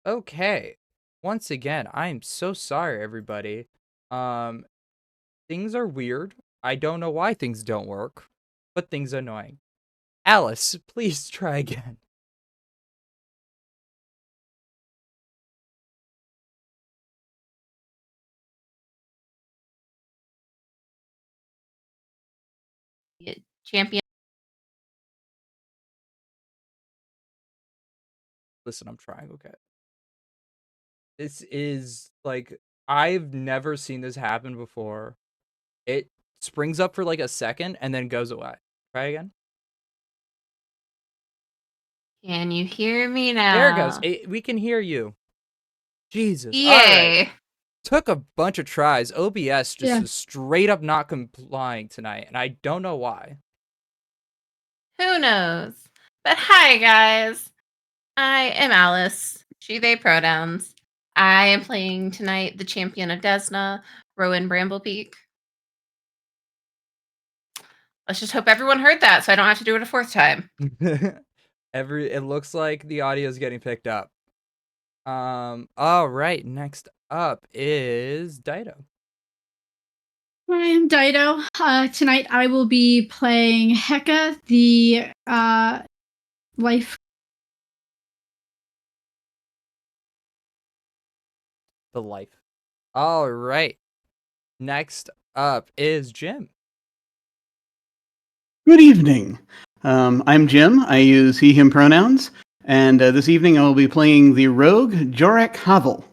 Okay. Once again, I am so sorry, everybody. Um, things are weird. I don't know why things don't work, but things are annoying. Alice, please try again. Champion. Listen, I'm trying, okay. This is like I've never seen this happen before. It springs up for like a second and then goes away. Try again. Can you hear me There it goes. now? We can hear you. Jesus. All right. Yay. Took a bunch of tries. OBS just Yeah. is straight up not complying tonight, and I don't know why. Who knows? But hi, guys. I am Alice. She, they pronouns. I am playing tonight the champion of Desna, Rowan Bramblepeak. Let's just hope everyone heard that so I don't have to do it a fourth time. It looks like the audio is getting picked up. All right, next up is Dido. I'm Dido. Tonight I will be playing Heka, the life. The life. All right. Next up is Jim. Good evening. I'm Jim. I use he, him pronouns. And this evening I will be playing the rogue Jorek Havel.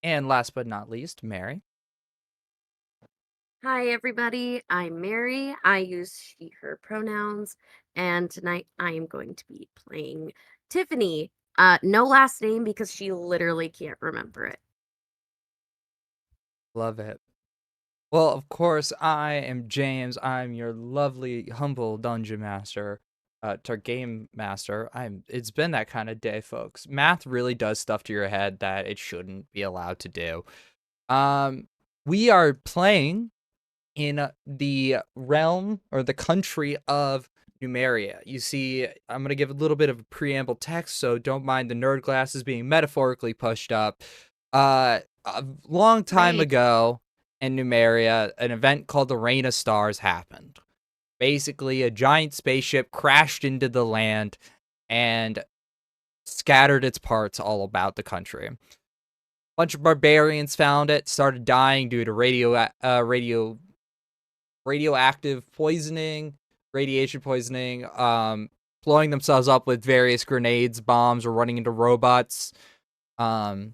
And last but not least, Mary. Hi, everybody. I'm Mary. I use she, her pronouns. And tonight I am going to be playing Tiffany. No last name because she literally can't remember it. Love it. Well, of course, I am James. I'm your lovely, humble dungeon master, game master. It's been that kind of day, folks. Math really does stuff to your head that it shouldn't be allowed to do. We are playing in the realm or the country of Numeria. You see, I'm going to give a little bit of a preamble text, so don't mind the nerd glasses being metaphorically pushed up. A long time ago in Numeria, an event called the Rain of Stars happened. Basically, a giant spaceship crashed into the land and scattered its parts all about the country. A bunch of barbarians found it, started dying due to radioactive poisoning, radiation poisoning, blowing themselves up with various grenades, bombs, or running into robots. So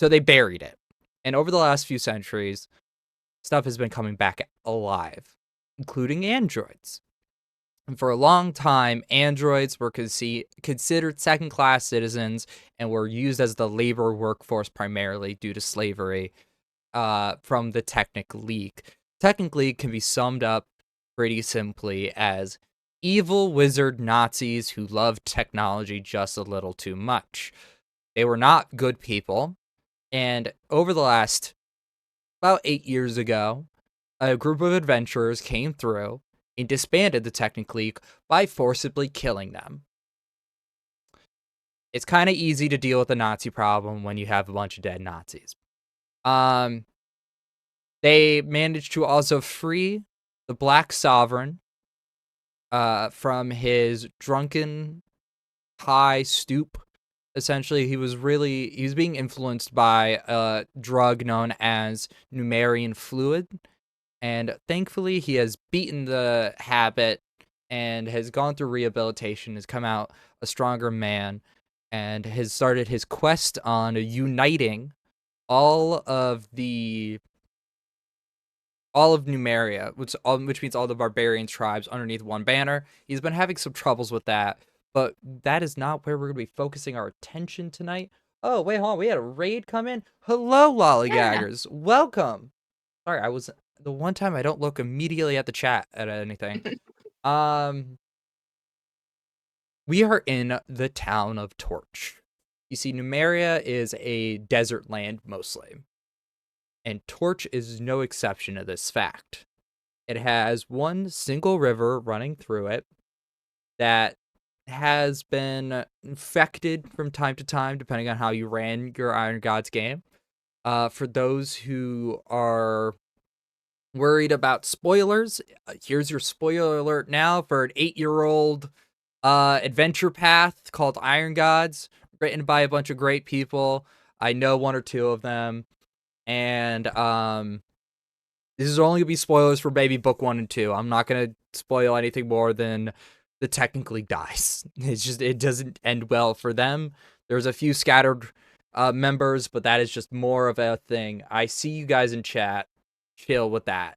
they buried it. And over the last few centuries, stuff has been coming back alive, including androids. And for a long time, androids were considered second-class citizens and were used as the labor workforce primarily due to slavery from the Technic League. Technic League can be summed up pretty simply as evil wizard Nazis who loved technology just a little too much. They were not good people, and over the last about 8 years ago, a group of adventurers came through and disbanded the Technic League by forcibly killing them. It's kind of easy to deal with the Nazi problem when you have a bunch of dead Nazis. They managed to also free the Black Sovereign from his drunken high stoop. Essentially, he was being influenced by a drug known as Numerian fluid, and thankfully he has beaten the habit and has gone through rehabilitation, has come out a stronger man, and has started his quest on uniting all of Numeria, which means all the barbarian tribes underneath one banner. He's been having some troubles with that, but that is not where we're going to be focusing our attention tonight. Oh, wait, hold on. We had a raid come in. Hello, lollygaggers. Yeah. Welcome. Sorry, I was the one time I don't look immediately at the chat at anything. We are in the town of Torch. You see, Numeria is a desert land mostly, and Torch is no exception to this fact. It has one single river running through it that has been infected from time to time, depending on how you ran your Iron Gods game. For those who are worried about spoilers, here's your spoiler alert now for an 8-year-old adventure path called Iron Gods, written by a bunch of great people. I know one or two of them, and this is only gonna be spoilers for maybe book 1 and 2. I'm not gonna spoil anything more than the technically dies. It's just, it doesn't end well for them. There's a few scattered members, but that is just more of a thing. I see you guys in chat. Chill with that.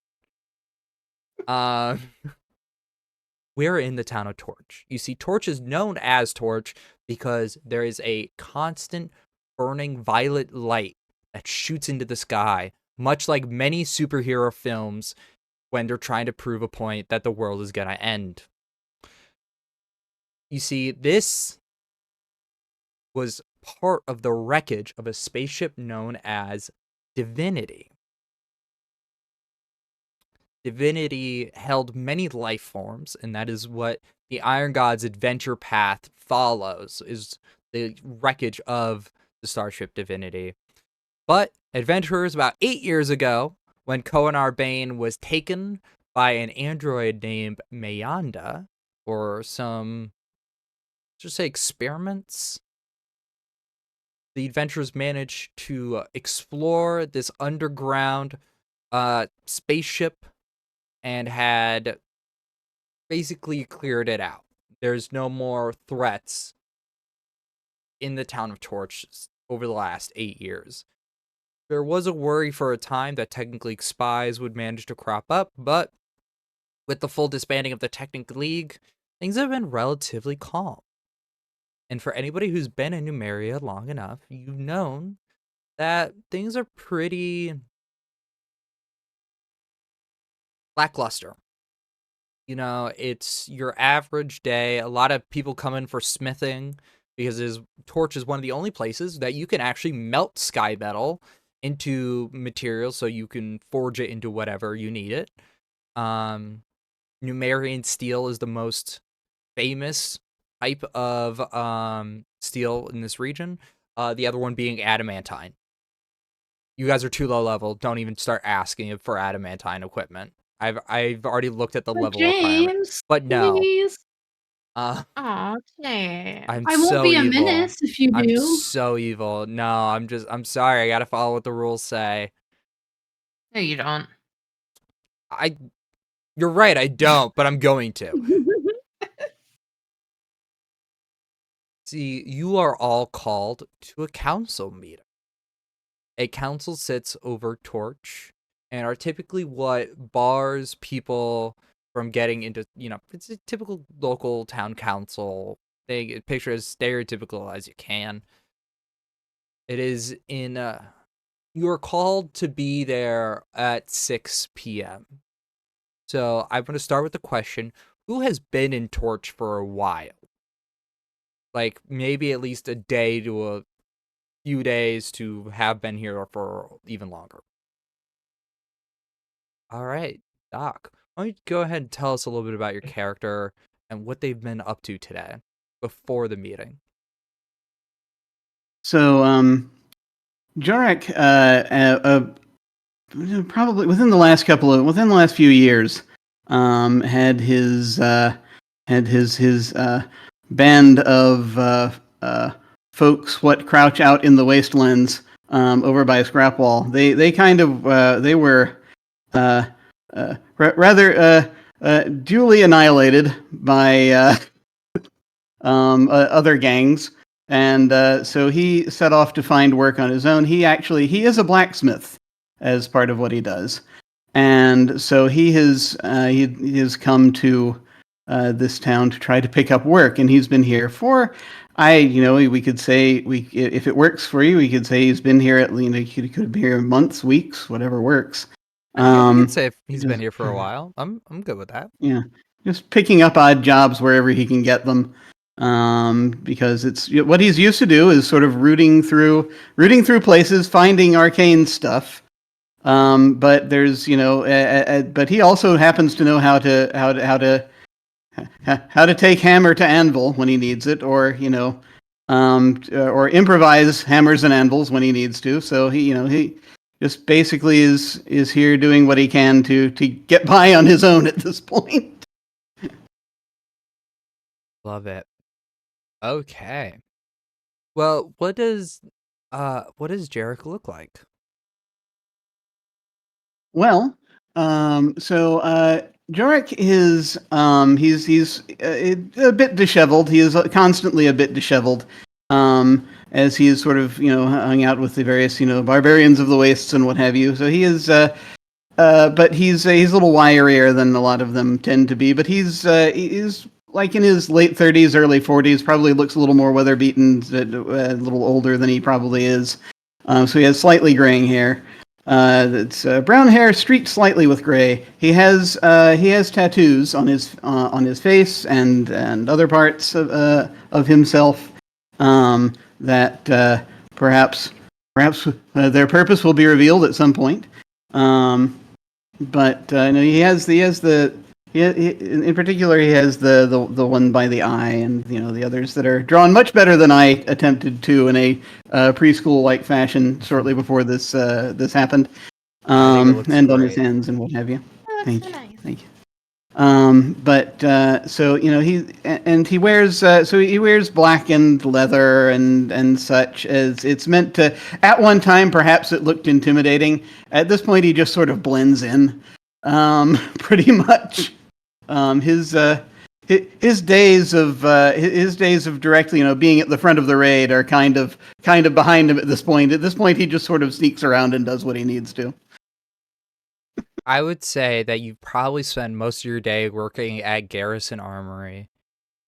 We're in the town of Torch. You see, Torch is known as Torch because there is a constant burning violet light that shoots into the sky, much like many superhero films when they're trying to prove a point that the world is gonna end. You see, this was part of the wreckage of a spaceship known as Divinity. Divinity held many life forms, and that is what the Iron God's adventure path follows, is the wreckage of the starship Divinity. But adventurers about 8 years ago, when Kohanar Bane was taken by an android named Mayanda for some, just say, experiments, the adventurers managed to explore this underground spaceship and had basically cleared it out. There's no more threats in the town of Torch over the last 8 years. There was a worry for a time that technically spies would manage to crop up, but with the full disbanding of the Technic League, things have been relatively calm. And for anybody who's been in Numeria long enough, you've known that things are pretty lackluster. You know, it's your average day. A lot of people come in for smithing because Torch is one of the only places that you can actually melt sky metal into material so you can forge it into whatever you need it. Numerian steel is the most famous type of steel in this region. The other one being adamantine. You guys are too low level. Don't even start asking for adamantine equipment. I've already looked at the level requirement, James, but no. please. Aw, James. I'm I won't so be a evil. menace if you I'm do. so evil. No, I'm sorry. I gotta follow what the rules say. No, you don't. You're right. I don't, but I'm going to. See, you are all called to a council meeting. A council sits over Torch and are typically what bars people from getting into, it's a typical local town council. They picture as stereotypical as you can. It is in, you are called to be there at 6 p.m. So I'm going to start with the question, who has been in Torch for a while? Like, maybe at least a day to a few days to have been here for even longer. All right, Doc, why don't you go ahead and tell us a little bit about your character and what they've been up to today before the meeting. So, Jarek, probably within the last few years, had his band of folks what crouch out in the wastelands over by a scrap wall. They kind of they were rather duly annihilated by other gangs. And so he set off to find work on his own. He is a blacksmith as part of what he does. And so he has come to this town to try to pick up work, and he's been here for, we could say, if it works for you, we could say he's been here he could be here months, weeks, whatever works. You could say if he's been here for a while. I'm good with that. Yeah, just picking up odd jobs wherever he can get them. Because it's what he's used to do is sort of rooting through places, finding arcane stuff. But there's, but he also happens to know how to how to take hammer to anvil when he needs it, or or improvise hammers and anvils when he needs to. So he just basically is here doing what he can to get by on his own at this point. Love it. Okay. Well, what does Jarek look like? Well, Jorik is he's a bit disheveled. He is constantly a bit disheveled, as he is sort of hung out with the various barbarians of the wastes and what have you. So he is, but he's a little wirier than a lot of them tend to be. But he's like in his late 30s, early 40s. Probably looks a little more weather beaten, a little older than he probably is. So he has slightly graying hair. It's brown hair streaked slightly with gray. He has tattoos on his face and other parts of himself that perhaps their purpose will be revealed at some point. But in particular he has the one by the eye, and the others that are drawn much better than I attempted to in a preschool like fashion shortly before this happened, I think it looks and on his great. hands and what have you. Oh, that's so nice. Thank you. So he wears blackened leather and such, as it's meant to. At one time, perhaps it looked intimidating. At this point, he just sort of blends in, pretty much. His days of directly being at the front of the raid are kind of behind him at this point. At this point, he just sort of sneaks around and does what he needs to. I would say that you probably spend most of your day working at Garrison Armory,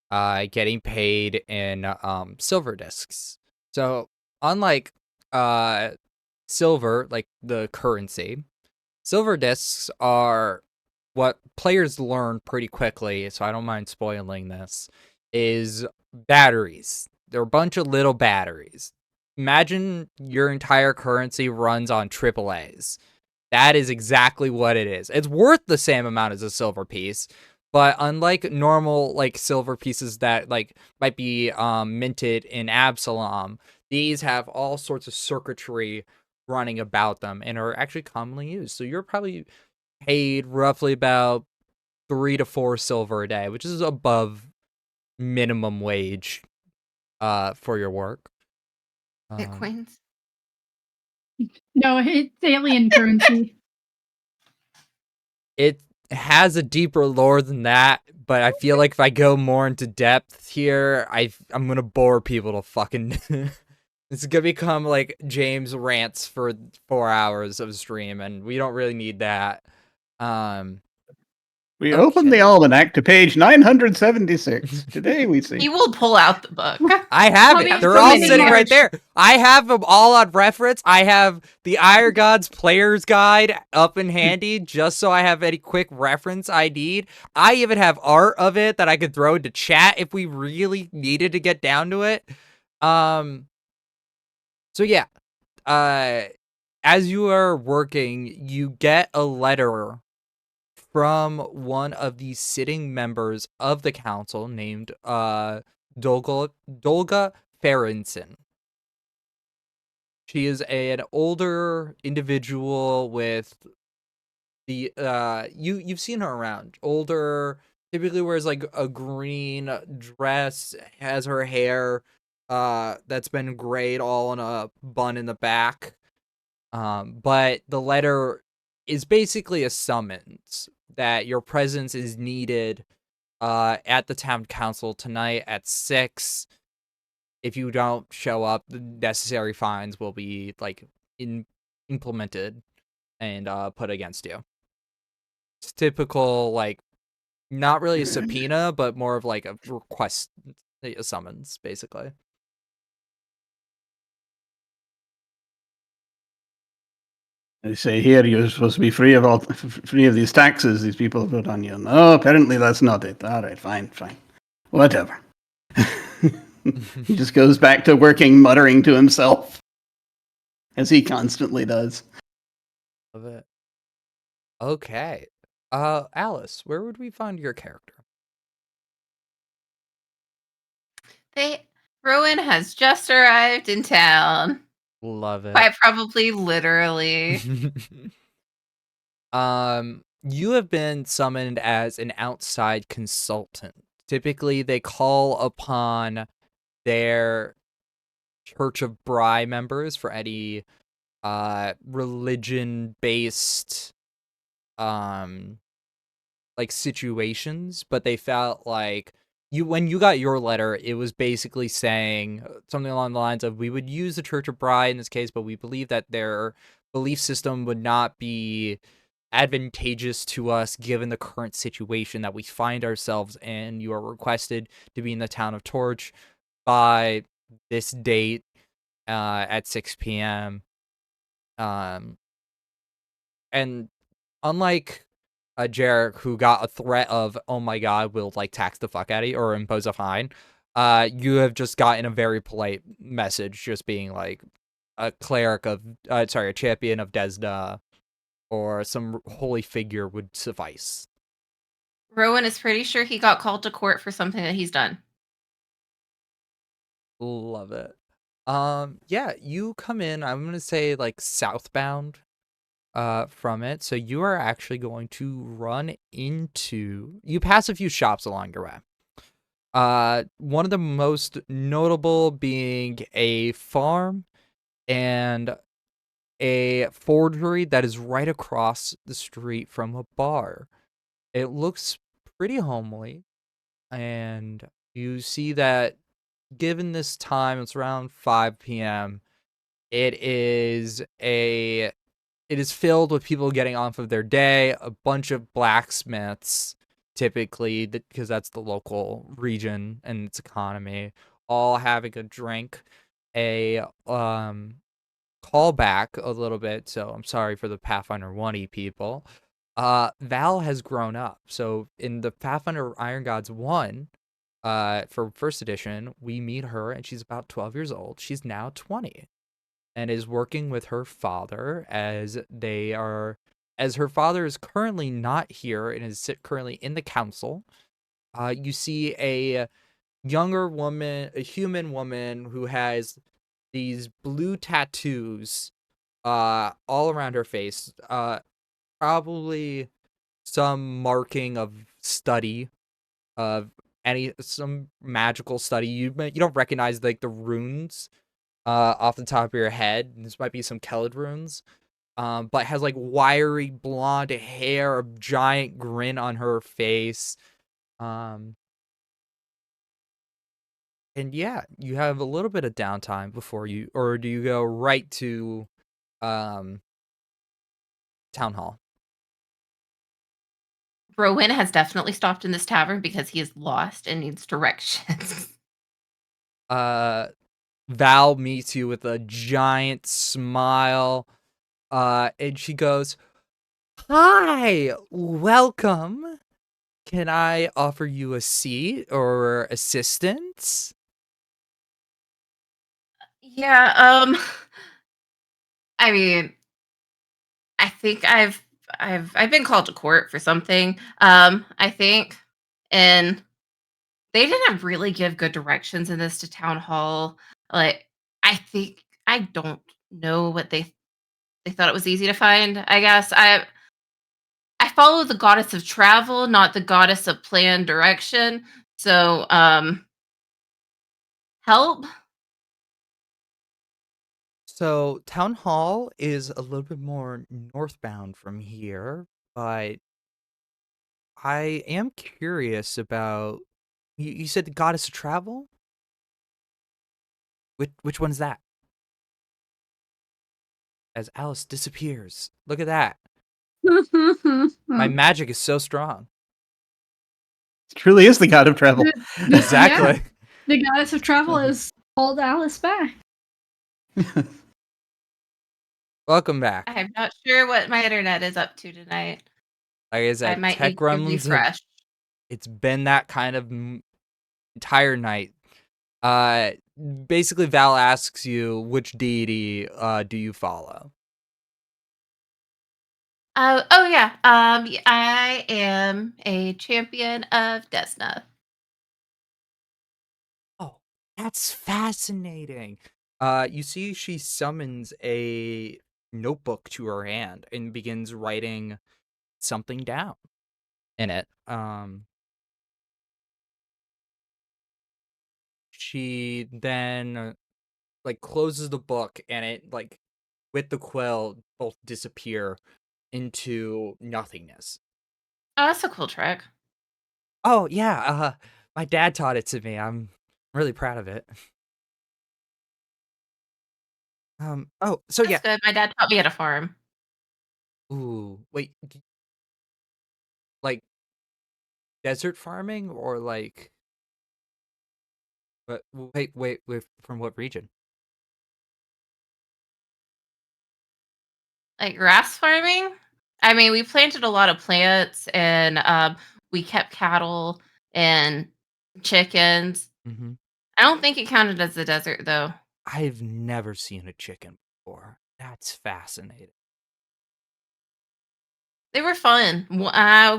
getting paid in silver discs. So unlike silver, like the currency, silver discs are what players learn pretty quickly, so I don't mind spoiling this, is batteries. They're a bunch of little batteries. Imagine your entire currency runs on AAAs. That is exactly what it is. It's worth the same amount as a silver piece, but unlike normal like silver pieces that like might be minted in Absalom, these have all sorts of circuitry running about them and are actually commonly used. So you're probably paid roughly about 3 to 4 silver a day, which is above minimum wage for your work. Bitcoins. No, it's alien currency. It has a deeper lore than that, but I feel like if I go more into depth here, I'm gonna bore people to fucking. It's gonna become like James rants for 4 hours of stream, and we don't really need that. We Okay. open the almanac to page 976. Today we see. He will pull out the book. I have Probably it. They're so all many sitting right large- there. I have them all on reference. I have the Ire Gods Player's Guide up and handy just so I have any quick reference I need. I even have art of it that I could throw into chat if we really needed to get down to it. So yeah. As you are working, you get a letter from one of the sitting members of the council named Dolga Ferenson. She is an older individual with the you've seen her around. Older, typically wears like a green dress, has her hair that's been grayed all in a bun in the back. But the letter is basically a summons that your presence is needed at the town council tonight at 6. If you don't show up, the necessary fines will be like implemented and put against you. It's typical, like, not really a subpoena, but more of like a request, a summons, basically. They say here you're supposed to be free of these taxes these people put on you. No, apparently that's not it. All right, fine. Whatever. He just goes back to working, muttering to himself, as he constantly does. Love it. Okay. Alice, where would we find your character? They Rowan has just arrived in town. Love it. Quite probably literally. You have been summoned as an outside consultant. Typically, they call upon their Church of Bry members for any religion based um like situations, but they felt like when you got your letter, it was basically saying something along the lines of, we would use the Church of Bry in this case, but we believe that their belief system would not be advantageous to us given the current situation that we find ourselves in. You are requested to be in the town of Torch by this date at 6 p.m. Um, and unlike Jarek, who got a threat of, oh my god, will like tax the fuck out of you or impose a fine, you have just gotten a very polite message, just being like a cleric of, sorry, a champion of Desna or some holy figure would suffice. Rowan is pretty sure he got called to court for something that he's done. Love it. Yeah, you come in, I'm gonna say like southbound from it. So you are actually going to run into, you pass a few shops along your way. One of the most notable being a farm and a forgery that is right across the street from a bar. It looks pretty homely, and you see that given this time, it's around 5 p.m. It is filled with people getting off of their day, a bunch of blacksmiths, typically, because that's the local region and its economy, all having a drink, a callback a little bit, so I'm sorry for the Pathfinder 1E people. Val has grown up. So in the Pathfinder Iron Gods 1, for first edition, we meet her and she's about 12 years old. She's now 20 and is working with her father as her father is currently not here and is currently in the council. You see a younger woman, a human woman who has these blue tattoos all around her face. Probably some marking of study, of some magical study. You don't recognize like the runes off the top of your head. This might be some Kellid runes. But has like wiry blonde hair, a giant grin on her face. Um, and yeah, you have a little bit of downtime before you, or do you go right to um town hall? Rowan has definitely stopped in this tavern because he is lost and needs directions. Val meets you with a giant smile. And she goes, "Hi, welcome. Can I offer you a seat or assistance?" Yeah, I mean, I think I've been called to court for something. I think, and they didn't really give good directions in this to town hall. Like, I don't know what they thought it was easy to find. I guess I follow the goddess of travel, not the goddess of plan direction. So, help. So town hall is a little bit more northbound from here, but I am curious about, you said the goddess of travel? Which one's that? As Alice disappears. Look at that. My magic is so strong. It truly is the god of travel. Exactly. The goddess of travel has called Alice back. Welcome back. I'm not sure what my internet is up to tonight. Like I I said, might tech need to gremlins refresh. it's been that kind of entire night. Basically Val asks you, which deity do you follow? Oh yeah. I am a champion of Desna. Oh, That's fascinating. You see she summons a notebook to her hand and begins writing something down in it. She then like closes the book and it like with the quill both disappear into nothingness. Oh, that's a cool trick. Oh yeah, my dad taught it to me. I'm really proud of it. Oh, so That's yeah. good. My dad taught me at a farm. Ooh, wait, like desert farming or like but wait, from what region? Like grass farming? I mean, we planted a lot of plants and we kept cattle and chickens. Mhm. I don't think it counted as a desert though. I've never seen a chicken before. That's fascinating. They were fun.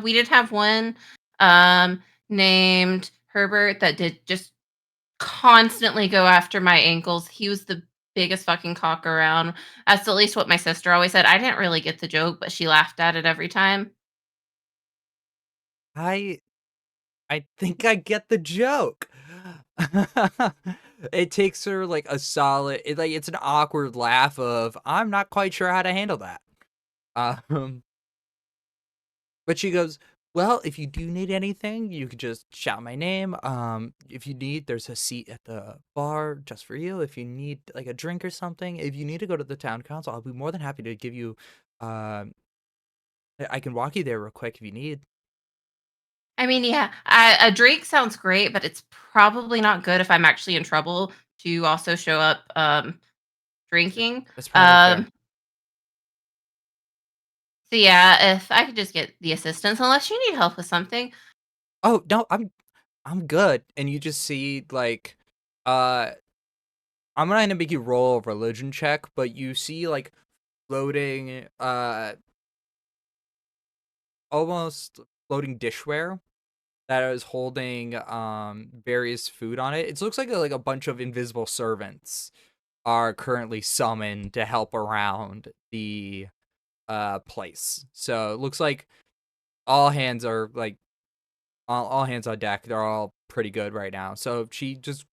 We did have one um, named Herbert that did just constantly go after my ankles. He was the biggest fucking cock around. That's at least what my sister always said. I didn't really get the joke, but she laughed at it every time. I I think I get the joke. It takes her like a solid like it's an awkward laugh of I'm not quite sure how to handle that. Um but she goes, "Well, if you do need anything, you could just shout my name. If you need, there's a seat at the bar just for you. If you need like a drink or something, if you need to go to the town council, I'll be more than happy to give you um I can walk you there real quick if you need." I mean, yeah, a drink sounds great, but it's probably not good if I'm actually in trouble to also show up drinking. That's probably fair. Um, so yeah, if I could just get the assistance, unless you need help with something. Oh, no, I'm good. And you just see like uh I'm gonna make you roll a religion check, but you see like floating almost floating dishware that is holding various food on it. It looks like a bunch of invisible servants are currently summoned to help around the place. So it looks like all hands are like all hands on deck. They're all pretty good right now. So she just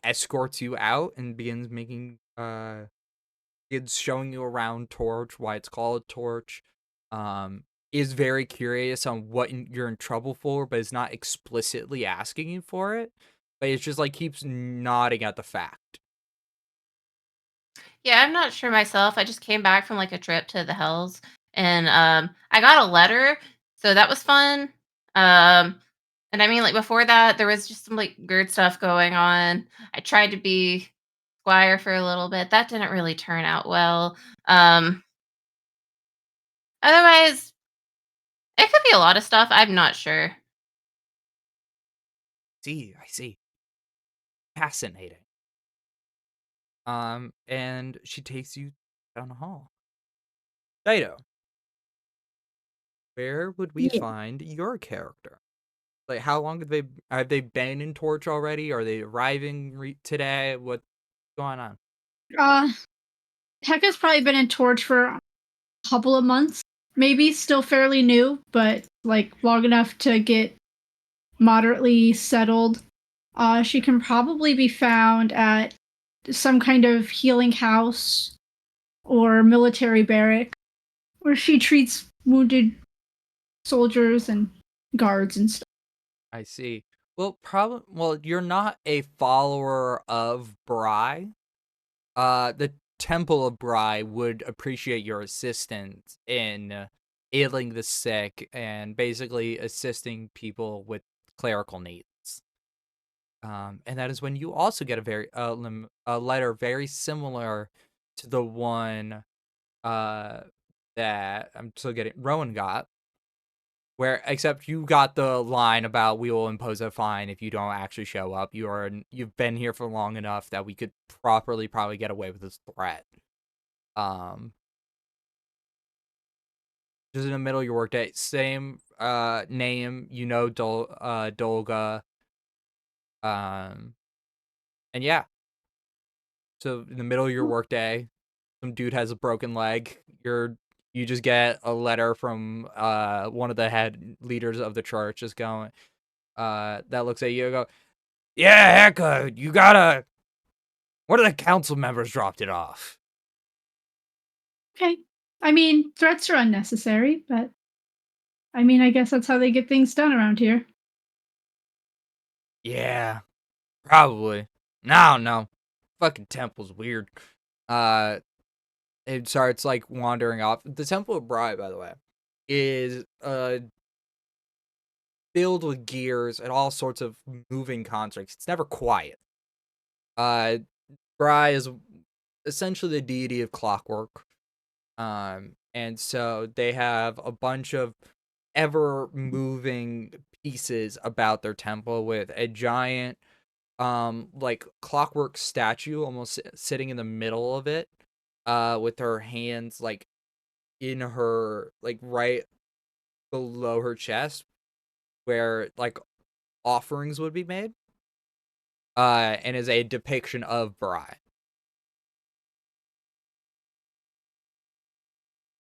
escorts you out and begins showing you around Torch, why it's called Torch. Is very curious on what you're in trouble for, but is not explicitly asking you for it. But it's just like keeps nodding at the fact. Yeah, I'm not sure myself. I just came back from like a trip to the hills and I got a letter, so that was fun. Um and I mean like before that there was just some like weird stuff going on. I tried to be squire for a little bit. That didn't really turn out well. Um Otherwise, it could be a lot of stuff. I'm not sure. See, I see. Fascinating. And she takes you down the hall. Dido, where would we Yeah. find your character? Like, how long have they been in Torch already? Are they arriving today? What's going on? Uh, Hecka's probably been in Torch for a couple of months, maybe still fairly new, but like long enough to get moderately settled. She can probably be found at some kind of healing house or military barrack where she treats wounded soldiers and guards and stuff. I see. Well, you're not a follower of Bry. The Temple of Bry would appreciate your assistance in ailing the sick and basically assisting people with clerical needs. And that is when you also get a letter very similar to the one uh that I'm still getting Rowan got, where except you got the line about we will impose a fine if you don't actually show up. You've been here for long enough that we could properly probably get away with this threat. Um, just in the middle of your workday, same name, Dolga. Um, And yeah, so in the middle of your workday, some dude has a broken leg. You just get a letter from one of the head leaders of the church, just going that looks at you and go, yeah, Hecka, you gotta. One of the council members dropped it off. Okay. I mean, threats are unnecessary, but I mean, I guess that's how they get things done around here. Yeah, probably. No. Fucking temple's weird. Uh, it starts like wandering off. The Temple of Bri, by the way, is filled with gears and all sorts of moving constructs. It's never quiet. Bri is essentially the deity of clockwork. And so they have a bunch of ever moving pieces about their temple with a giant like clockwork statue almost sitting in the middle of it with her hands like in her like right below her chest where like offerings would be made and is a depiction of Bri.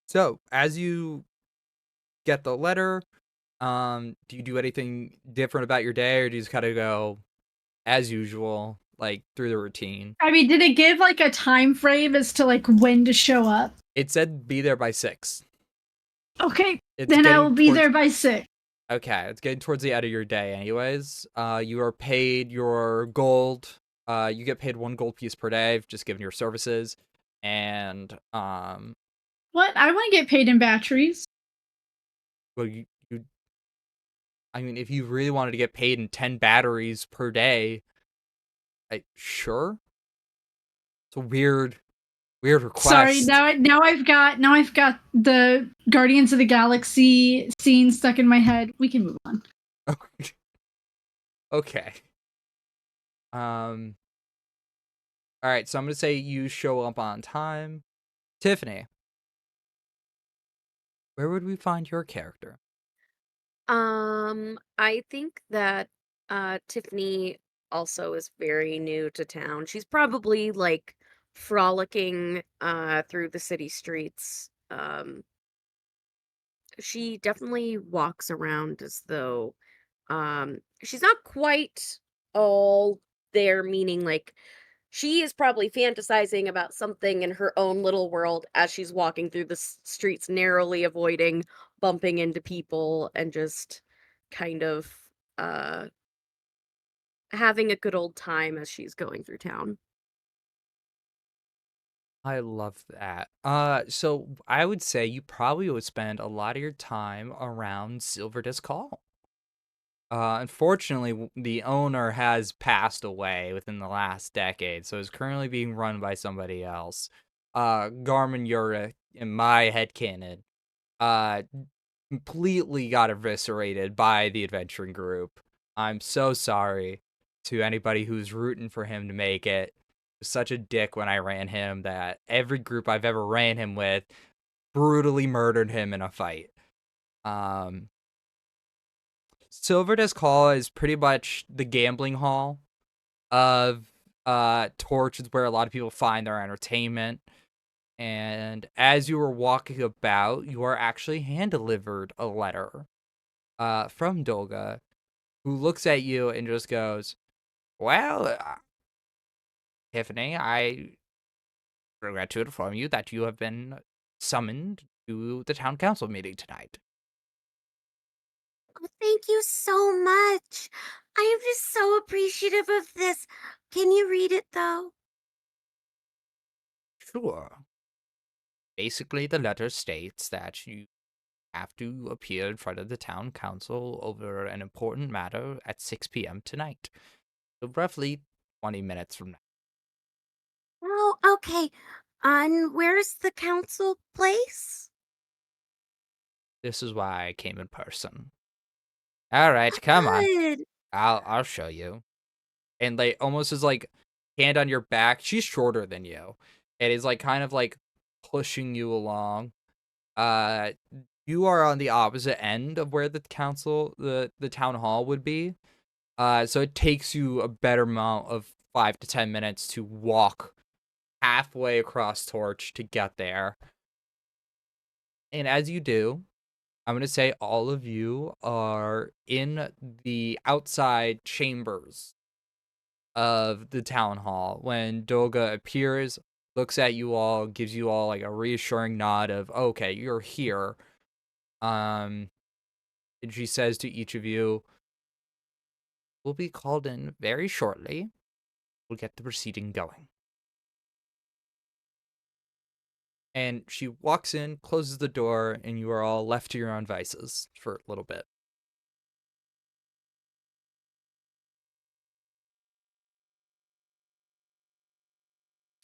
So as you get the letter, do you do anything different about your day, or do you just kind of go as usual, like through the routine? I mean, did it give like a time frame as to like when to show up? It said be there by 6. Okay, It's then I getting will be towards there by 6. Okay, it's getting towards the end of your day anyways. You are paid your gold. You get paid 1 gold piece per day, just given your services. And What? I want to get paid in batteries. well, I mean, if you really wanted to get paid in 10 batteries per day, sure. It's a weird request. Sorry, now I've got the Guardians of the Galaxy scene stuck in my head. We can move on. Okay. All right, so I'm gonna say you show up on time. Tiffany, where would we find your character? I think that Tiffany also is very new to town. She's probably like frolicking through the city streets. She definitely walks around as though she's not quite all there, meaning like she is probably fantasizing about something in her own little world as she's walking through the streets, narrowly avoiding bumping into people and just kind of uh having a good old time as she's going through town. I love that. So I would say you probably would spend a lot of your time around Silver Disc Hall. Unfortunately, the owner has passed away within the last decade, so it's currently being run by somebody else. Garmin Yura, in my headcanon, uh, completely got eviscerated by the adventuring group. I'm so sorry to anybody who's rooting for him to make it. Such a dick when I ran him that every group I've ever ran him with brutally murdered him in a fight. Um, Silver Disc Hall is pretty much the gambling hall of Torch. Is where a lot of people find their entertainment. And as you were walking about, you are actually hand-delivered a letter from Dolga, who looks at you and just goes, well, Tiffany, I regret to inform you that you have been summoned to the town council meeting tonight. Oh, thank you so much. I am just so appreciative of this. Can you read it though? Sure. Basically, the letter states that you have to appear in front of the town council over an important matter at 6 p.m. tonight. So roughly 20 minutes from now. Oh, okay. And where's the council place? This is why I came in person. All right, come on. Good. I'll show you. And like almost is like hand on your back. She's shorter than you. And is like kind of like pushing you along. Uh you are on the opposite end of where the town hall would be. So it takes you a better amount of 5 to 10 minutes to walk halfway across Torch to get there. And as you do, I'm going to say all of you are in the outside chambers of the town hall when Dolga appears, looks at you all, gives you all like a reassuring nod of, okay, you're here. And she says to each of you, we'll be called in very shortly. We'll get the proceeding going. And she walks in, closes the door, and you are all left to your own vices for a little bit.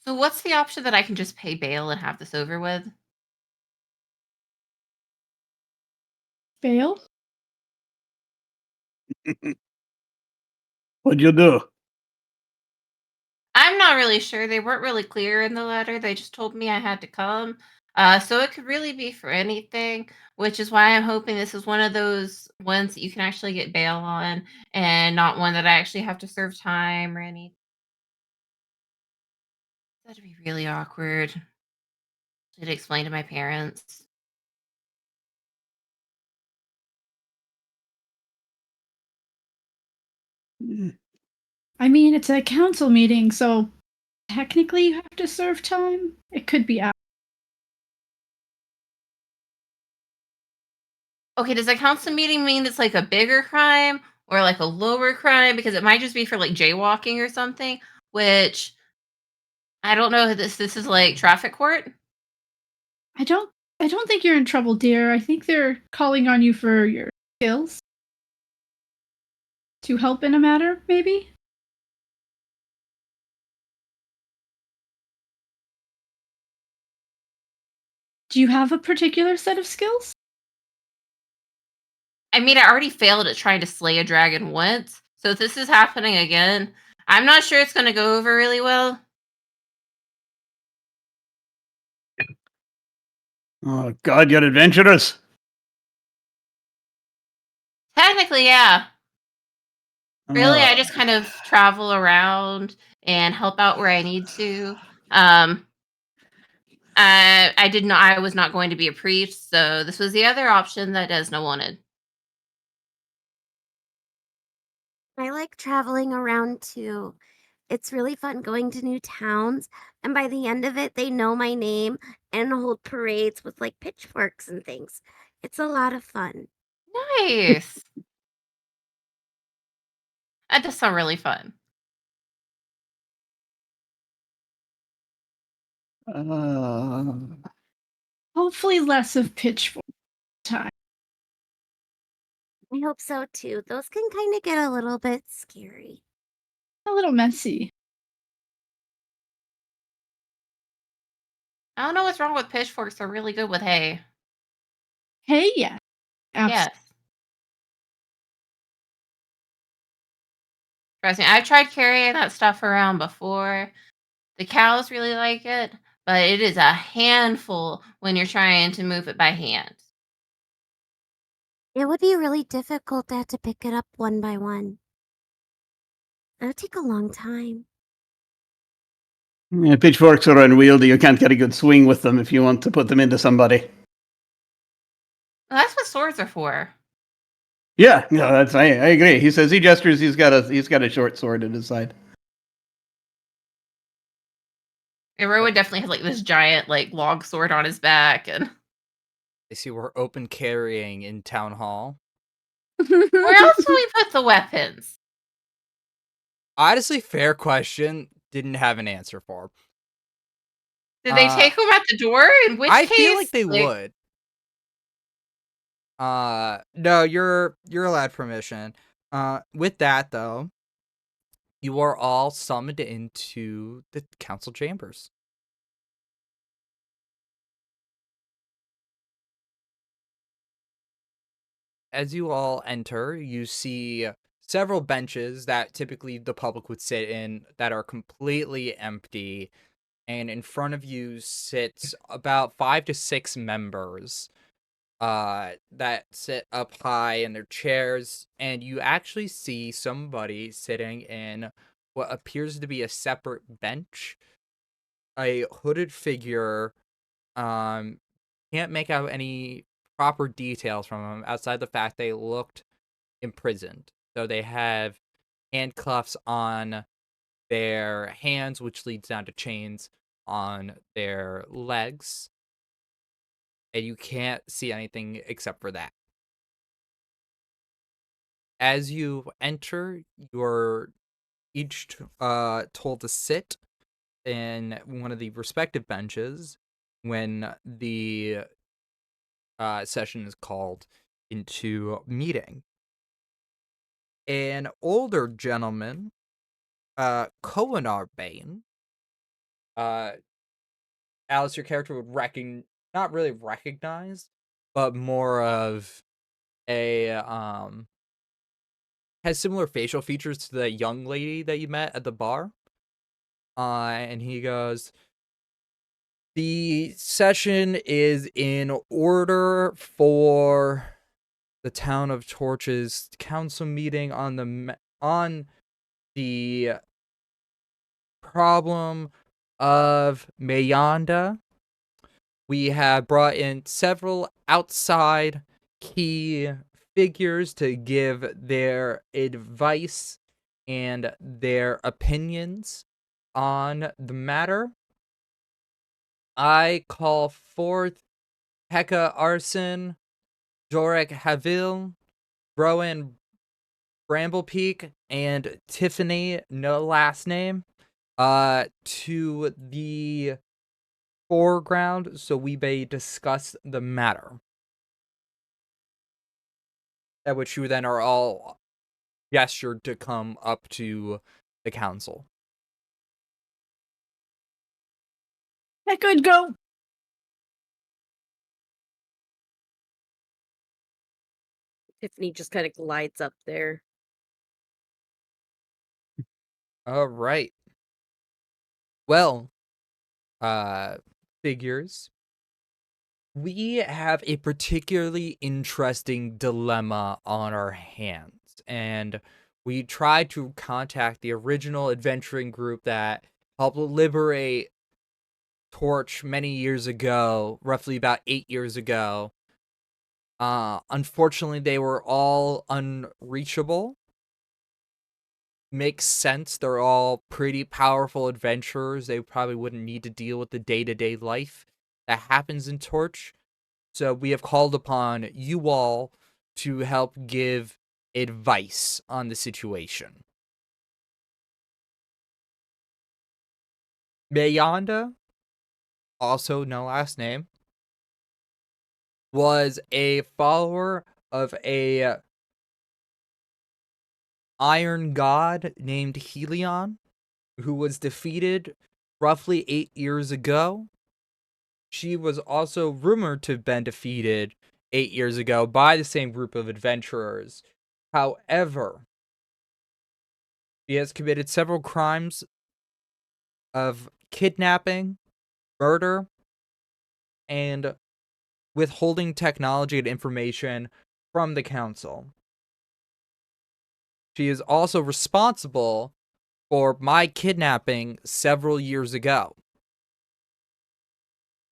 So what's the option that I can just pay bail and have this over with? Fail? What'd you do? I'm not really sure. They weren't really clear in the letter. They just told me I had to come. So it could really be for anything, which is why I'm hoping this is one of those ones that you can actually get bail on and not one that I actually have to serve time or anything. That'd be really awkward to explain to my parents. I mean, it's a council meeting, so technically you have to serve time. It could be out. Okay, does a council meeting mean it's like a bigger crime or like a lower crime? Because it might just be for like jaywalking or something, which I don't know. This is like traffic court. I don't I don't think you're in trouble, dear. I think they're calling on you for your skills to help in a matter, maybe? Do you have a particular set of skills? I mean, I already failed at trying to slay a dragon once, so if this is happening again, I'm not sure it's going to go over really well. Oh, God, you're adventurous. Technically, yeah. Really, I just Oh. kind of travel around and help out where I need to. Um, I did not. I was not going to be a priest, so this was the other option that Desna wanted. I like traveling around too. It's really fun going to new towns, and by the end of it, they know my name and hold parades with like pitchforks and things. It's a lot of fun. Nice. That does sound really fun. Uh, Hopefully less of pitchfork time. I hope so too. Those can kind of get a little bit scary. A little messy. I don't know what's wrong with pitchforks. They're really good with hay. Hey, yeah. Absolutely. Yes. Trust me, I've tried carrying that stuff around before. The cows really like it, but it is a handful when you're trying to move it by hand. It would be really difficult to have to pick it up one by one. That would take a long time. yeah, pitchforks are unwieldy. You can't get a good swing with them if you want to put them into somebody. Well, that's what swords are for. Yeah, no, I agree. He says he gestures. He's got a short sword at his side. And Rowan definitely has like this giant like log sword on his back, and I see we're open carrying in town hall. where else do we put the weapons? Honestly, fair question. Didn't have an answer for. Did they take them at the door? In which I case, feel like they would. No, you're allowed permission. With that though, you are all summoned into the council chambers. As you all enter, you see several benches that typically the public would sit in that are completely empty, and in front of you sits about 5 to 6 members that sit up high in their chairs, and you actually see somebody sitting in what appears to be a separate bench. A hooded figure. Can't make out any proper details from them outside the fact they looked imprisoned. So they have handcuffs on their hands, which leads down to chains on their legs, and you can't see anything except for that. As you enter, you're each told to sit in one of the respective benches when the session is called into meeting. An older gentleman, Koenar Bane, uh, Alice, your character would not really recognize, but more of a has similar facial features to the young lady that you met at the bar. And he goes, "The session is in order for the Town of Torches council meeting on the problem of Mayanda. We have brought in several outside key figures to give their advice and their opinions on the matter. I call forth Pekka Arson, Jorek Havil, Rowan Bramblepeak, and Tiffany, no last name, to the foreground so we may discuss the matter. At which you then are all gestured to come up to the council. I could go. Tiffany just kind of glides up there. All right. Well, figures. We have a particularly interesting dilemma on our hands, and we tried to contact the original adventuring group that helped liberate Torch many years ago, roughly about 8 years ago. Unfortunately, they were all unreachable. Makes sense. They're all pretty powerful adventurers. They probably wouldn't need to deal with the day-to-day life that happens in Torch. So we have called upon you all to help give advice on the situation. Mayanda, also no last name, was a follower of a iron god named Helion, who was defeated roughly 8 years ago. She was also rumored to have been defeated 8 years ago by the same group of adventurers. However, she has committed several crimes of kidnapping, murder, and withholding technology and information from the council. She is also responsible for my kidnapping several years ago.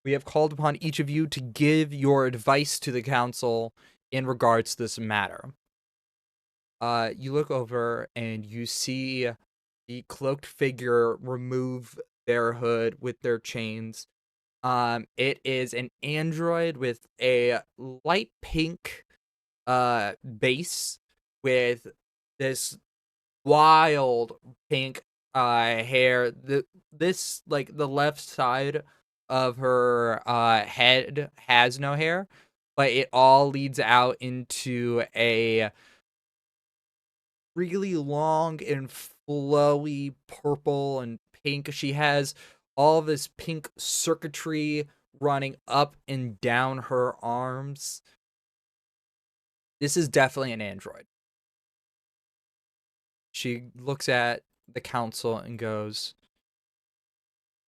We have called upon each of you to give your advice to the council in regards to this matter. You look over and you see the cloaked figure remove their hood with their chains. It is an android with a light pink base with this wild pink hair. This like the left side of her head has no hair, but it all leads out into a really long and flowy purple and pink. She has all this pink circuitry running up and down her arms. This is definitely an android. She looks at the council and goes,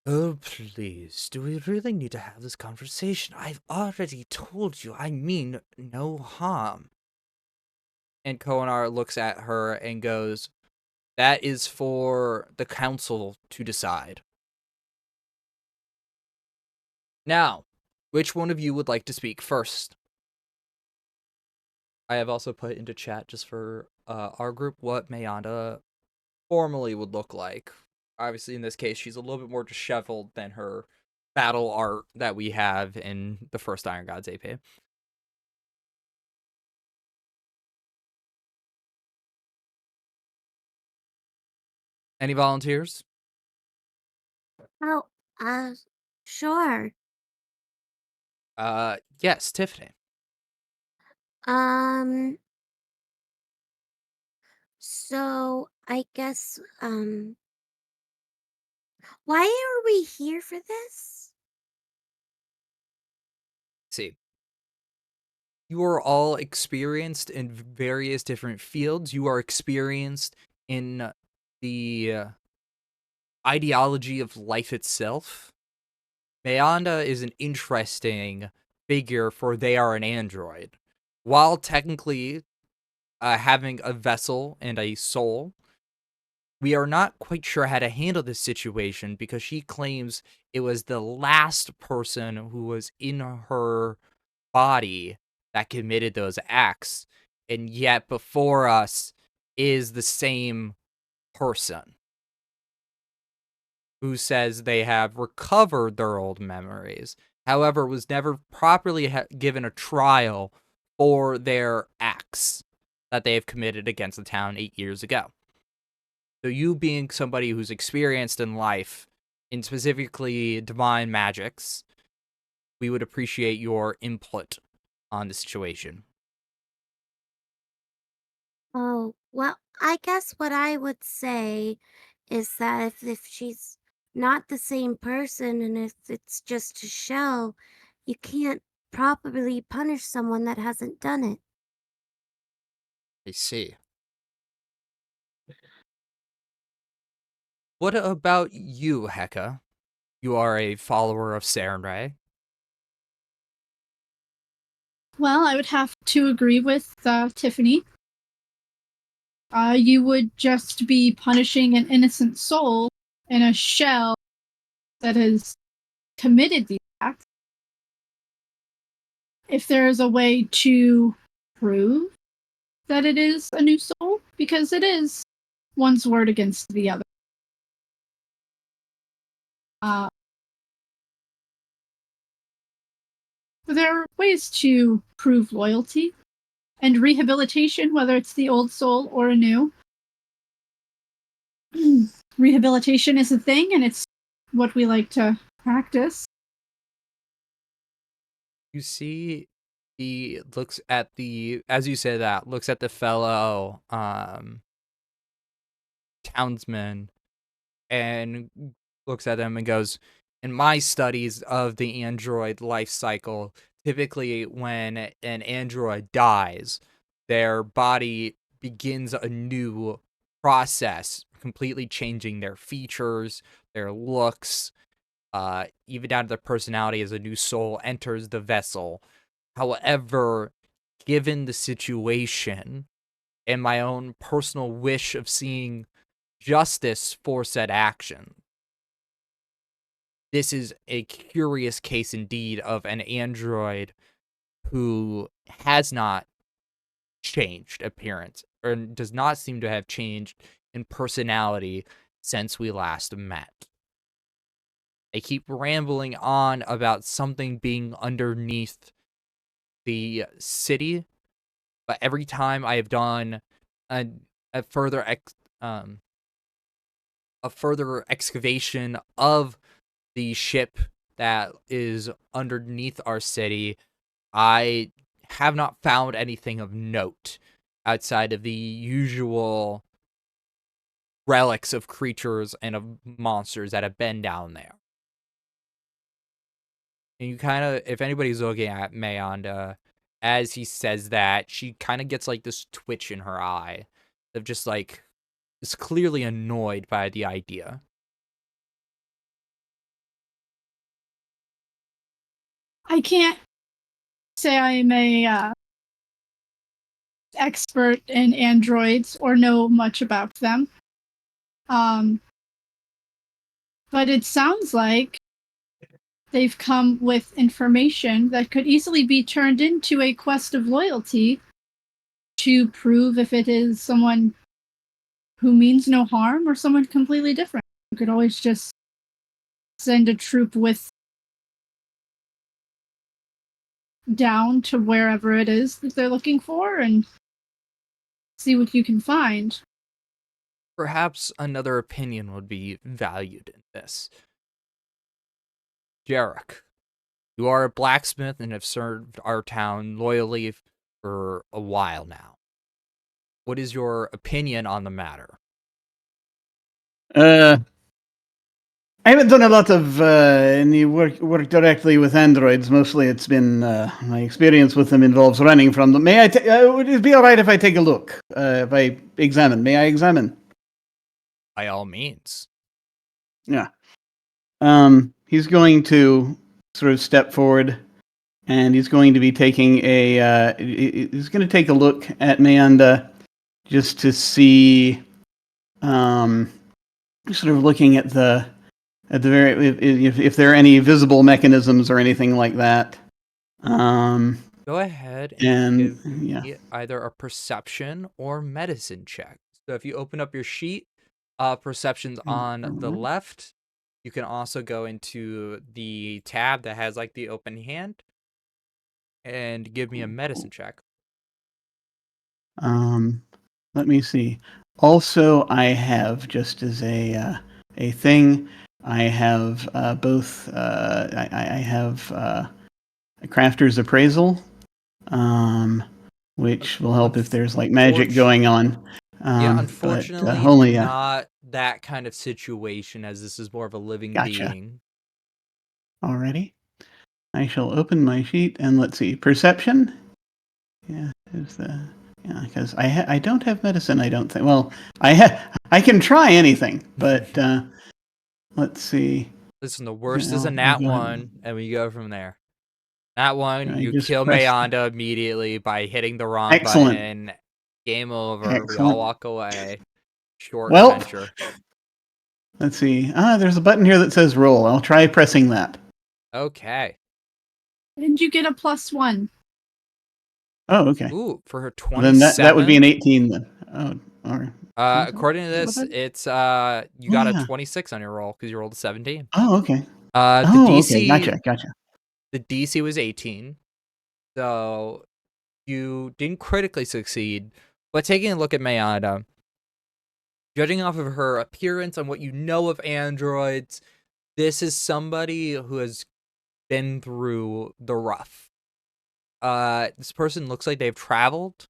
Oh, please, do we really need to have this conversation? I've already told you I mean no harm. And Konar looks at her and goes, that is for the council to decide. Now, which one of you would like to speak first? I have also put into chat just for our group what Mayanda formally would look like. Obviously, in this case, she's a little bit more disheveled than her battle art that we have in the first Iron Gods AP. Any volunteers? Oh, sure. Yes, Tiffany. Um, so I guess, why are we here for this? See, you are all experienced in various different fields. You are experienced in the ideology of life itself. Mayanda is an interesting figure, for they are an android. While technically having a vessel and a soul, we are not quite sure how to handle this situation because she claims it was the last person who was in her body that committed those acts, and yet before us is the same person who says they have recovered their old memories, however was never properly given a trial for their acts that they have committed against the town 8 years ago. So you being somebody who's experienced in life, in specifically divine magics, we would appreciate your input on the situation. Oh, well, I guess what I would say is that if she's not the same person and if it's just a shell, you can't properly punish someone that hasn't done it. I see. What about you, Heka? You are a follower of Sarenrae. Well, I would have to agree with Tiffany. You would just be punishing an innocent soul in a shell that has committed the act. If there is a way to prove that it is a new soul, because it is one's word against the other. Uh, there are ways to prove loyalty and rehabilitation, whether it's the old soul or a new. Rehabilitation is a thing, and it's what we like to practice. You see, he looks at the, as you say that, looks at the fellow townsman and looks at them and goes, in my studies of the android life cycle, typically when an android dies, their body begins a new process, completely changing their features, their looks, even down to their personality as a new soul enters the vessel. However, given the situation and my own personal wish of seeing justice for said action, this is a curious case indeed of an android who has not changed appearance or does not seem to have changed in personality since we last met. They keep rambling on about something being underneath the city, but every time I have done a, a further a further excavation of the ship that is underneath our city, I have not found anything of note outside of the usual relics of creatures and of monsters that have been down there. And you kind of, if anybody's looking at Mayanda, as he says that, she kind of gets like this twitch in her eye of just like, is clearly annoyed by the idea. I can't say I'm a expert in androids or know much about them. Um, but it sounds like they've come with information that could easily be turned into a quest of loyalty to prove if it is someone who means no harm or someone completely different. You could always just send a troop with down to wherever it is that they're looking for and see what you can find. Perhaps another opinion would be valued in this. Jarek, you are a blacksmith and have served our town loyally for a while now. What is your opinion on the matter? I haven't done a lot of any work directly with androids. Mostly, it's been my experience with them involves running from them. May I? Would it be all right if I take a look? If I examine? May I examine? By all means. Yeah. He's going to sort of step forward, and he's going to be taking a. He's going to take a look at Meanda, just to see. Sort of looking at the very if there are any visible mechanisms or anything like that. Go ahead and And give yeah. me either a perception or medicine check. So if you open up your sheet, perception's on the left. You can also go into the tab that has like the open hand and give me a medicine check. Let me see. Also, I have, just as a thing, I have both. I have a crafter's appraisal, which will help if there's like magic going on. Yeah, But unfortunately, only not that kind of situation, as this is more of a living gotcha. being. Alrighty. I shall open my sheet and let's see. Perception. Yeah, is the because I don't have medicine. I don't think. Well, I can try anything, but let's see. Listen, the worst is a I'll nat go ahead. one, and we go from there. Nat one, I you just kill pressed. Mayanda immediately by hitting the wrong Excellent. button. Game over. We all Excellent. walk away. Short Well, adventure. let's see. There's a button here that says roll. I'll try pressing that. Okay. And you get a +1. Oh, okay. Ooh, for her Then that would be 27. an 18 then. Oh, all right. According to this, it's you got a 26 on your roll because you rolled a 17. Oh, okay. The okay. DC Gotcha. the DC was 18. So you didn't critically succeed, but taking a look at Mayada, judging off of her appearance and what you know of androids, this is somebody who has been through the rough. This person looks like they've traveled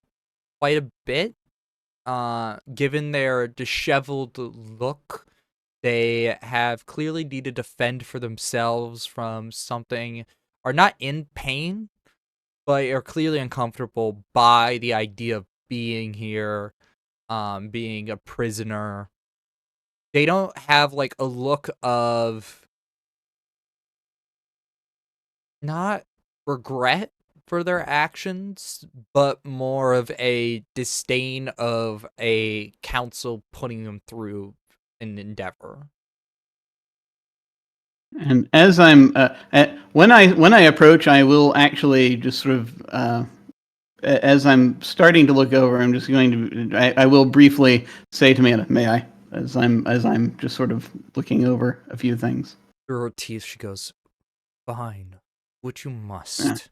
quite a bit. Given their disheveled look, they have clearly needed to fend for themselves from something, are not in pain, but are clearly uncomfortable by the idea of being here, being a prisoner. They don't have like a look of not regret for their actions, but more of a disdain of a council putting them through an endeavor. And as I'm when I approach, I will actually just sort of as I'm starting to look over, I'm just going to I will briefly say to Amanda, "May I?" As I'm just sort of looking over a few things. Through her teeth, she goes, "Fine, which you must."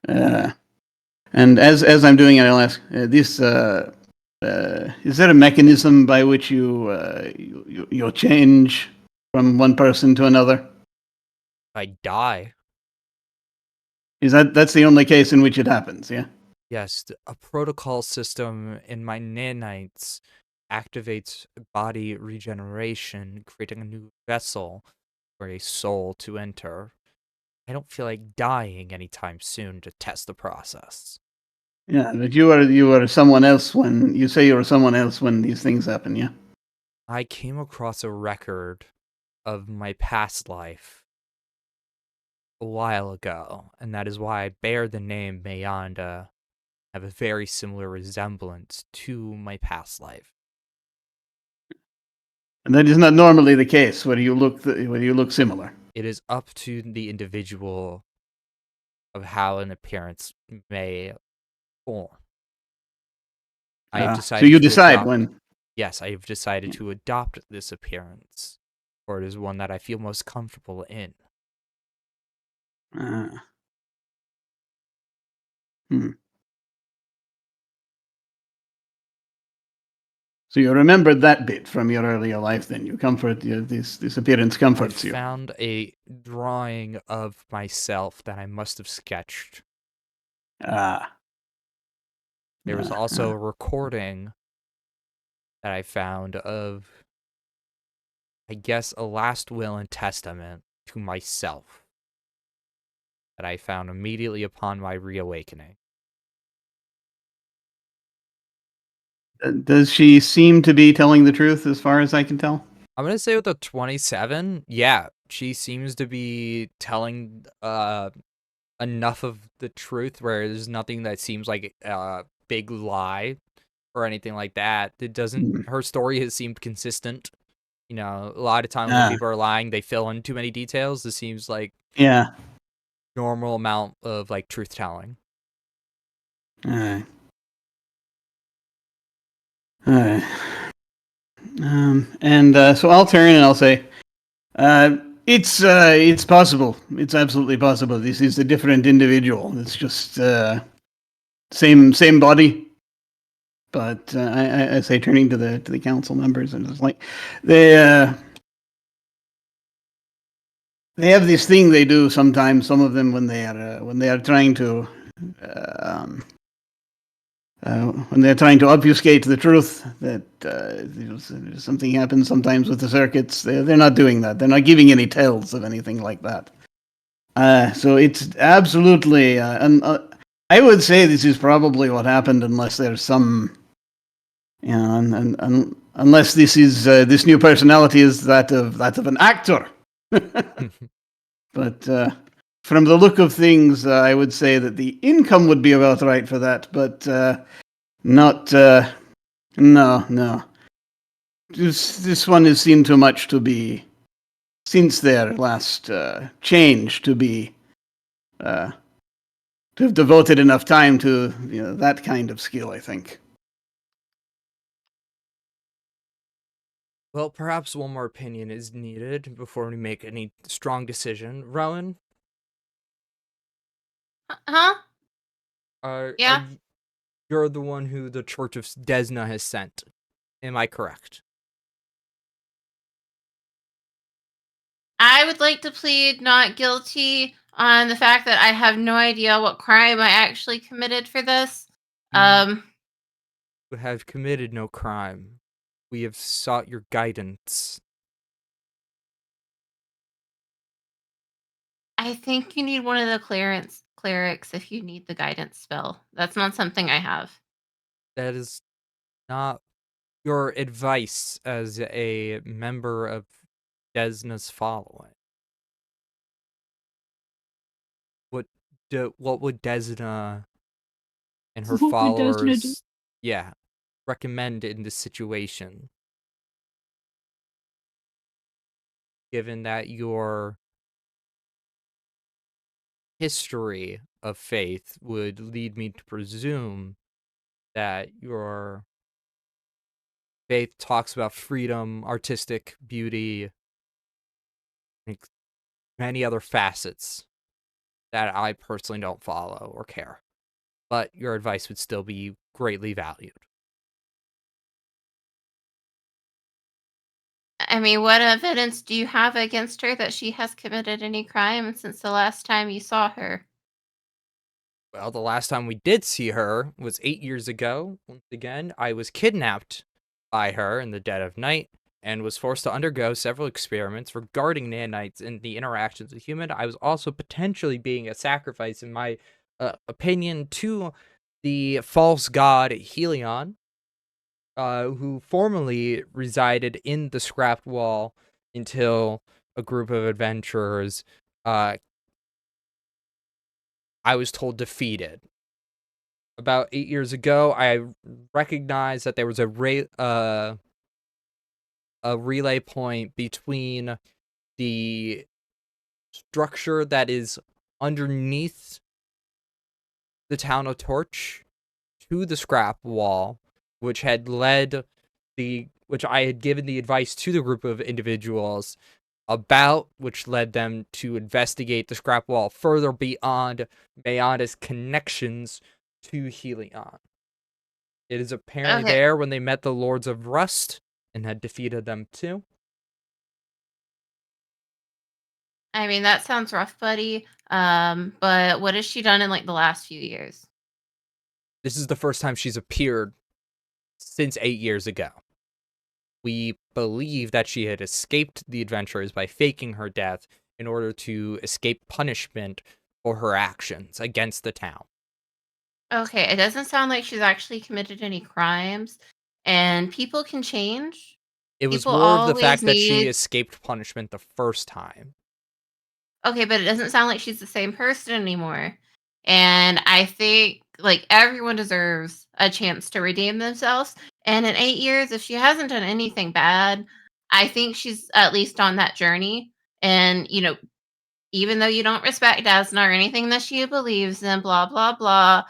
And as I'm doing it, I'll ask, "This is there a mechanism by which you'll change from one person to another?" I die. Is that's the only case in which it happens? Yeah. Yes, a protocol system in my nanites activates body regeneration, creating a new vessel for a soul to enter. I don't feel like dying anytime soon to test the process. Yeah, but you are someone else when you say you're someone else when these things happen. Yeah. I came across a record of my past life a while ago, and that is why I bear the name Mayanda, have a very similar resemblance to my past life. And that is not normally the case where you look similar. It is up to the individual of how an appearance may form. I have So decided you to decide adopt. when. Yes, I have decided to adopt this appearance, for it is one that I feel most comfortable in. Uh, hmm. So you remembered that bit from your earlier life. Then this appearance I comforts you. found a drawing of myself that I must have sketched. Ah. There was also a recording that I found of, I guess, a last will and testament to myself that I found immediately upon my reawakening. Does she seem to be telling the truth as far as I can tell? I'm gonna say with a 27, yeah, she seems to be telling enough of the truth where there's nothing that seems like a big lie or anything like that. It doesn't. Hmm. Her story has seemed consistent. You know, a lot of times when Ah. people are lying, they fill in too many details. This seems like Yeah. normal amount of like truth telling. Alright. Alright. So I'll turn and I'll say, it's possible. It's absolutely possible. This is a different individual. It's just same body. But I say, turning to the council members, and it's like they have this thing they do sometimes. Some of them when they are trying to um, when they're trying to obfuscate the truth, that something happens sometimes with the circuits. They're not doing that. They're not giving any tells of anything like that. So it's absolutely, I would say this is probably what happened, unless there's some, unless this is this new personality is that of an actor. But from the look of things, I would say that the income would be about right for that, but not. No. This one has seen too much to be, since their last change, uh, to have devoted enough time to that kind of skill, I think. Well, perhaps one more opinion is needed before we make any strong decision. Rowan, Huh? Yeah. you're the one who the Church of Desna has sent. Am I correct? I would like to plead not guilty on the fact that I have no idea what crime I actually committed for this. Um, You have committed no crime. We have sought your guidance. I think you need one of the clerics if you need the guidance spell. That's not something I have. That is not your advice as a member of Desna's following. What what would Desna and her What would Desna do? followers, yeah, recommend in this situation? Given that your history of faith would lead me to presume that your faith talks about freedom, artistic beauty, and many other facets that I personally don't follow or care. But your advice would still be greatly valued. I mean, what evidence do you have against her that she has committed any crime since the last time you saw her? Well, the last time we did see her was 8 years ago. Once again, I was kidnapped by her in the dead of night and was forced to undergo several experiments regarding nanites and the interactions with human. I was also potentially being a sacrifice, in my opinion, to the false god Helion, who formerly resided in the scrapped wall until a group of adventurers uh, I was told defeated. About 8 years ago, I recognized that there was a relay point between the structure that is underneath the town of Torch to the scrap wall, which I had given the advice to the group of individuals about, which led them to investigate the scrap wall further beyond Mayanda's connections to Helion. It is apparently Okay. there when they met the Lords of Rust and had defeated them too. I mean, that sounds rough, buddy. But what has she done in like the last few years? This is the first time she's appeared since 8 years ago. We believe that she had escaped the adventurers by faking her death in order to escape punishment for her actions against the town. Okay, it doesn't sound like she's actually committed any crimes, and people can change. It was People more of the always fact that she need. escaped punishment the first time. Okay, but it doesn't sound like she's the same person anymore. And I think like everyone deserves a chance to redeem themselves. And in 8 years, if she hasn't done anything bad, I think she's at least on that journey. And even though you don't respect Desna or anything that she believes in, blah blah blah,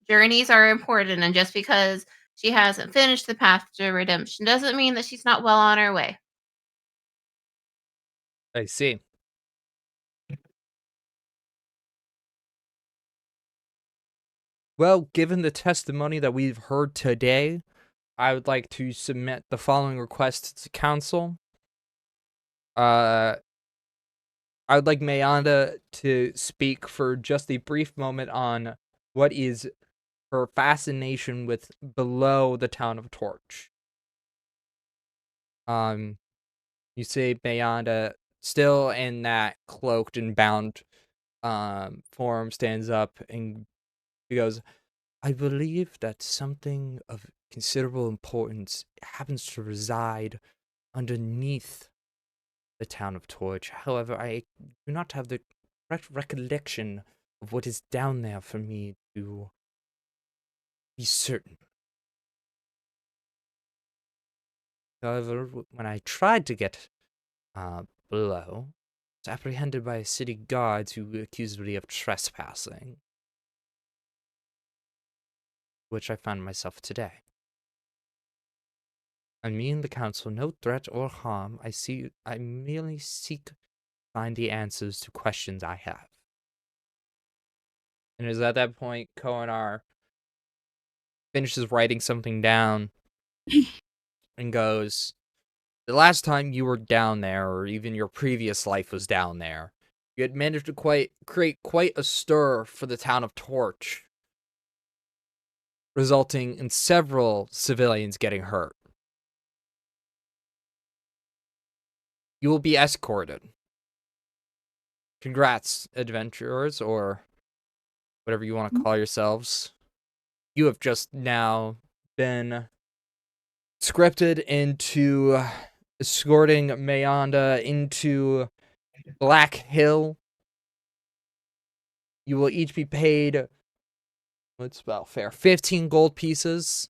journeys are important. And just because she hasn't finished the path to redemption doesn't mean that she's not well on her way. I see. Well, given the testimony that we've heard today, I would like to submit the following request to council. I would like Mayanda to speak for just a brief moment on what is her fascination with below the town of Torch. You see Mayanda still in that cloaked and bound form stands up and he goes, I believe that something of considerable importance happens to reside underneath the town of Torch. However, I do not have the correct recollection of what is down there for me to be certain. However, when I tried to get below, I was apprehended by city guards who accused me of trespassing, which I found myself today. I mean the council no threat or harm. I merely seek to find the answers to questions I have. And it is at that point Kohanar finishes writing something down and goes, the last time you were down there, or even your previous life was down there, you had managed to create quite a stir for the town of Torch, resulting in several civilians getting hurt. You will be escorted. Congrats, adventurers, or whatever you want to call yourselves. You have just now been scripted into escorting Mayanda into Black Hill. You will each be paid, what's about fair, 15 gold pieces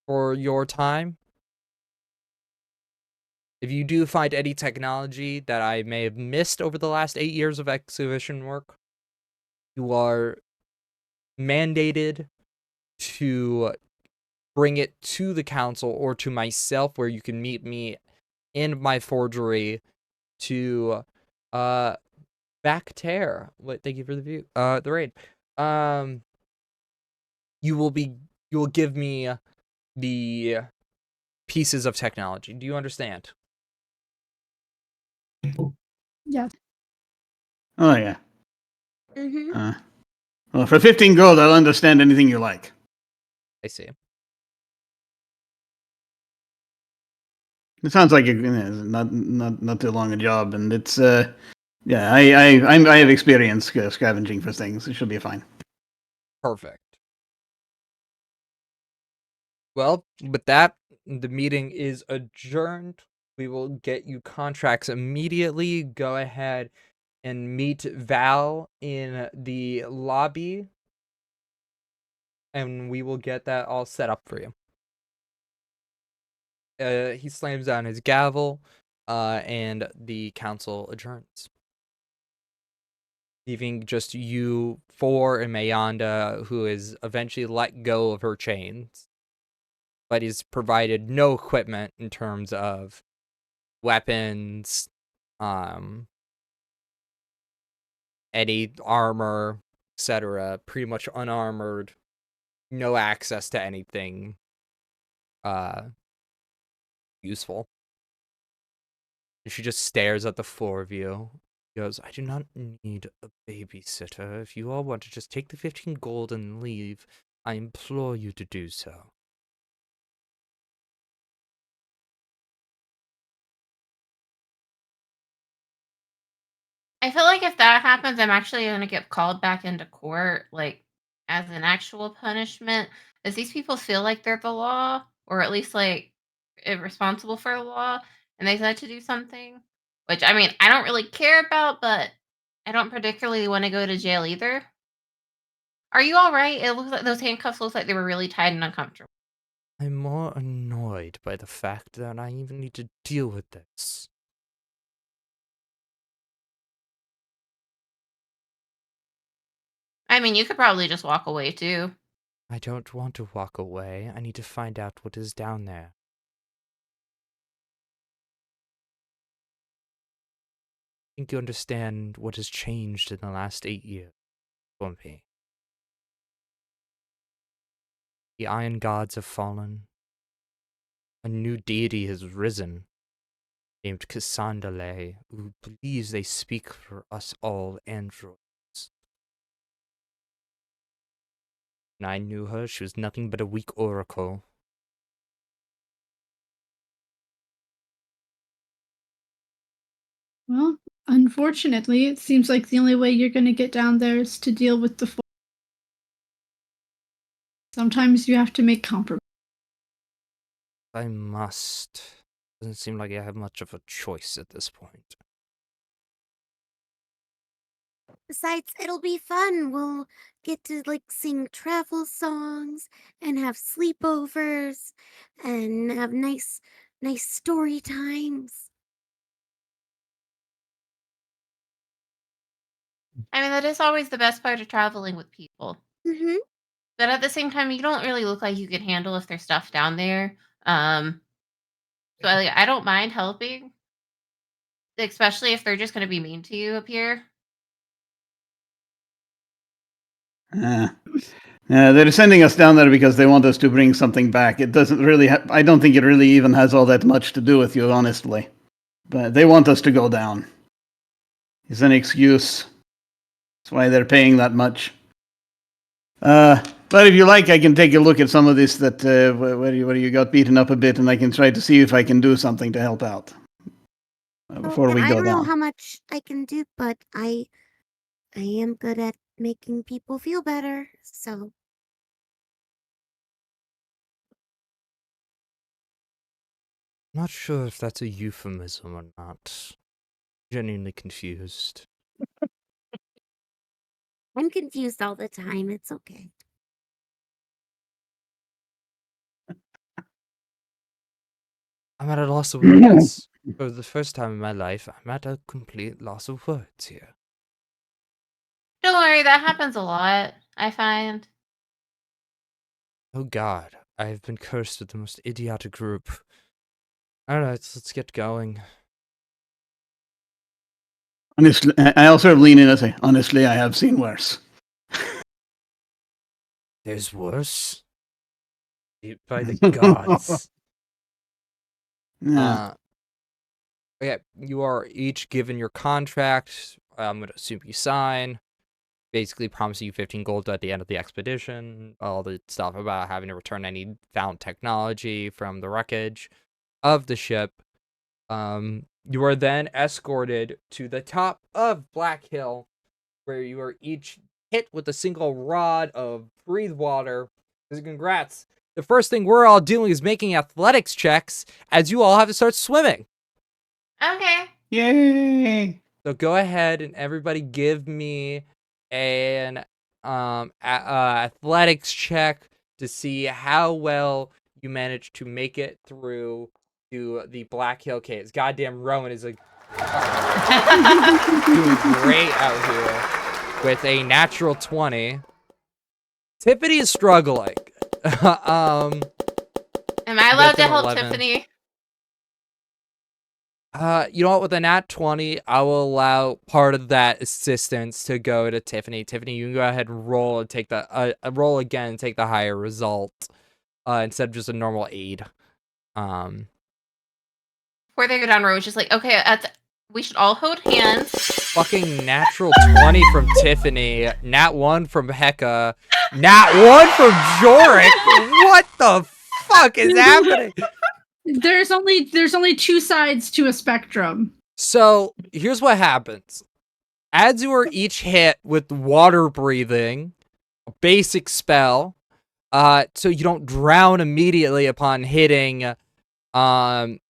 for your time. If you do find any technology that I may have missed over the last 8 years of exhibition work, you are mandated to bring it to the council or to myself, where you can meet me in my forgery to back tear. Thank you for the view. The raid. You will give me the pieces of technology. Do you understand? Yeah. Oh yeah. Mm-hmm. Well, for 15 gold, I'll understand anything you like. I see. It sounds like it's not too long a job, and it's yeah. I have experience scavenging for things. It should be fine. Perfect. Well, with that, the meeting is adjourned. We will get you contracts immediately. Go ahead and meet Val in the lobby, and we will get that all set up for you. He slams down his gavel, and the council adjourns, leaving just you four and Mayanda, who is eventually let go of her chains, but is provided no equipment in terms of weapons, any armor, etc. Pretty much unarmored, no access to anything useful. She just stares at the four of you. Goes, I do not need a babysitter. If you all want to just take the 15 gold and leave, I implore you to do so. I feel like if that happens, I'm actually going to get called back into court, like as an actual punishment. Does these people feel like they're the law, or at least like responsible for the law, and they decide to do something? Which I mean, I don't really care about, but I don't particularly want to go to jail either. Are you all right? It looks like those handcuffs look like they were really tight and uncomfortable. I'm more annoyed by the fact that I even need to deal with this. I mean, you could probably just walk away too. I don't want to walk away. I need to find out what is down there. I think you understand what has changed in the last 8 years for me. The Iron Gods have fallen. A new deity has risen, named Cassandra, who believes they speak for us all androids. When I knew her, she was nothing but a weak oracle. Well, unfortunately, it seems like the only way you're going to get down there is to deal with the. Sometimes you have to make compromises. I must. Doesn't seem like I have much of a choice at this point. Besides, it'll be fun. We'll get to like sing travel songs and have sleepovers and have nice story times. I mean, that is always the best part of traveling with people. Mhm. But at the same time, you don't really look like you can handle if there's stuff down there. I don't mind helping, especially if they're just going to be mean to you up here. Uh, they're sending us down there because they want us to bring something back. It doesn't really. I don't think it really even has all that much to do with you, honestly. But they want us to go down. It's an excuse. That's why they're paying that much. But if you like, I can take a look at some of this that where you got beaten up a bit, and I can try to see if I can do something to help out before And we I go don't know down. how much I can do, but I am good at making people feel better. So Not sure if that's a euphemism or not. Genuinely confused. I'm confused all the time. It's okay. I'm at a loss of words. For the first time in my life, I'm at a complete loss of words here. Don't worry, that happens a lot, I find. Oh god, I have been cursed with the most idiotic group. Alright, let's get going. Honestly, I also lean in and say, honestly, I have seen worse. There's worse? By the gods. Yeah. Okay, you are each given your contract. I'm going to assume you sign. Basically promising you 15 gold at the end of the expedition. All the stuff about having to return any found technology from the wreckage of the ship. You are then escorted to the top of Black Hill, where you are each hit with a single rod of breathe water. Congrats. The first thing we're all doing is making athletics checks, as you all have to start swimming. Okay. Yay! So go ahead and everybody give me an athletics check to see how well you manage to make it through to the Black Hill Caves. Goddamn, Rowan is like doing great out here with a natural 20. Tiffany is struggling. Am I allowed with to an help 11. Tiffany? You know what? With a nat 20, I will allow part of that assistance to go to Tiffany. Tiffany, you can go ahead and roll and take the roll again and take the higher result instead of just a normal aid. Before they go down, Rowan's just like, okay, we should all hold hands. Fucking natural 20 from Tiffany, nat 1 from Hecka, nat 1 from Jorik. What the fuck is happening? There's only two sides to a spectrum. So here's what happens. As you are each hit with water breathing, a basic spell, so you don't drown immediately upon hitting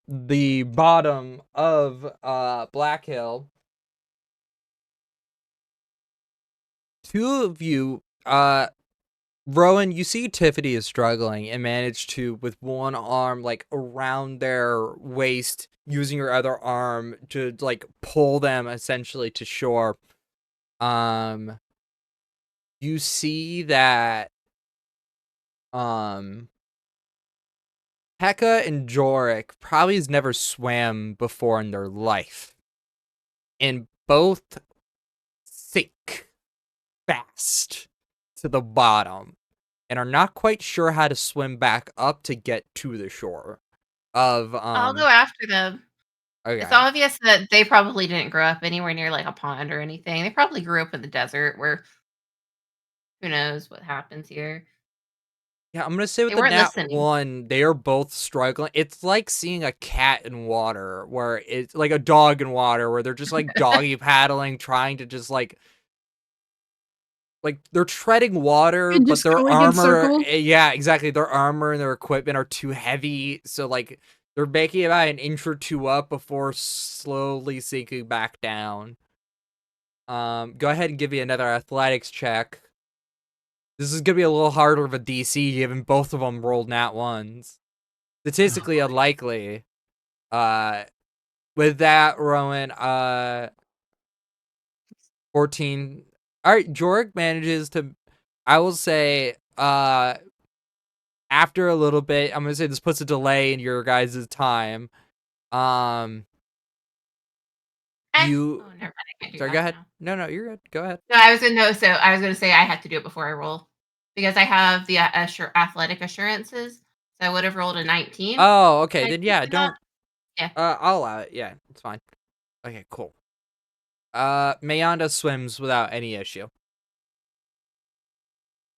the bottom of Black Hill. Two of you, Rowan, you see Tiffany is struggling and managed to, with one arm like around their waist, using your other arm to like pull them essentially to shore. You see that Hecka and Jorik probably has never swam before in their life. And both sink fast to the bottom and are not quite sure how to swim back up to get to the shore of I'll go after them. It's okay. obvious that they probably didn't grow up anywhere near like a pond or anything. They probably grew up in the desert where who knows what happens here. Yeah, I'm gonna say with They the weren't nat listening. 1, they are both struggling. It's like seeing a cat in water, where it's like a dog in water, where they're just like doggy paddling, trying to just like they're treading water, And but just their going in armor, circles. yeah, exactly. Their armor and their equipment are too heavy, so like they're making about an inch or two up before slowly sinking back down. Go ahead and give me another athletics check. This is gonna be a little harder of a DC given both of them rolled nat 1s. Statistically unlikely. With that, Rowan, 14. All right, Jorik manages to, I will say, after a little bit, I'm gonna say this puts a delay in your guys' time. You, Never mind. I can't do sorry, that go ahead. now. No, you're good. Go ahead. No, I was gonna know. So I was gonna say I have to do it before I roll because I have the athletic assurances. So I would have rolled a 19. Oh, okay. I Then think yeah, for that. don't. Yeah. I'll allow it. Yeah, it's fine. Okay, cool. Mayanda swims without any issue.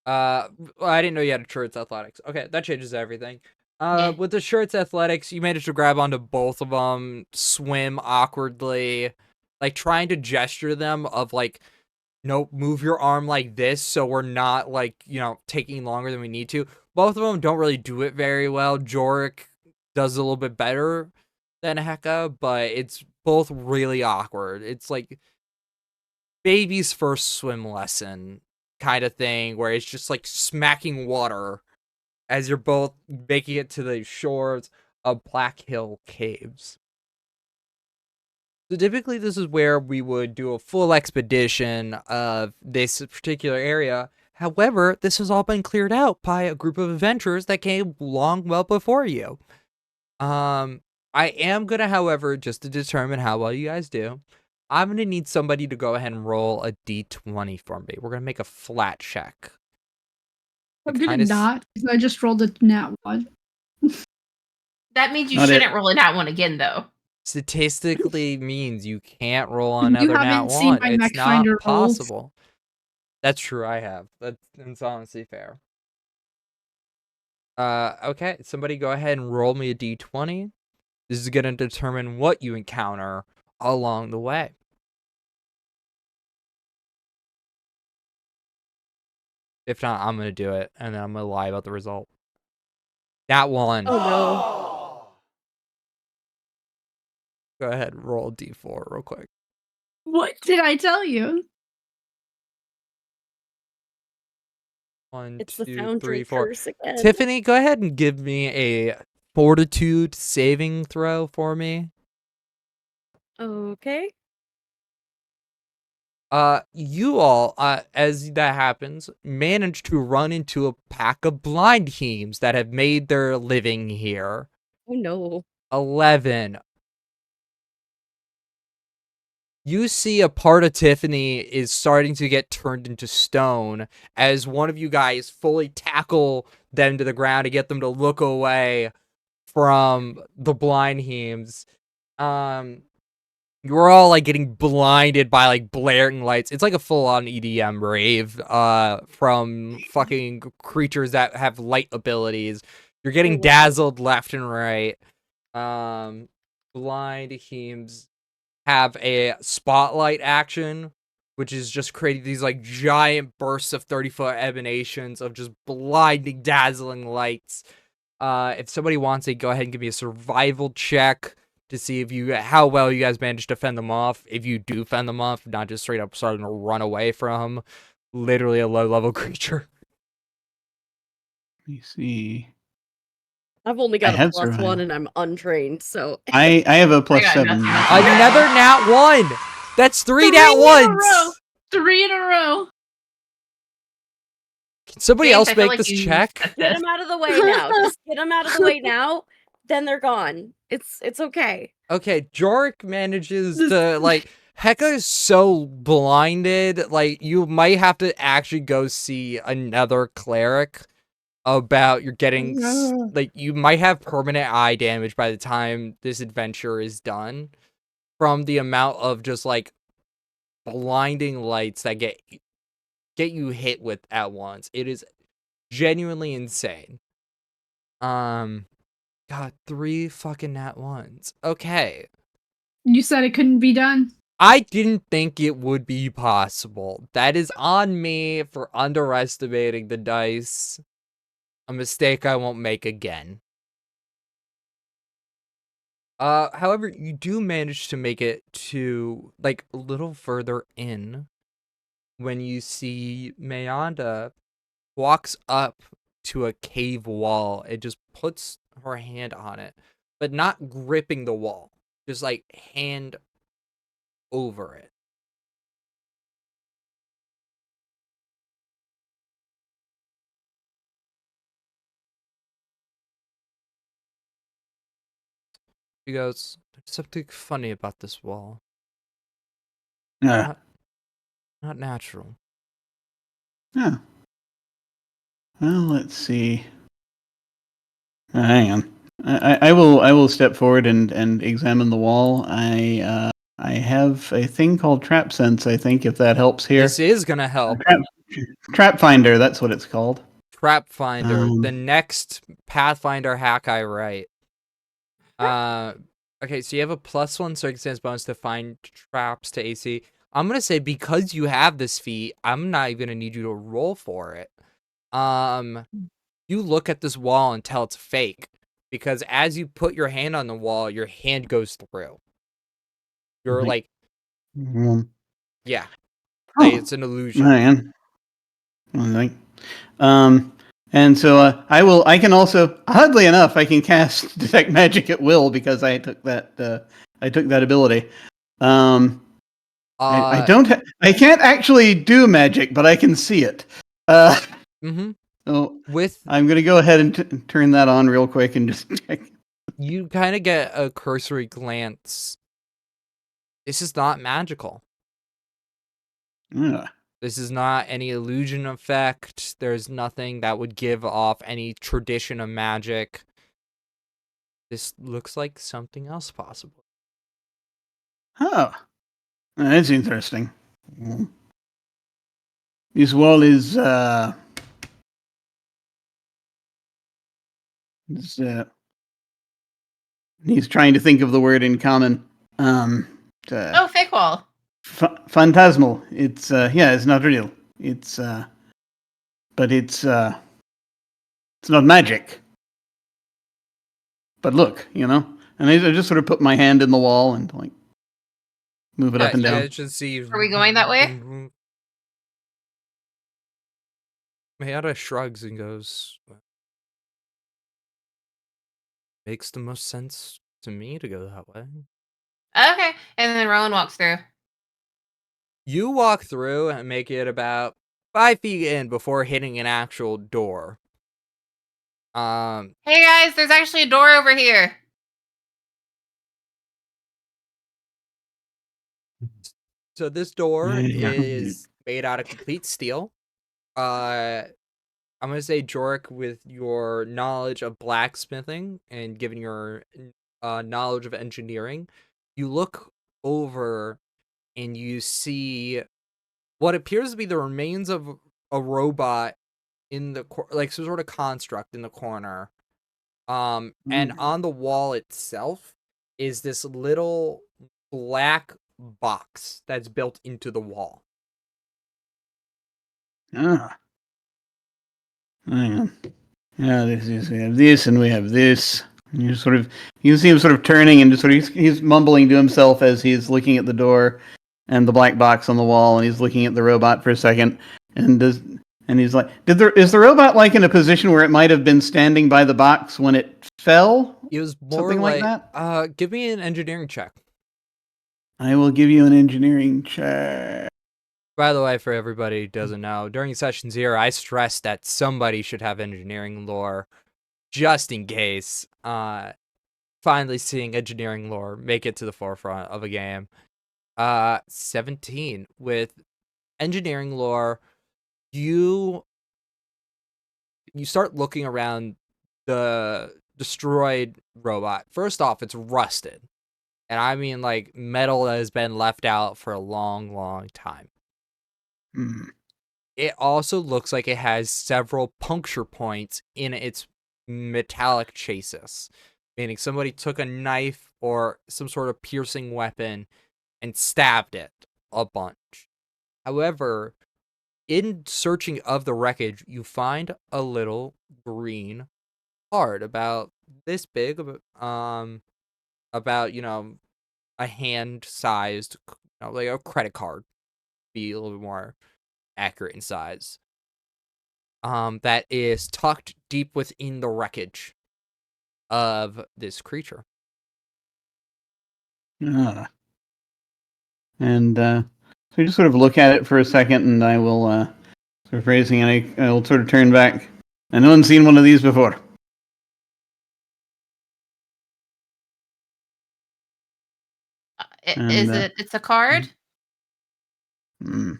Well, I didn't know you had a shirts athletics. Okay, that changes everything. Yeah. With the shirts athletics, you managed to grab onto both of them, swim awkwardly, like trying to gesture them of like, nope, move your arm like this so we're not like, taking longer than we need to. Both of them don't really do it very well. Jorik does a little bit better than Hecka, but it's both really awkward. It's like baby's first swim lesson kind of thing where it's just like smacking water as you're both making it to the shores of Black Hill Caves. So typically this is where we would do a full expedition of this particular area. However, this has all been cleared out by a group of adventurers that came long well before you. I am gonna, however, just to determine how well you guys do, I'm gonna need somebody to go ahead and roll a d20 for me. We're gonna make a flat check. I'm gonna not, because I just rolled a nat 1. That means you Not shouldn't it. roll in that one again, though. Statistically means you can't roll You another nat haven't seen 1. my It's not Pathfinder rolls. possible. That's true, I have. That's honestly fair. Okay, somebody go ahead and roll me a d20. This is gonna determine what you encounter along the way. If not, I'm gonna do it, and then I'm gonna lie about the result. That one. Oh no. Go ahead and roll d4 real quick. What did I tell you? One, It's the 2, Foundry 3, 4. curse again. Tiffany, go ahead and give me a fortitude saving throw for me. Okay. You all, as that happens, manage to run into a pack of blind teams that have made their living here. Oh no. 11. You see a part of Tiffany is starting to get turned into stone as one of you guys fully tackle them to the ground to get them to look away from the blind teams. You're all like getting blinded by like blaring lights. It's like a full-on EDM rave from fucking creatures that have light abilities. You're getting Oh, wow. dazzled left and right. Blind teams have a spotlight action, which is just creating these like giant bursts of 30-foot emanations of just blinding, dazzling lights. If somebody wants it, go ahead and give me a survival check to see if how well you guys manage to fend them off. If you do fend them off, not just straight up starting to run away from literally a low-level creature. Let me see. I've only I got a have +1 survived. and I'm untrained, so I have a I got +7. nothing. Another nat 1! That's 3 Three nat in a 1s! row. 3 in a row. Can somebody James, else I feel make like this you check? said get this. them out of the way now. Just get them out of the way now. Then they're gone. It's okay. Okay, Jorik manages to, like, Heka is so blinded, like, you might have to actually go see another cleric about you're getting, like, you might have permanent eye damage by the time this adventure is done from the amount of just, like, blinding lights that get you hit with at once. It is genuinely insane. God, 3 fucking nat 1s. Okay. You said it couldn't be done. I didn't think it would be possible. That is on me for underestimating the dice. A mistake I won't make again. However, you do manage to make it to, like, a little further in when you see Mayanda walks up to a cave wall. It just puts her hand on it, but not gripping the wall. Just, like, hand over it. She goes, "There's something funny about this wall. Yeah. Not natural." Yeah. Well, let's see. Hang on. I will step forward and examine the wall. I have a thing called trap sense. I think if that helps here. This is gonna help. Trap finder. That's what it's called. Trap Finder, the next Pathfinder hack I write. Okay, so you have a +1 circumstance bonus to find traps to AC. I'm gonna say because you have this feat, I'm not even gonna need you to roll for it. You look at this wall and tell it's fake because as you put your hand on the wall, your hand goes through. You're Okay. like, yeah, like it's an illusion. Man. And so I can also, oddly enough, I can cast detect magic at will because I took that ability. I don't. I can't actually do magic, but I can see it. So With I'm gonna go ahead and turn that on real quick and just check. you kind of get a cursory glance. This is not magical. Yeah. This is not any illusion effect. There's nothing that would give off any tradition of magic. This looks like something else possible. Oh, that's interesting. This wall is he's trying to think of the word in common. Oh, fake wall. Phantasmal. It's yeah, it's not real. It's but it's not magic. But look, and I just sort of put my hand in the wall and like, move it up and you down. guys should see. Are we going that way? Mayada shrugs and goes, makes the most sense to me to go that way. Okay. And then Rowan walks through. You walk through and make it about 5 feet in before hitting an actual door. Hey guys, there's actually a door over here. So this door Yeah. is made out of complete steel. I'm gonna say, Jorik, with your knowledge of blacksmithing and given your knowledge of engineering, you look over and you see what appears to be the remains of a robot in the like some sort of construct in the corner. And on the wall itself is this little black box that's built into the wall. Ah. Hang on. Yeah, we have this, and we have this. And you see him sort of turning and just he's mumbling to himself as he's looking at the door and the black box on the wall, and he's looking at the robot for a second, and he's like, is the robot like in a position where it might have been standing by the box when it fell? It was more Something like that? Give me an engineering check. I will give you an engineering check. By the way, for everybody who doesn't know, during session 0, I stressed that somebody should have engineering lore, just in case. Finally seeing engineering lore make it to the forefront of a game. 17. With engineering lore, you start looking around the destroyed robot. First off, it's rusted. And I mean, like, metal that has been left out for a long, long time. It also looks like it has several puncture points in its metallic chassis, meaning somebody took a knife or some sort of piercing weapon and stabbed it a bunch. However, in searching of the wreckage, you find a little green card about this big, about, a hand-sized, like a credit card, be a little bit more accurate in size, that is tucked deep within the wreckage of this creature. And so you just sort of look at it for a second, and I will sort of raising, and I will sort of turn back. And no one's seen one of these before. It's a card? Mm.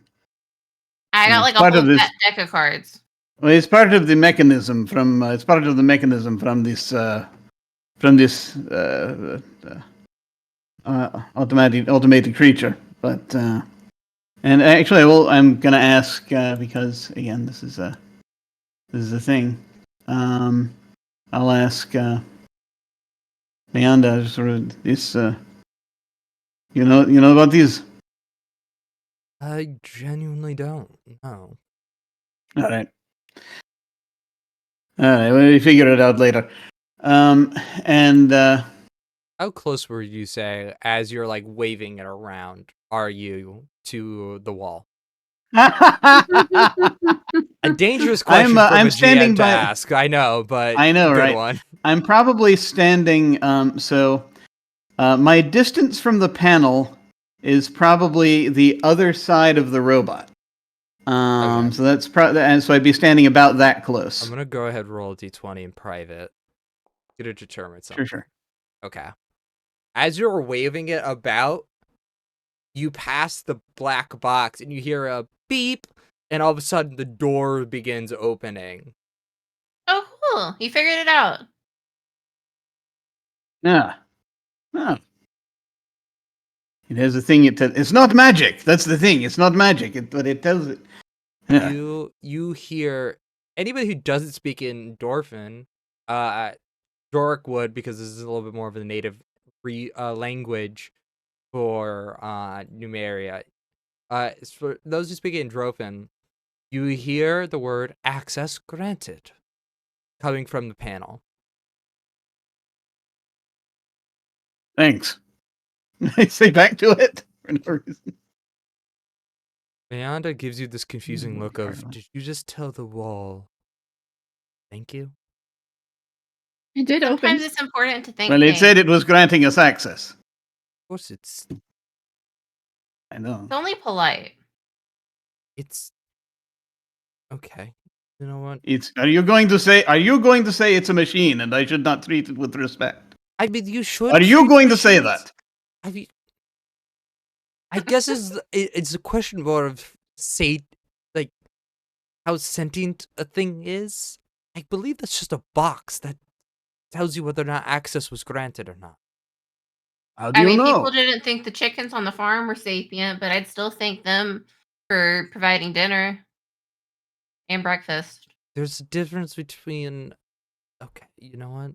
I got It's like a part whole of this. deck of cards. Well, it's part of the mechanism from. It's part of the mechanism from this. Automated creature. But and actually, I'm gonna ask because again, this is a thing. I'll ask Leanda sort of this. You know about these? I genuinely don't know. All right. We figure it out later. And How close were you, say, as you're like waving it around, are you to the wall? A dangerous question from I'm a standing GM to by, ask. I know, but I know, good right? one. I'm probably standing. So my distance from the panel is probably the other side of the robot. Okay. So that's and so I'd be standing about that close. I'm gonna go ahead and roll a d20 in private. Get to determine something. Sure. Okay. As you're waving it about, you pass the black box and you hear a beep, and all of a sudden the door begins opening. Oh, cool. You figured it out. Yeah. Oh. It has a thing. It's not magic. That's the thing. It's not magic. But it tells it. Yeah. You hear anybody who doesn't speak in Dorfin, Doric would, because this is a little bit more of a native language for Numeria. For those who speak in Drofin, you hear the word "access granted" coming from the panel. Thanks. I say back to it. for no reason. Mayanda gives you this confusing Ooh, look of, Carla. did you just tell the wall, thank you? It did open. Sometimes it's important to thank Well, it things. said it was granting us access. Of course it's I know. It's only polite. okay. You know what? Are you going to say it's a machine and I should not treat it with respect? I mean, you should Are you treat going to say machines- that? I mean, I guess it's a question more of like how sentient a thing is. I believe that's just a box that tells you whether or not access was granted or not. How do I you mean, know? people didn't think the chickens on the farm were sapient, but I'd still thank them for providing dinner and breakfast. There's a difference between okay, you know what?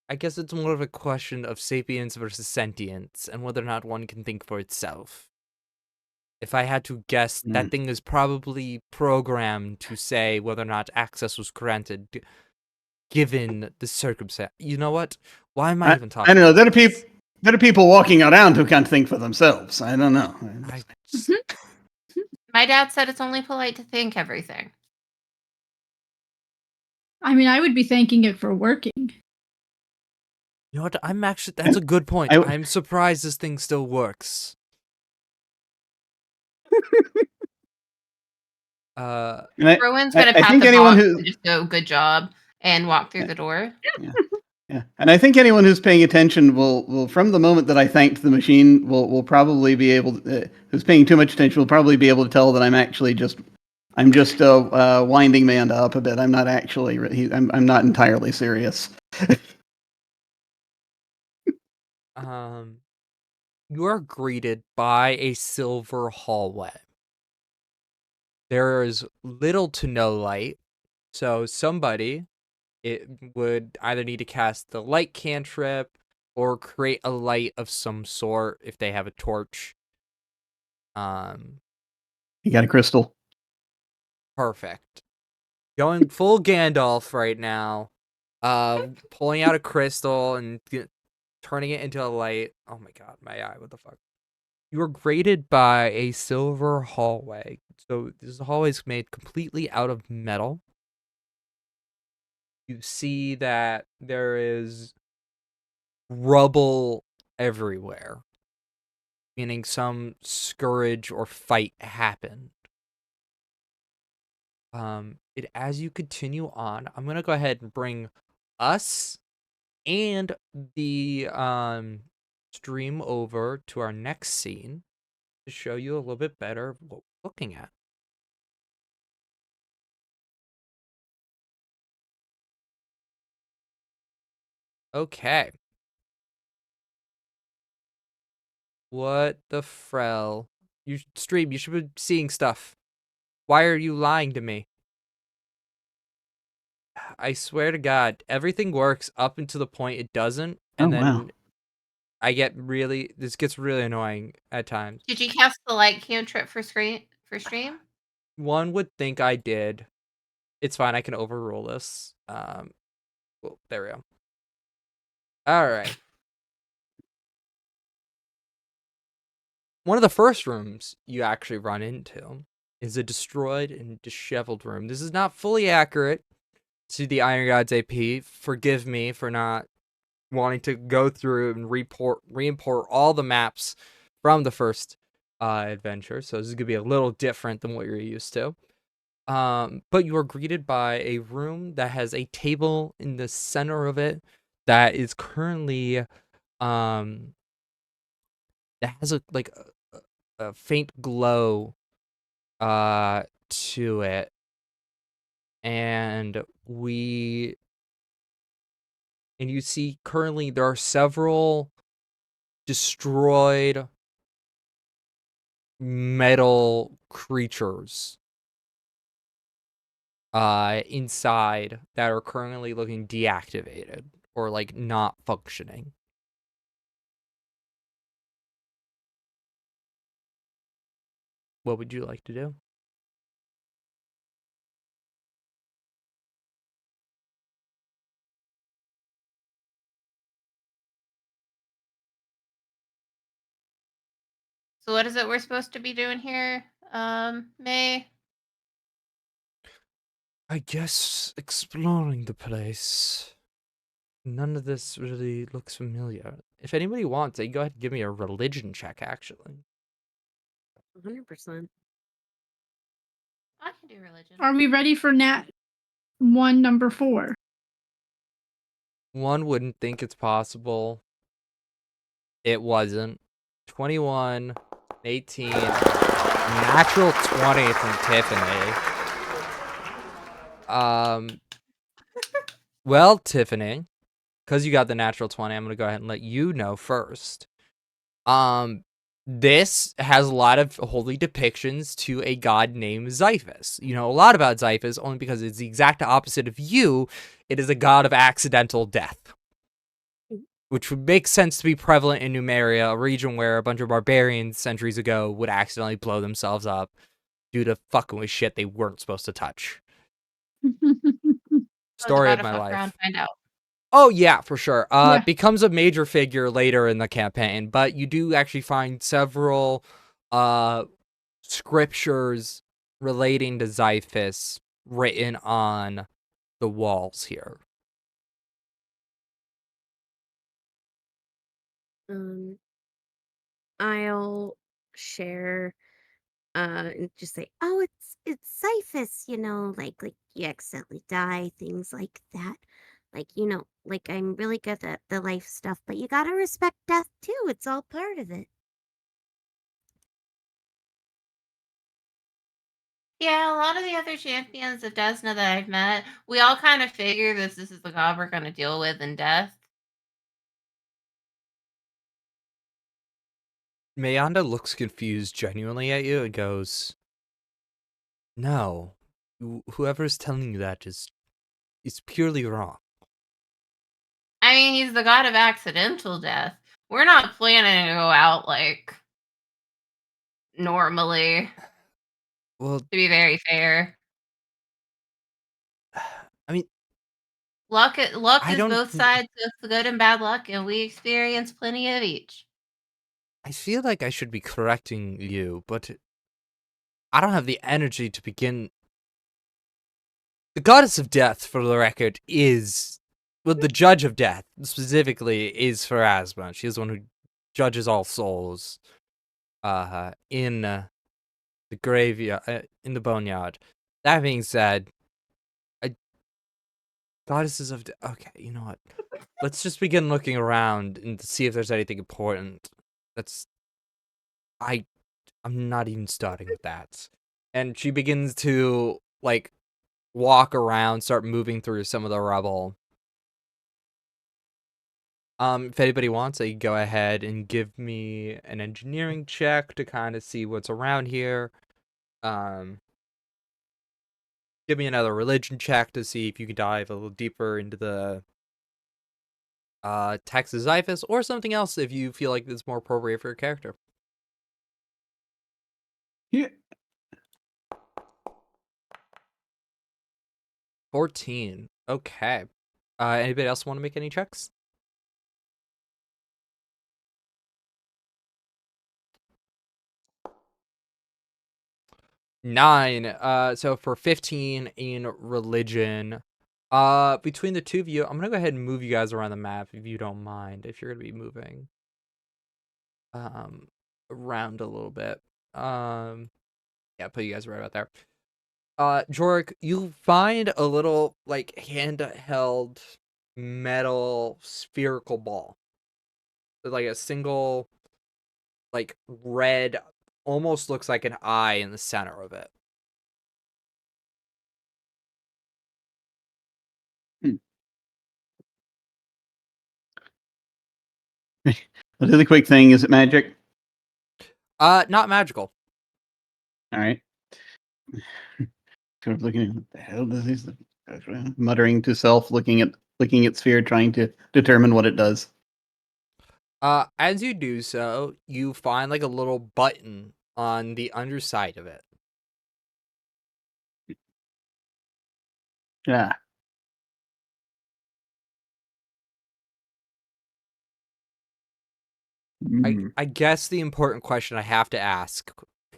I guess it's more of a question of sapience versus sentience and whether or not one can think for itself. If I had to guess, that thing is probably programmed to say whether or not access was granted given the circumstance. You know what? Why am I even talking I don't know. about this? There are people walking around who can't think for themselves. I don't know. I just, My dad said it's only polite to thank everything. I mean, I would be thanking it for working. you know what? That's a good point. I'm surprised this thing still works. Rowan's gonna I pat think the anyone box who and just go, "Good job," and walk through the door. Yeah, and I think anyone who's paying attention will from the moment that I thanked the machine will probably be able to, who's paying too much attention will probably be able to tell that I'm just winding Manda up a bit. I'm not actually I'm not entirely serious. You are greeted by a silver hallway. There is little to no light, so it would either need to cast the light cantrip or create a light of some sort if they have a torch. You got a crystal. Perfect. Going full Gandalf right now. Pulling out a crystal and turning it into a light. Oh my god, my eye, what the fuck? You are greeted by a silver hallway. So this hallway is made completely out of metal. You see that there is rubble everywhere, meaning some scourge or fight happened. As you continue on, I'm gonna go ahead and bring us and the stream over to our next scene to show you a little bit better of what we're looking at. Okay. What the frell? You stream, you should be seeing stuff. Why are you lying to me? I swear to God, everything works up until the point it doesn't, and Oh, wow. then this gets really annoying at times. Did you cast the light cantrip for stream? One would think I did. It's fine, I can overrule this. Well, there we go. All right. One of the first rooms you actually run into is a destroyed and disheveled room. This is not fully accurate to the Iron Gods AP. Forgive me for not wanting to go through and re-import all the maps from the first adventure. So this is gonna be a little different than what you're used to. But you are greeted by a room that has a table in the center of it that is currently that has a faint glow to it, and you see currently there are several destroyed metal creatures inside that are currently looking deactivated or like not functioning. What would you like to do? So what is it we're supposed to be doing here, May? I guess exploring the place. None of this really looks familiar. If anybody wants, they can go ahead and give me a religion check, actually. 100%. I can do religion. Are we ready for Nat 1 number 4? One wouldn't think it's possible. It wasn't. 21, 18, natural 20 from Tiffany. Well, Tiffany, because you got the natural 20, I'm going to go ahead and let you know first. This has a lot of holy depictions to a god named Xiphus. You know a lot about Xiphus only because it's the exact opposite of you. It is a god of accidental death, which would make sense to be prevalent in Numeria, a region where a bunch of barbarians centuries ago would accidentally blow themselves up due to fucking with shit they weren't supposed to touch. I was Story about of to my fuck around life. and find out. Oh, yeah, for sure. Yeah. Becomes a major figure later in the campaign, but you do actually find several scriptures relating to Xiphus written on the walls here. I'll share and just say, "Oh, it's Cyphus, like you accidentally die, things like that. Like, like I'm really good at the life stuff, but you gotta respect death too. It's all part of it." Yeah, a lot of the other champions of Desna that I've met, we all kind of figure this is the god we're going to deal with in death. Mayanda looks confused genuinely at you and goes, "No, whoever's telling you that is purely wrong." I mean, he's the god of accidental death. We're not planning to go out like normally, Well, to be very fair. I mean, Luck I is don't. both sides of the good and bad luck, and we experience plenty of each. I feel like I should be correcting you, but I don't have the energy to begin. The goddess of death, for the record, is. Well, the judge of death, specifically, is Pharasma. She is the one who judges all souls in the graveyard, in the boneyard. That being said, goddesses of death. Okay, you know what? Let's just begin looking around and see if there's anything important. That's. I'm not even starting with that. And she begins to, like, walk around, start moving through some of the rubble. If anybody wants, they can go ahead and give me an engineering check to kind of see what's around here. Give me another religion check to see if you can dive a little deeper into the text of Xiphus, or something else if you feel like it's more appropriate for your character. Yeah. 14. Okay. Anybody else want to make any checks? Nine. So for 15 in religion, between the two of you, I'm gonna go ahead and move you guys around the map if you don't mind. If you're gonna be moving, around a little bit. Yeah, put you guys right about there. Jorik, you find a little like handheld metal spherical ball with like a single, like red, almost looks like an eye in the center of it. A really quick thing, is it magic? Not magical. All right. Sort of looking at what the hell does this look? Muttering to self, looking at sphere, trying to determine what it does. As you do so, you find like a little button on the underside of it. Yeah. I guess the important question I have to ask,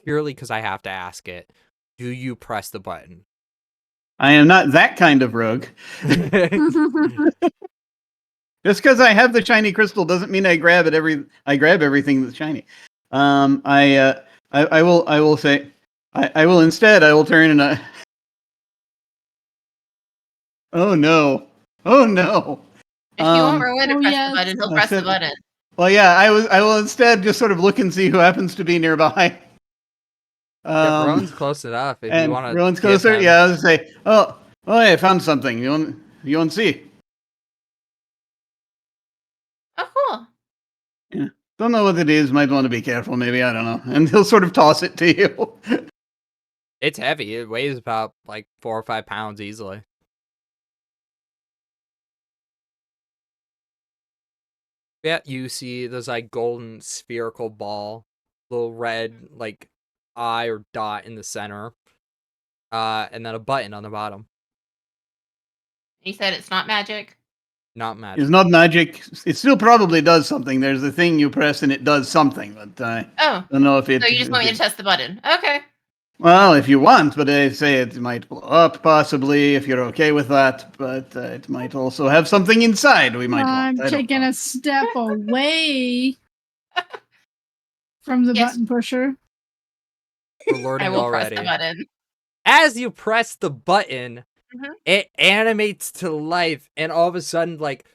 purely because I have to ask it, do you press the button? I am not that kind of rogue. Just because I have the shiny crystal doesn't mean I grab everything that's shiny. I will say, I will instead, I will turn and oh no. Oh no. If you want Rowan to Oh, press yes. the button, he'll I press the said- button. Well, yeah, I will instead just sort of look and see who happens to be nearby. Yeah, Rowan's close enough if you And want to. Rowan's closer. Yeah, I was gonna say, oh, hey, I found something. You want to see? Oh, cool. Yeah. Don't know what it is. Might want to be careful. Maybe I don't know. And he'll sort of toss it to you. It's heavy. It weighs about like 4 or 5 pounds easily. Yeah, you see there's like golden spherical ball, little red like eye or dot in the center, and then a button on the bottom. He said it's not magic. Not magic. It's not magic. It still probably does something. There's a thing you press and it does something, but I don't know if it. So you just want me to test the button? Okay. Well, if you want, but I say it might blow up possibly if you're okay with that. But it might also have something inside we might I'm want. I don't taking know. a step away from the Yes. button pusher. We're I learning will press the already. button. As you press the button, Mhm. it animates to life, and all of a sudden, like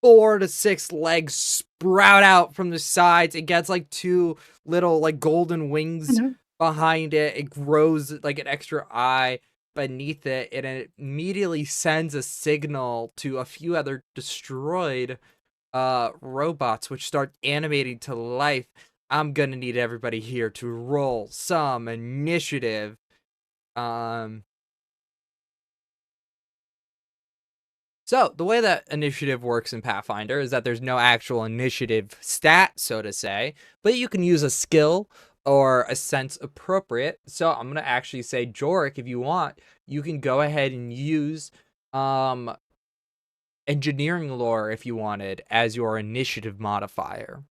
4 to 6 legs sprout out from the sides. It gets like 2 little like golden wings behind it. It grows like an extra eye beneath it, and it immediately sends a signal to a few other destroyed robots, which start animating to life. I'm gonna need everybody here to roll some initiative. So the way that initiative works in Pathfinder is that there's no actual initiative stat, so to say, but you can use a skill or a sense appropriate. So I'm gonna actually say, Jorik, if you want, you can go ahead and use engineering lore if you wanted as your initiative modifier.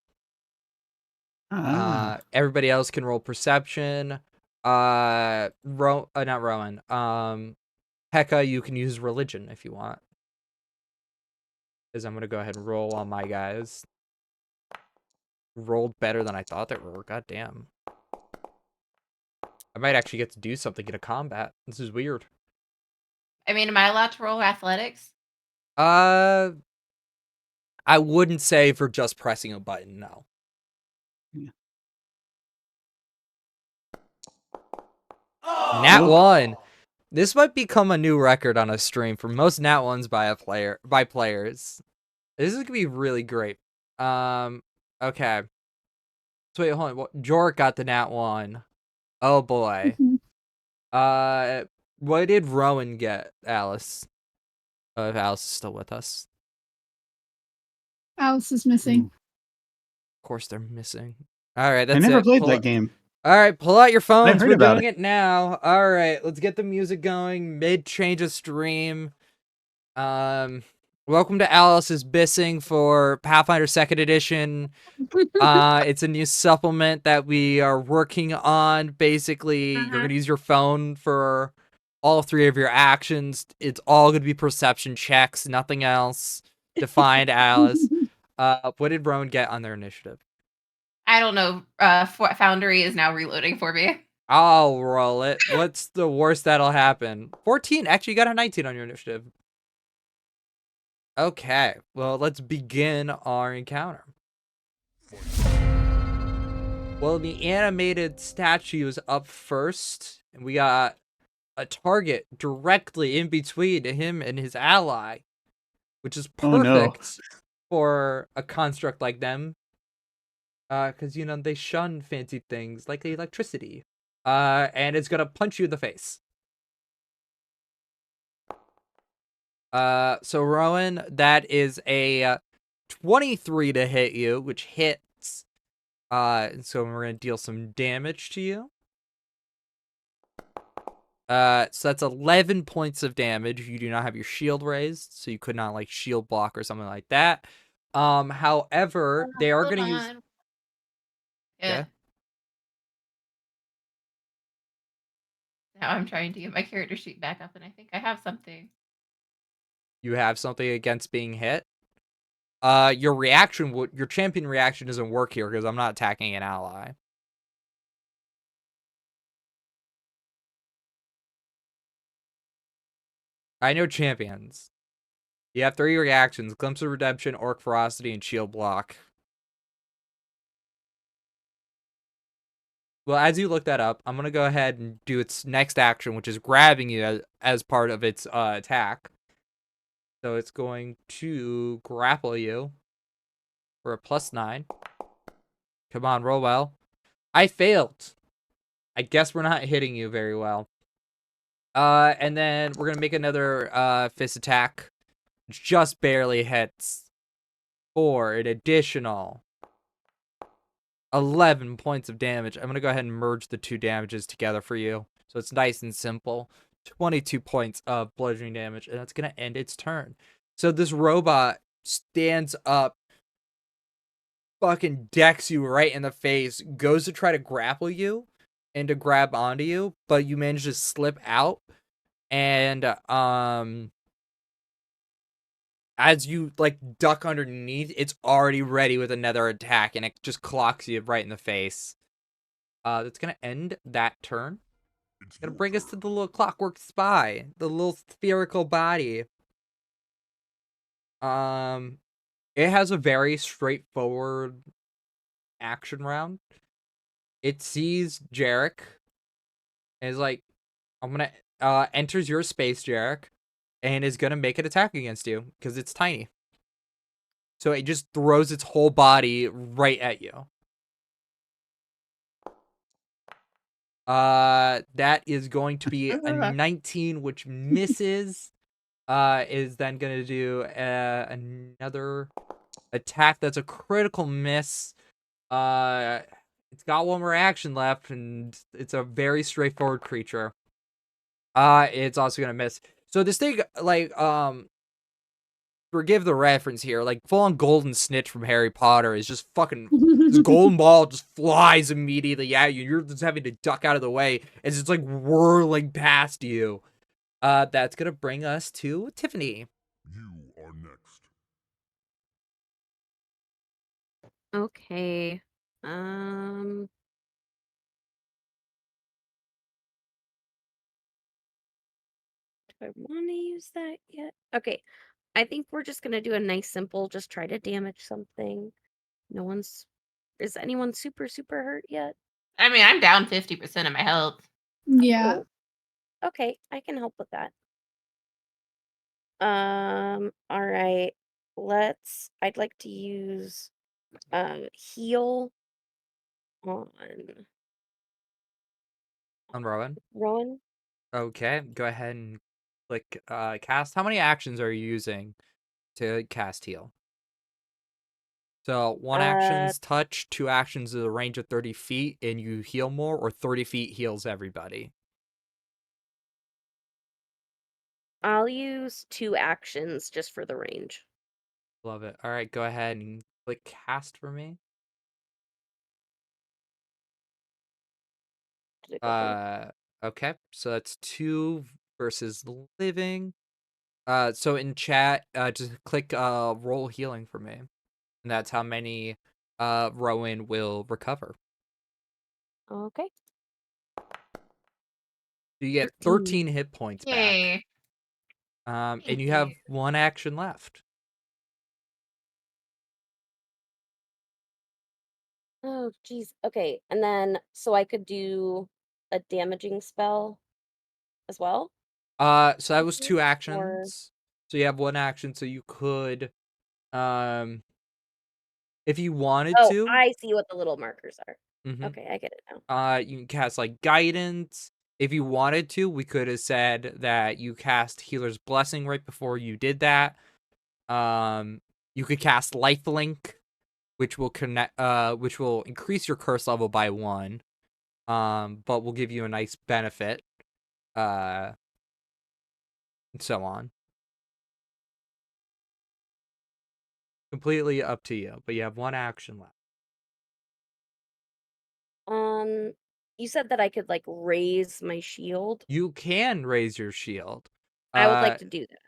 Everybody else can roll perception. Not Rowan. Heka, you can use religion if you want. Because I'm gonna go ahead and roll on my guys. Rolled better than I thought they were. God damn. I might actually get to do something in a combat. This is weird. I mean, am I allowed to roll athletics? I wouldn't say for just pressing a button, no. Yeah. Nat 1. This might become a new record on a stream for most Nat 1s by players. This is gonna be really great. Okay. So wait, hold on. Jork got the Nat 1. Oh boy. What did Rowan get, Alice? If Alice is still with us. Alice is missing. Of course they're missing. Alright, that's I never it. played that game. Alright, pull out your phones. heard We're about doing it now. Alright, let's get the music going. Mid-change of stream. Welcome to Alice's Bissing for Pathfinder 2nd Edition. It's a new supplement that we are working on. Basically, you're going to use your phone for all 3 of your actions. It's all going to be perception checks, nothing else. Defined, Alice. What did Rowan get on their initiative? I don't know. Foundry is now reloading for me. I'll roll it. What's the worst that'll happen? 14. Actually, you got a 19 on your initiative. Okay, well, let's begin our encounter. Well, the animated statue is up first, and we got a target directly in between him and his ally, which is perfect for a construct like them. Because, you know, they shun fancy things like the electricity. And it's gonna punch you in the face. So Rowan, that is a 23 to hit you, which hits. And so we're gonna deal some damage to you. So that's 11 points of damage. You do not have your shield raised, so you could not like shield block or something like that. However, they are gonna use Yeah. Okay. Now I'm trying to get my character sheet back up, and I think I have something. You have something against being hit. Your champion reaction doesn't work here because I'm not attacking an ally. I know champions. You have 3 reactions: Glimpse of Redemption, Orc Ferocity, and Shield Block. Well, as you look that up, I'm going to go ahead and do its next action, which is grabbing you as part of its attack. So it's going to grapple you for a +9. Come on, roll well. I failed. I guess we're not hitting you very well. And then we're going to make another fist attack. Just barely hits for an additional 11 points of damage. I'm going to go ahead and merge the 2 damages together for you. So it's nice and simple. 22 points of bludgeoning damage, and that's going to end its turn. So this robot stands up, fucking decks you right in the face, goes to try to grapple you and to grab onto you, but you manage to slip out. And as you like duck underneath, it's already ready with another attack, and it just clocks you right in the face. That's gonna end that turn. It's gonna bring us to the little clockwork spy, the little spherical body. It has a very straightforward action round. It sees Jarek and is like, I'm gonna enters your space, Jarek, and is gonna make an attack against you because it's tiny. So it just throws its whole body right at you. That is going to be a 19, which misses. Is then gonna do another attack that's a critical miss. It's got one more action left, and it's a very straightforward creature. It's also gonna miss. So this thing, like, forgive the reference here, like full on golden snitch from Harry Potter is just fucking this golden ball just flies immediately at you. You're just having to duck out of the way as it's like whirling past you. That's gonna bring us to Tiffany. You are next. Okay. Um. Do I want to use that yet? Okay. I think we're just gonna do a nice simple, just try to damage something. No one's is anyone super hurt yet? I mean, I'm down 50% of my health. Yeah. Oh, okay, I can help with that. All right. I'd like to use heal on On Rowan. Rowan. Okay, go ahead and click cast. How many actions are you using to cast heal? So 1 Uh, action's touch, 2 actions is a range of 30 feet, and you heal more, or 30 feet heals everybody. I'll use 2 actions just for the range. Love it. All right, go ahead and click cast for me. Did it go through? Okay, so that's 2 versus living. So in chat, just click roll healing for me, and that's how many Rowan will recover. Okay. So you get 13. 13 hit points back. Yay. And Thank you have you. 1 action left. Oh, geez. Okay, and then so I could do a damaging spell as well, So that was maybe? 2 Or actions. So you have 1 action, so you could, if you wanted oh, to, I see what the little markers are. mhm, Okay, I get it now. you can cast like guidance. If you wanted to, we could have said that you cast Healer's Blessing right before you did that. You could cast Lifelink, which will which will increase your curse level by 1. But will give you a nice benefit. And so on. Completely up to you, but you have 1 action left. You said that I could like raise my shield. You can raise your shield. I would like to do that.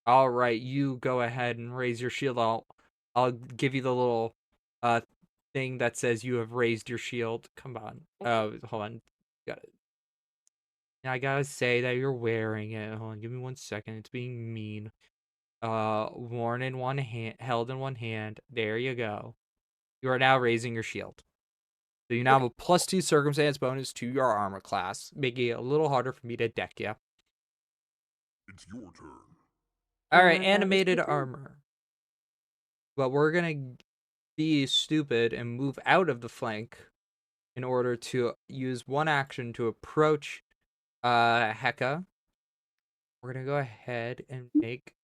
All right, you go ahead and raise your shield. I'll give you the little thing that says you have raised your shield. Come on. Hold on. Got it. Now I gotta say that you're wearing it. Hold on, give me 1 second. It's being mean. Worn in one hand, held in one hand. There you go. You are now raising your shield. So you now have a +2 circumstance bonus to your armor class, making it a little harder for me to deck you. It's your turn. All right, That is animated my turn. armor. But we're gonna be stupid and move out of the flank in order to use one action to approach Heka. We're gonna go ahead and make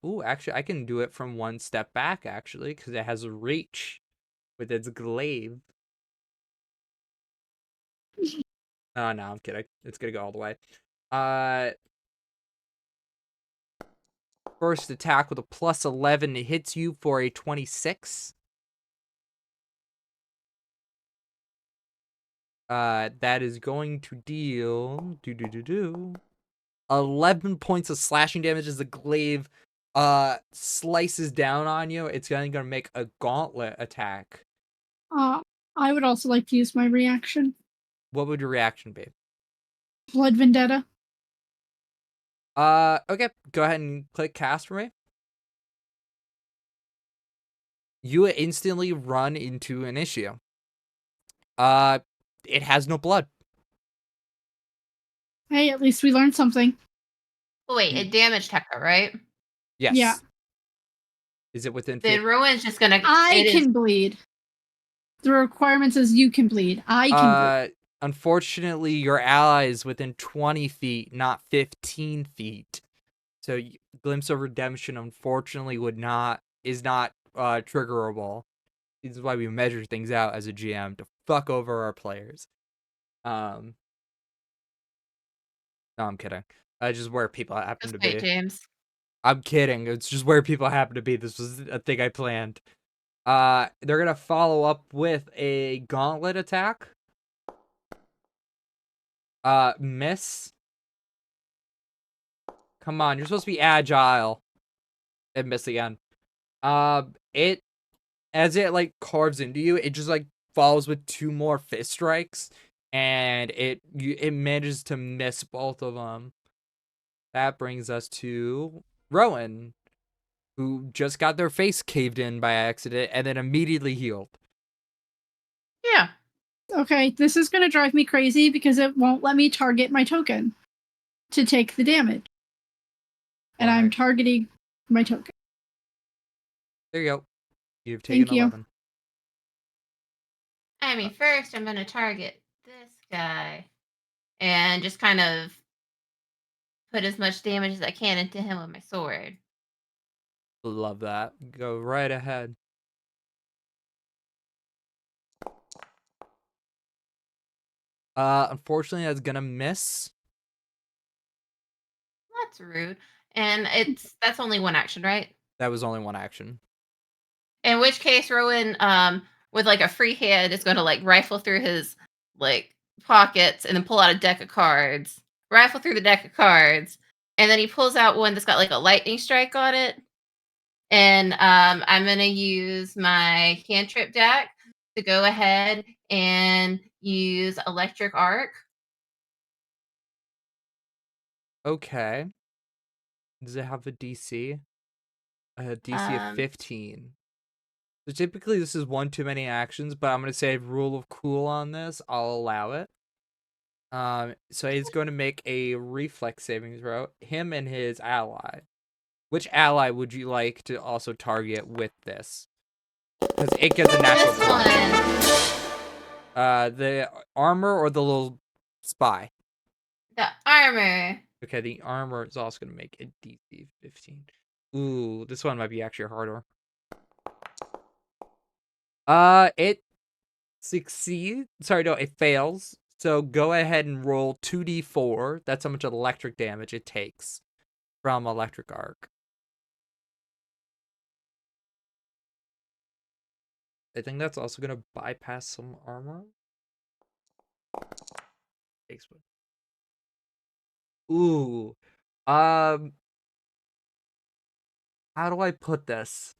ooh, actually I can do it from 1 step back actually, because it has reach with its glaive. Oh no, I'm kidding. It's gonna go all the way. First attack with a +11, it hits you for a 26. That is going to deal 11 points of slashing damage as the glaive slices down on you. It's gonna make a gauntlet attack. I would also like to use my reaction. What would your reaction be? Blood Vendetta. Okay, go ahead and click cast for me. You instantly run into an issue. It has no blood. Hey, at least we learned something. Oh, wait, it damaged Heka, right? Yes. Yeah. Is it within Then Rowan's just gonna. I it can is- bleed. The requirement says you can bleed. I can bleed. Unfortunately, your ally is within 20 feet, not 15 feet. So Glimpse of Redemption, unfortunately, is not triggerable. This is why we measure things out as a GM to fuck over our players. No, I'm kidding. Just where people happen to Just wait, be. James. I'm kidding. It's just where people happen to be. This was a thing I planned. They're gonna follow up with a gauntlet attack. Miss. Come on, you're supposed to be agile. And miss again. It as it like carves into you, it just like follows with 2 more fist strikes, and it manages to miss both of them. That brings us to Rowan, who just got their face caved in by accident and then immediately healed. Yeah. Okay, this is going to drive me crazy because it won't let me target my token to take the damage. And I'm Alright. targeting my token. There you go. You've taken Thank you. 11. I mean, first I'm gonna target this guy and just kind of put as much damage as I can into him with my sword. Love that. Go right ahead. Unfortunately, that's gonna miss. That's rude. And that's only one action, right? That was only one action. In which case, Rowan, with like a free hand, is going to like rifle through his like pockets and then pull out a deck of cards. Rifle through the deck of cards, and then he pulls out one that's got like a lightning strike on it. And I'm gonna use my cantrip deck to go ahead and use electric arc. Okay. Does it have a DC? A DC of 15. So typically this is one too many actions, but I'm gonna say rule of cool on this. I'll allow it. So he's going to make a reflex saving throw. Him and his ally. Which ally would you like to also target with this? Because it gets a natural This 20. one, The armor or the little spy? the armor. Okay, the armor is also going to make a DC 15. Ooh, this one might be actually harder. It succeeds. Sorry, no, it fails. So go ahead and roll 2d4. That's how much electric damage it takes from electric arc. I think that's also going to bypass some armor. Takes one. Ooh. How do I put this?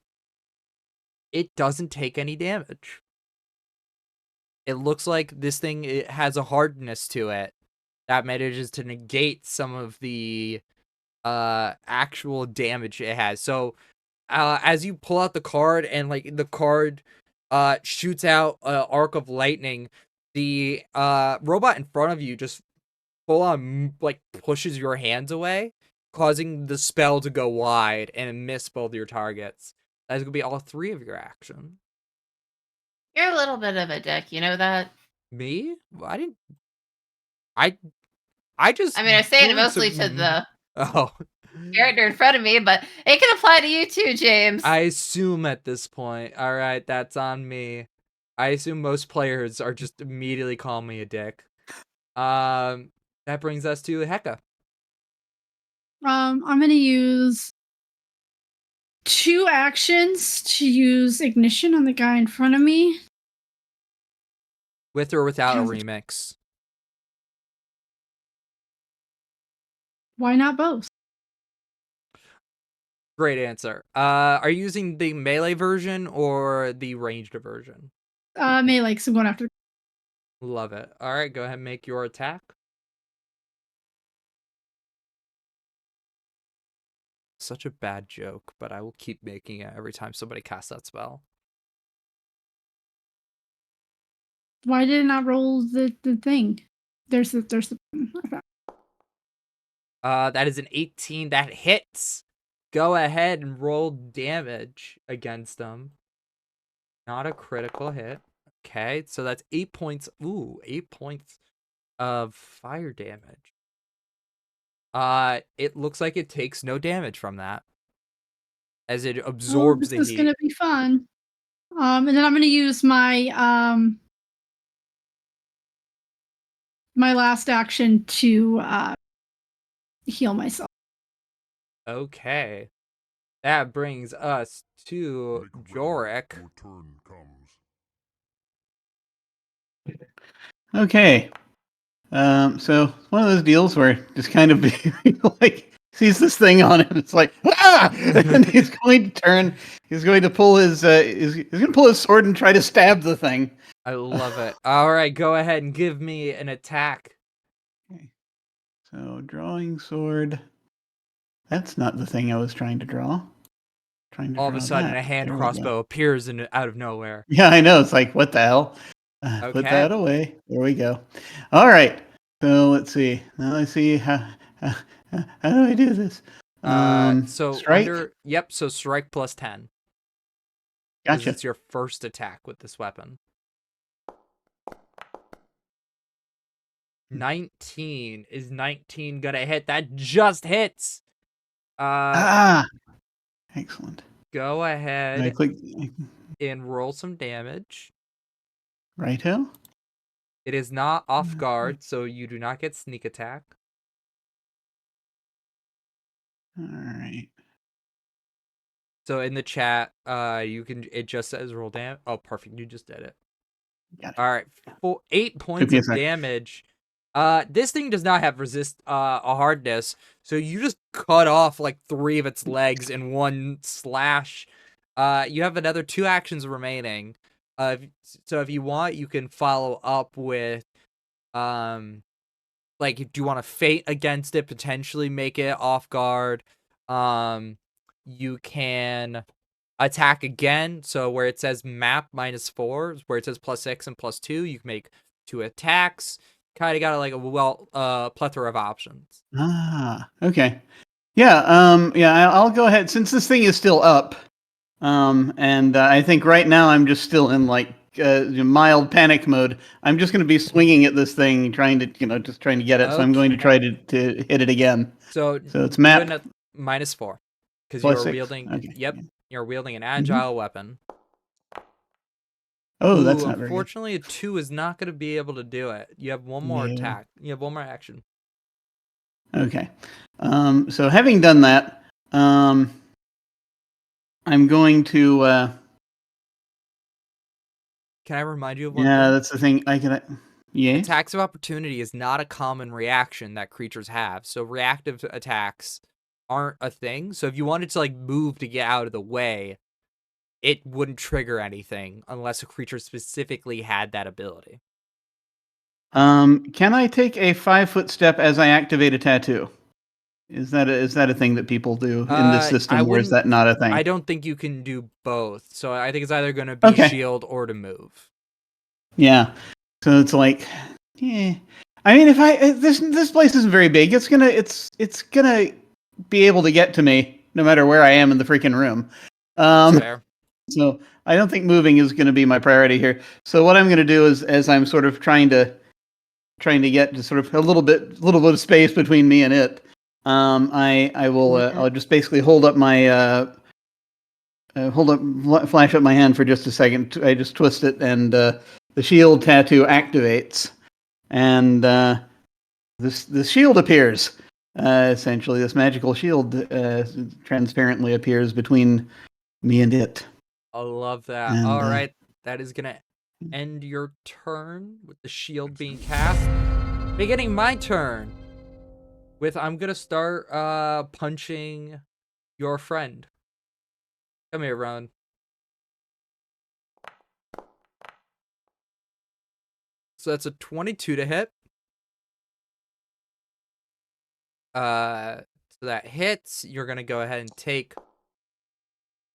It doesn't take any damage. It looks like this thing it has a hardness to it that manages to negate some of the actual damage it has. So as you pull out the card and like the card shoots out an arc of lightning, the robot in front of you just full on like pushes your hands away, causing the spell to go wide and miss both your targets. That's gonna be all 3 of your action. You're a little bit of a dick, you know that? Me? I didn't. I just I mean, I say it doing mostly to some. the Oh. character in front of me, but it can apply to you too, James. I assume at this point. All right, that's on me. I assume most players are just immediately calling me a dick. That brings us to Heka. I'm gonna use 2 actions to use ignition on the guy in front of me. With or without a Have- remix? Why not both? Great answer. Are you using the melee version or the ranged version? Melee, 'cause I'm going after. Love it. All right, go ahead and make your attack. Such a bad joke, but I will keep making it every time somebody casts that spell. Why did it not roll the thing? There's the. That is an 18 that hits. Go ahead and roll damage against them. Not a critical hit. Okay, so that's 8 points. Ooh, 8 points of fire damage. It looks like it takes no damage from that, as it absorbs this the is heat. gonna be fun. And then I'm gonna use my my last action to heal myself. Okay, that brings us to Make ready, Jorik. your turn comes. Okay. So one of those deals where just kind of like sees this thing on him. It's like ah, and he's going to turn. He's going to pull his. He's going to pull his sword and try to stab the thing. I love it. All right, go ahead and give me an attack. Okay. So drawing sword. That's not the thing I was trying to draw. Trying to All of draw a sudden, that. a hand There we go. crossbow appears out of nowhere. Yeah, I know. It's like what the hell. Put Okay. that away. There we go. All right. So let's see. Now let's see how do I do this? So Strike. so strike plus 10. Because Gotcha. it's your first attack with this weapon. 19. Is 19 gonna hit? That just hits. Excellent. Go I ahead click and roll some damage. righto. It is not off guard, so you do not get sneak attack. All right. So in the chat, it just says roll damage. Oh, perfect. You just did it. Got it. All right, 8 points me a of sec. damage. This thing does not have a hardness, so you just cut off like 3 of its legs in one slash. You have another 2 actions remaining. So if you want, you can follow up with, like, do you want to fate against it, potentially make it off guard? You can attack again. So where it says map -4, where it says +6 and +2, you can make 2 attacks. Kind of got like a plethora of options. Okay. Yeah. I'll go ahead since this thing is still up. And I think right now I'm just still in like mild panic mode. I'm just going to be swinging at this thing, trying to just trying to get it. So I'm going to try to hit it again. So it's map doing a -4 because plus you're 6. wielding. Okay. Yep, Yeah. you're wielding an agile weapon. Oh, Ooh, that's not very good. unfortunately, a 2 is not going to be able to do it. You have one more No. attack. You have one more action. Okay. So having done that, I'm going to. Can I remind you of one Yeah, thing? that's the thing. I can. Yes. Attacks of opportunity is not a common reaction that creatures have, so reactive attacks aren't a thing. So if you wanted to like move to get out of the way, it wouldn't trigger anything unless a creature specifically had that ability. Can I take a 5-foot step as I activate a tattoo? Is that a thing that people do in this I system, or is wouldn't. that not a thing? I don't think you can do both. So I think it's either going to be Okay. shield or to move. Yeah. So it's like, yeah. I mean, if this place isn't very big, it's gonna be able to get to me no matter where I am in the freaking room. That's fair. So I don't think moving is going to be my priority here. So what I'm going to do is, as I'm sort of trying to get to sort of a little bit of space between me and it, I will I'll just basically hold up my flash up my hand for just a second. I just twist it, and the shield tattoo activates, and this shield appears. Essentially, this magical shield transparently appears between me and it. I love that. And, All right, that is gonna end your turn with the shield being cast. Beginning my turn with I'm gonna start punching your friend. Come here, Ron. So that's a 22 to hit. So that hits. You're gonna go ahead and take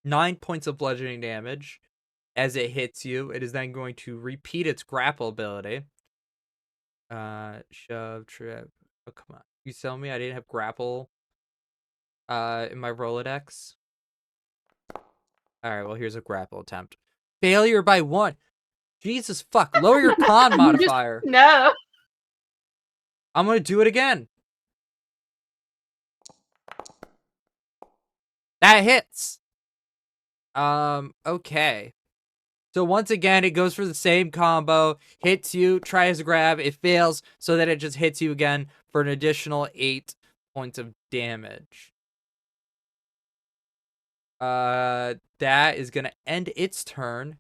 9 points of bludgeoning damage as it hits you. It is then going to repeat its grapple ability. Shove, trip. Oh, come on. You tell me I didn't have grapple in my Rolodex? Alright, well, here's a grapple attempt. Failure by 1. Jesus fuck. Lower your con modifier. No. I'm gonna do it again. That hits. Okay. So once again, it goes for the same combo. Hits you, tries to grab, it fails, so that it just hits you again for an additional 8 points of damage. That is gonna end its turn.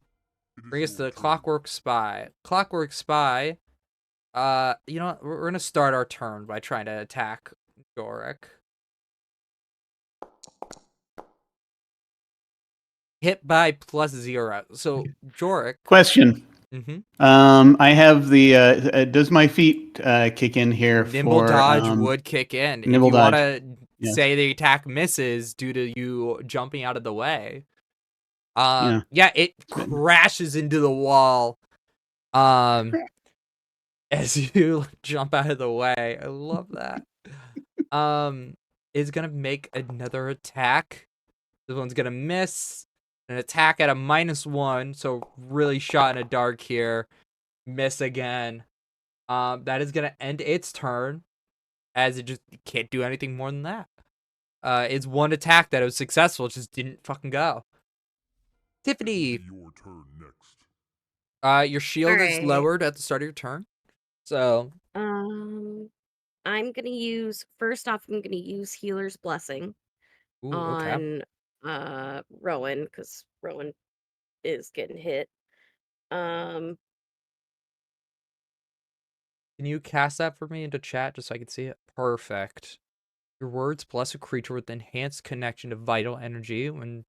Bring us to the Clockwork Spy. Clockwork Spy, you know what? We're gonna start our turn by trying to attack Yorick. Hit by +0. So, Yorick. Question. Mm-hmm. I have the. Does my feet kick in here Nimble for dodge would kick in. Nimble if you want to Yes. say the attack misses due to you jumping out of the way, Yeah. it crashes into the wall. As you jump out of the way. I love that. Is gonna make another attack. This one's gonna miss. An attack at a -1, so really shot in the dark here. Miss again. That is gonna end its turn, as it just can't do anything more than that. It's one attack that was successful, it just didn't fucking go. Tiffany, Your turn next. your shield is Alright. lowered at the start of your turn. So, I'm gonna use first off. I'm gonna use Healer's Blessing ooh, okay. on Rowan, because Rowan is getting hit. Um, Can you cast that for me into chat just so I can see it? Perfect. Your words bless a creature with enhanced connection to vital energy. When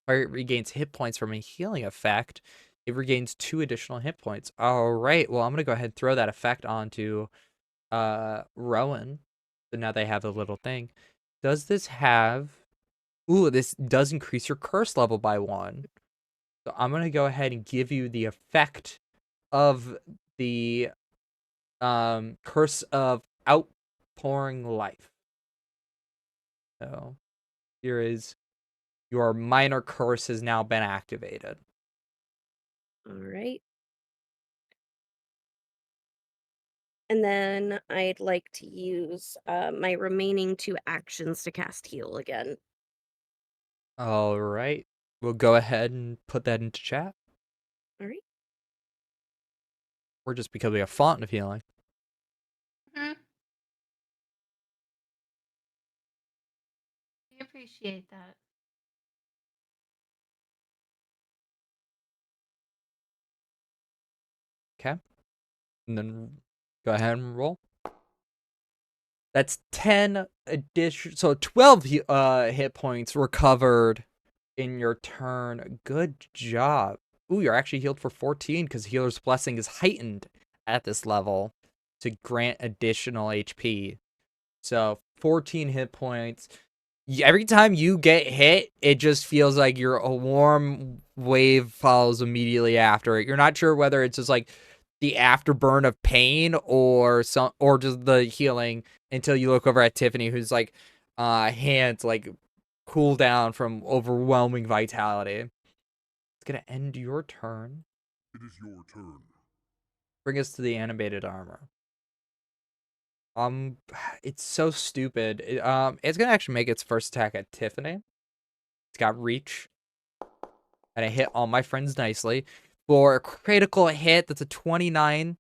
it regains hit points from a healing effect, it regains 2 additional hit points. All right. Well, I'm gonna go ahead and throw that effect onto Rowan. So now they have a little thing. Does this have? Ooh, this does increase your curse level by 1. So I'm gonna go ahead and give you the effect of the curse of outpouring life. So here is your minor curse has now been activated. all right. And then I'd like to use my remaining 2 actions to cast Heal again. All right. We'll go ahead and put that into chat. All right. We're just becoming a font of healing. Mhm. We appreciate that. Okay. And then go ahead and roll. That's 10 addition, so 12 hit points recovered in your turn. Good job. Ooh, you're actually healed for 14 because Healer's Blessing is heightened at this level to grant additional HP. So 14 hit points. Every time you get hit, it just feels like a warm wave follows immediately after it. You're not sure whether it's just like the afterburn of pain or just the healing until you look over at Tiffany, who's like hands like cool down from overwhelming vitality. It's gonna end your turn. It is your turn. Bring us to the animated armor. It's so stupid. It's gonna actually make its first attack at Tiffany. It's got reach, and it hit all my friends nicely for a critical hit. That's a 29.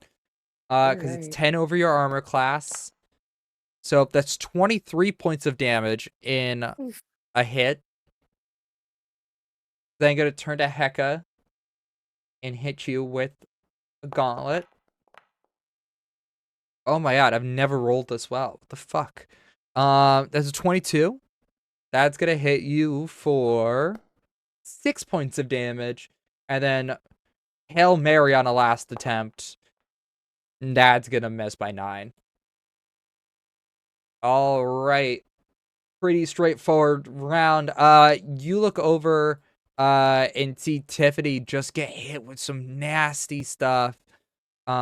Because it's 10 over your armor class. So that's 23 points of damage in a hit. Then I'm gonna turn to Heka and hit you with a gauntlet. Oh my god, I've never rolled this well. What the fuck? That's a 22. That's gonna hit you for 6 points of damage. And then Hail Mary on a last attempt. And that's gonna miss by 9. Alright. Pretty straightforward round. You look over and see Tiffany just get hit with some nasty stuff. So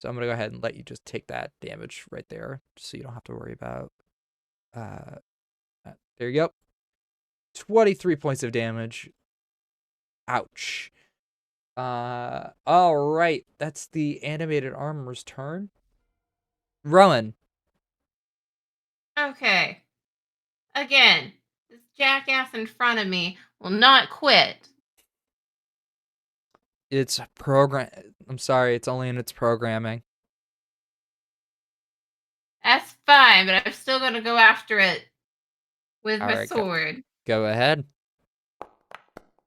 I'm gonna go ahead and let you just take that damage right there, so you don't have to worry about there you go. 23 points of damage. Ouch. All right, that's the animated armor's turn. Rowan. Okay. Again, this jackass in front of me will not quit. It's program. I'm sorry, it's only in its programming. That's fine, but I'm still gonna go after it with All my right, sword. go ahead.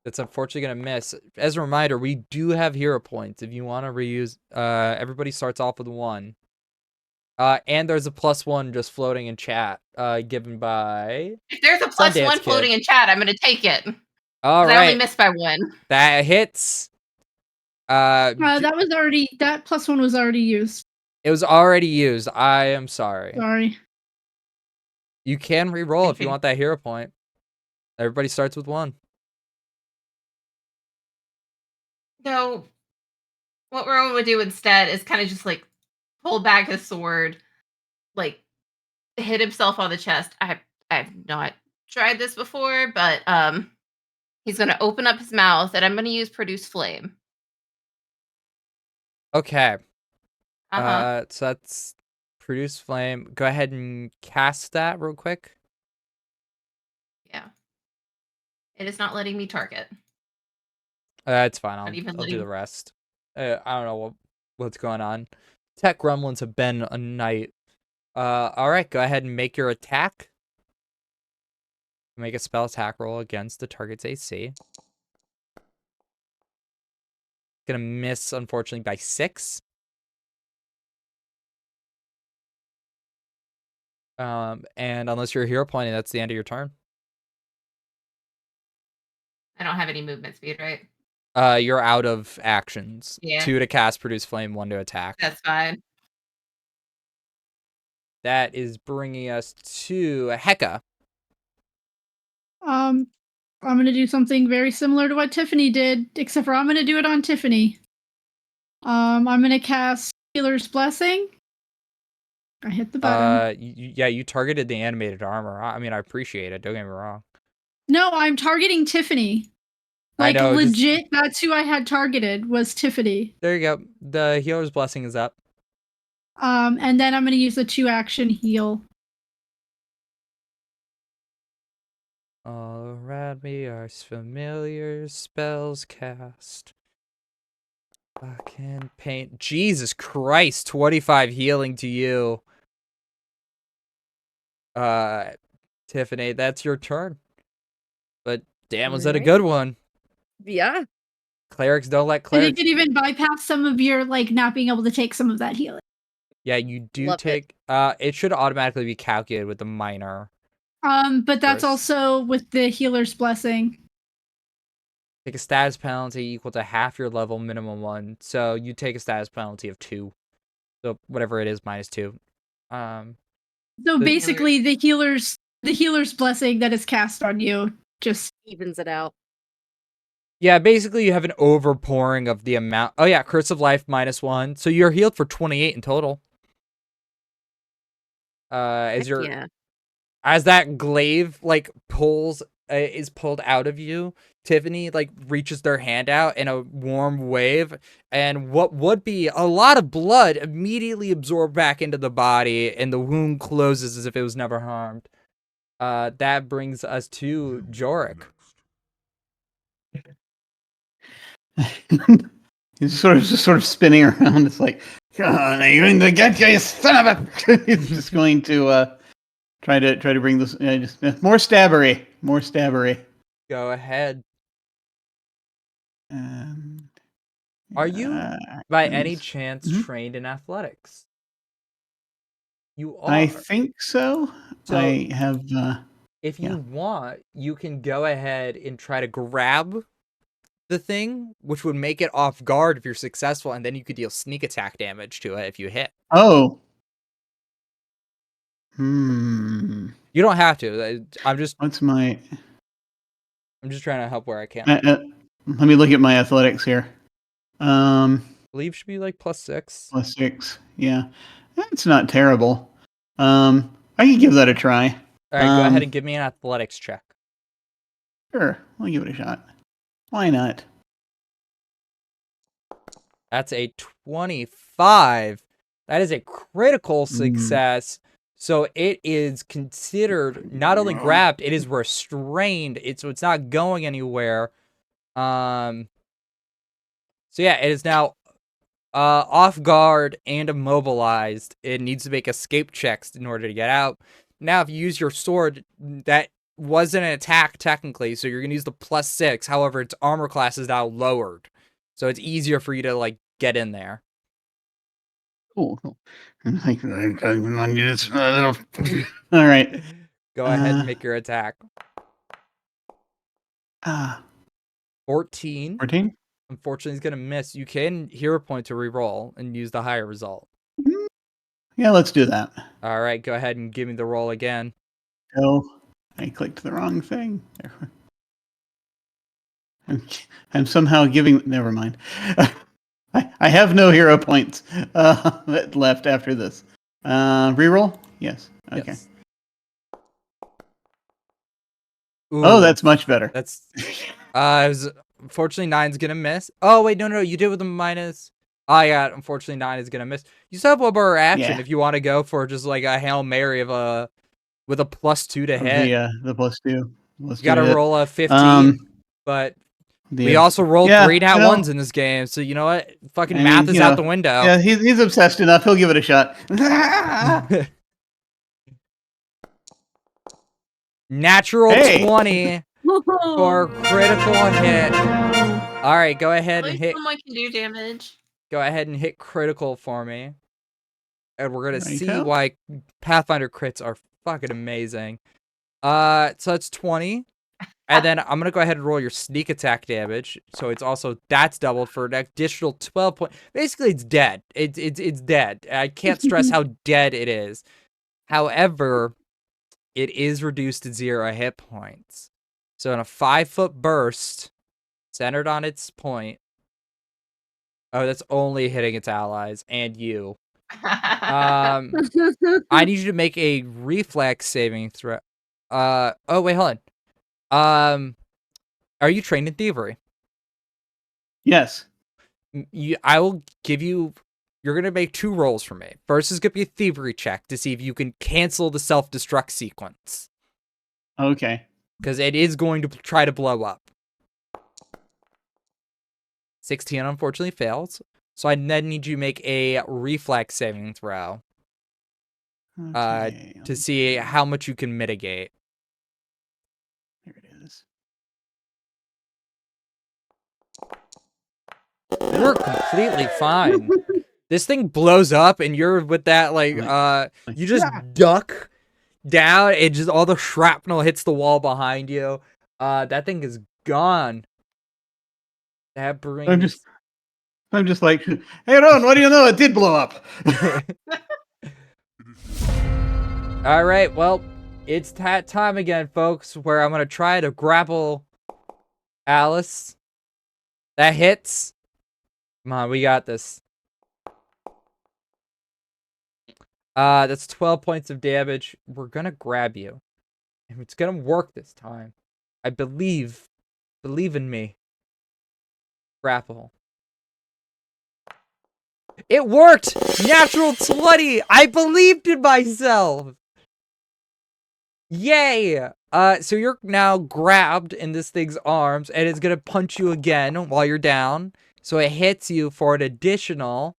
It's unfortunately gonna miss. As a reminder, we do have hero points if you want to reuse. Everybody starts off with 1. And there's a +1 just floating in chat, given by If there's a Sundance +1 Kid. floating in chat, I'm gonna take it. All 'Cause I only right, missed by 1. that hits. That +1 was already used. It was already used. I am sorry. Sorry. You can re-roll if you want that hero point. Everybody starts with 1. No, what Rowan would do instead is kind of just like pull back his sword, like hit himself on the chest. I've not tried this before, but he's gonna open up his mouth and I'm gonna use produce flame. Okay. Uh-huh. So that's produce flame. Go ahead and cast that real quick. Yeah. It is not letting me target. It's fine. Not even I'll do the letting. rest. I don't know what's going on. Tech gremlins have been a night. All right. Go ahead and make your attack. Make a spell attack roll against the target's AC. Gonna miss, unfortunately, by 6. And unless you're a hero pointing, that's the end of your turn. I don't have any movement speed, right? You're out of actions. Yeah. 2 to cast produce flame, 1 to attack. That's fine. That is bringing us to Heka. I'm gonna do something very similar to what Tiffany did, except for I'm gonna do it on Tiffany. I'm gonna cast Healer's Blessing. I hit the button. Yeah, you targeted the animated armor. I mean, I appreciate it. Don't get me wrong. No, I'm targeting Tiffany. I Like know, legit, that's who I had targeted was Tiffany. There you go. The healer's blessing is up. And then I'm gonna use the 2-action heal. All around me are familiar spells cast. Fucking paint. Jesus Christ, 25 healing to you. Tiffany, that's your turn. But damn, was that a good one? Yeah. Clerics don't let I think clerics. it even bypass some of your like not being able to take some of that healing. Yeah, you do Love it. take. It should automatically be calculated with the minor. But that's First. also with the healer's blessing. Take a status penalty equal to half your level minimum 1. So you take a status penalty of 2. So whatever it is, -2. So The basically, the healer's blessing that is cast on you just Evens it out. Yeah, basically you have an overpouring of the amount. Oh yeah, Curse of Life -1. So you're healed for 28 in total. As Heck yeah. as that glaive like is pulled out of you, Tiffany like reaches their hand out in a warm wave, and what would be a lot of blood immediately absorbed back into the body, and the wound closes as if it was never harmed. That brings us to Jorik. He's just sort of spinning around. It's like, "God, I'm going to get you, you son of a!" He's just going to try to bring this more stabbery. Go ahead. And, Are you by any actions. chance Mhm. trained in athletics? You I are. think so. So I have. if you Yeah. want, you can go ahead and try to grab the thing, which would make it off guard if you're successful, and then you could deal sneak attack damage to it if you hit. Oh. You don't have to. What's my? I'm just trying to help where I can. Let me look at my athletics here. I believe should be like +6. +6. Yeah, that's not terrible. I can give that a try. All right, go ahead and give me an athletics check. Sure, I'll give it a shot. Why not? That's a 25. That is a critical success. So it is considered not only grabbed, it is restrained. So it's not going anywhere. So yeah, it is now off guard and immobilized. It needs to make escape checks in order to get out. Now, if you use your sword, that wasn't an attack technically, so you're gonna use the +6. However, its armor class is now lowered, so it's easier for you to like get in there. Cool. All right. Go ahead and make your attack. 14. 14. Unfortunately, he's gonna miss. You can hero point to reroll and use the higher result. Yeah, let's do that. All right, go ahead and give me the roll again. Oh, I clicked the wrong thing. I'm somehow giving. Never mind. I have no hero points left after this. Reroll? Yes. Okay. Yes. Oh, Ooh, that's much better. That's unfortunately 9's gonna miss. Oh wait, no, you did with the minus. Oh yeah, unfortunately 9 is gonna miss. You still have one more action if you want to go for just like a Hail Mary with a +2 to hit. The +2. You gotta roll a 15, but we also rolled 3 nat 1s in this game, so you know what? Fucking math is out the window. Yeah, he's obsessed enough. He'll give it a shot. Natural 20 for critical hit. All right, go ahead and hit. Someone can do damage. Go ahead and hit critical for me, and we're gonna see why Pathfinder crits are fucking amazing. So it's 20, and then I'm gonna go ahead and roll your sneak attack damage. So that's doubled for an additional 12 points. Basically, it's dead. It's dead. I can't stress how dead it is. However, it is reduced to 0 hit points. So in a 5-foot burst, centered on its point. Oh, that's only hitting its allies and you. I need you to make a reflex saving throw. Oh wait, hold on. Are you trained in thievery? Yes. I will give you. You're gonna make 2 rolls for me. First is gonna be a thievery check to see if you can cancel the self-destruct sequence. Okay. Because it is going to try to blow up. 16 unfortunately fails. So I then need you to make a reflex saving throw. To see how much you can mitigate. Here it is. You're completely fine. This thing blows up, and you're with that, like, you just duck down, and just all the shrapnel hits the wall behind you. That thing is gone. That brings... I'm just like, hey, Ron, what do you know? It did blow up. All right, well, it's that time again, folks, where I'm gonna try to grapple Alice. That hits. Come on, we got this. That's 12 points of damage. We're gonna grab you. And it's gonna work this time. I believe. Believe in me. Grapple. It worked! Natural 20! I believed in myself! Yay! So you're now grabbed in this thing's arms, and it's gonna punch you again while you're down. So it hits you for an additional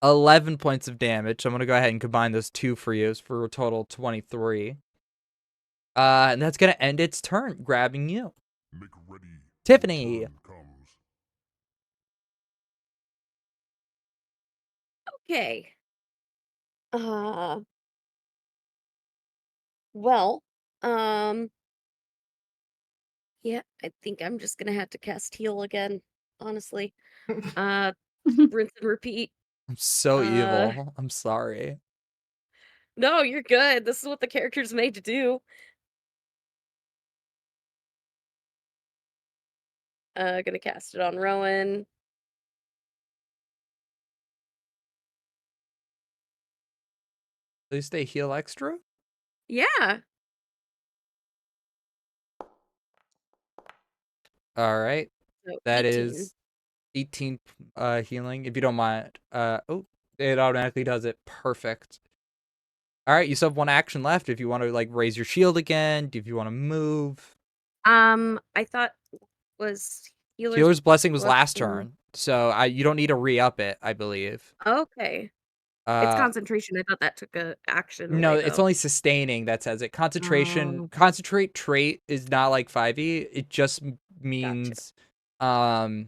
11 points of damage. So I'm gonna go ahead and combine those two for you for a total 23. And that's gonna end its turn, grabbing you. Make ready. Tiffany! Turn comes. Okay. Well, yeah, I think I'm just gonna have to cast heal again, honestly. Rinse and repeat. I'm so Uh, evil. I'm sorry. No, you're good. This is what the character's made to do. Gonna cast it on Rowan. At least they heal extra? Yeah. Alright. So That 18. is 18 healing, if you don't mind. Oh, it automatically does it. Perfect. Alright, you still have one action left if you want to, like, raise your shield again, if you want to move. I thought was Healer's Blessing was last Blessing. turn, so you don't need to re-up it, I believe. Okay. It's concentration. I thought that took a action No, away, it's though. only sustaining that says it. Concentration, Oh. concentrate trait is not like 5e. It just means, you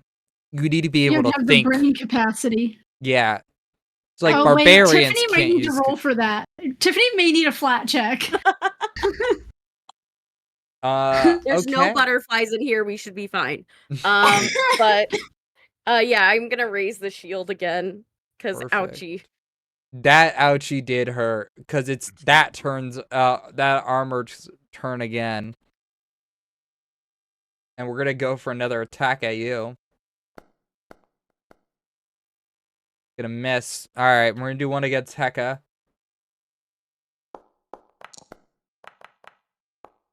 need to be You able have to to have the think. brain capacity. Yeah. It's like Oh wait, barbarians Tiffany might can't need to use. roll for that. Tiffany may need a flat check. There's no Okay. butterflies in here. We should be fine. But yeah, I'm gonna raise the shield again because Perfect. ouchie. That ouchie did hurt because it's that turns that armored turn again, and we're gonna go for another attack at you. Gonna miss. All right, we're gonna do one against Heka.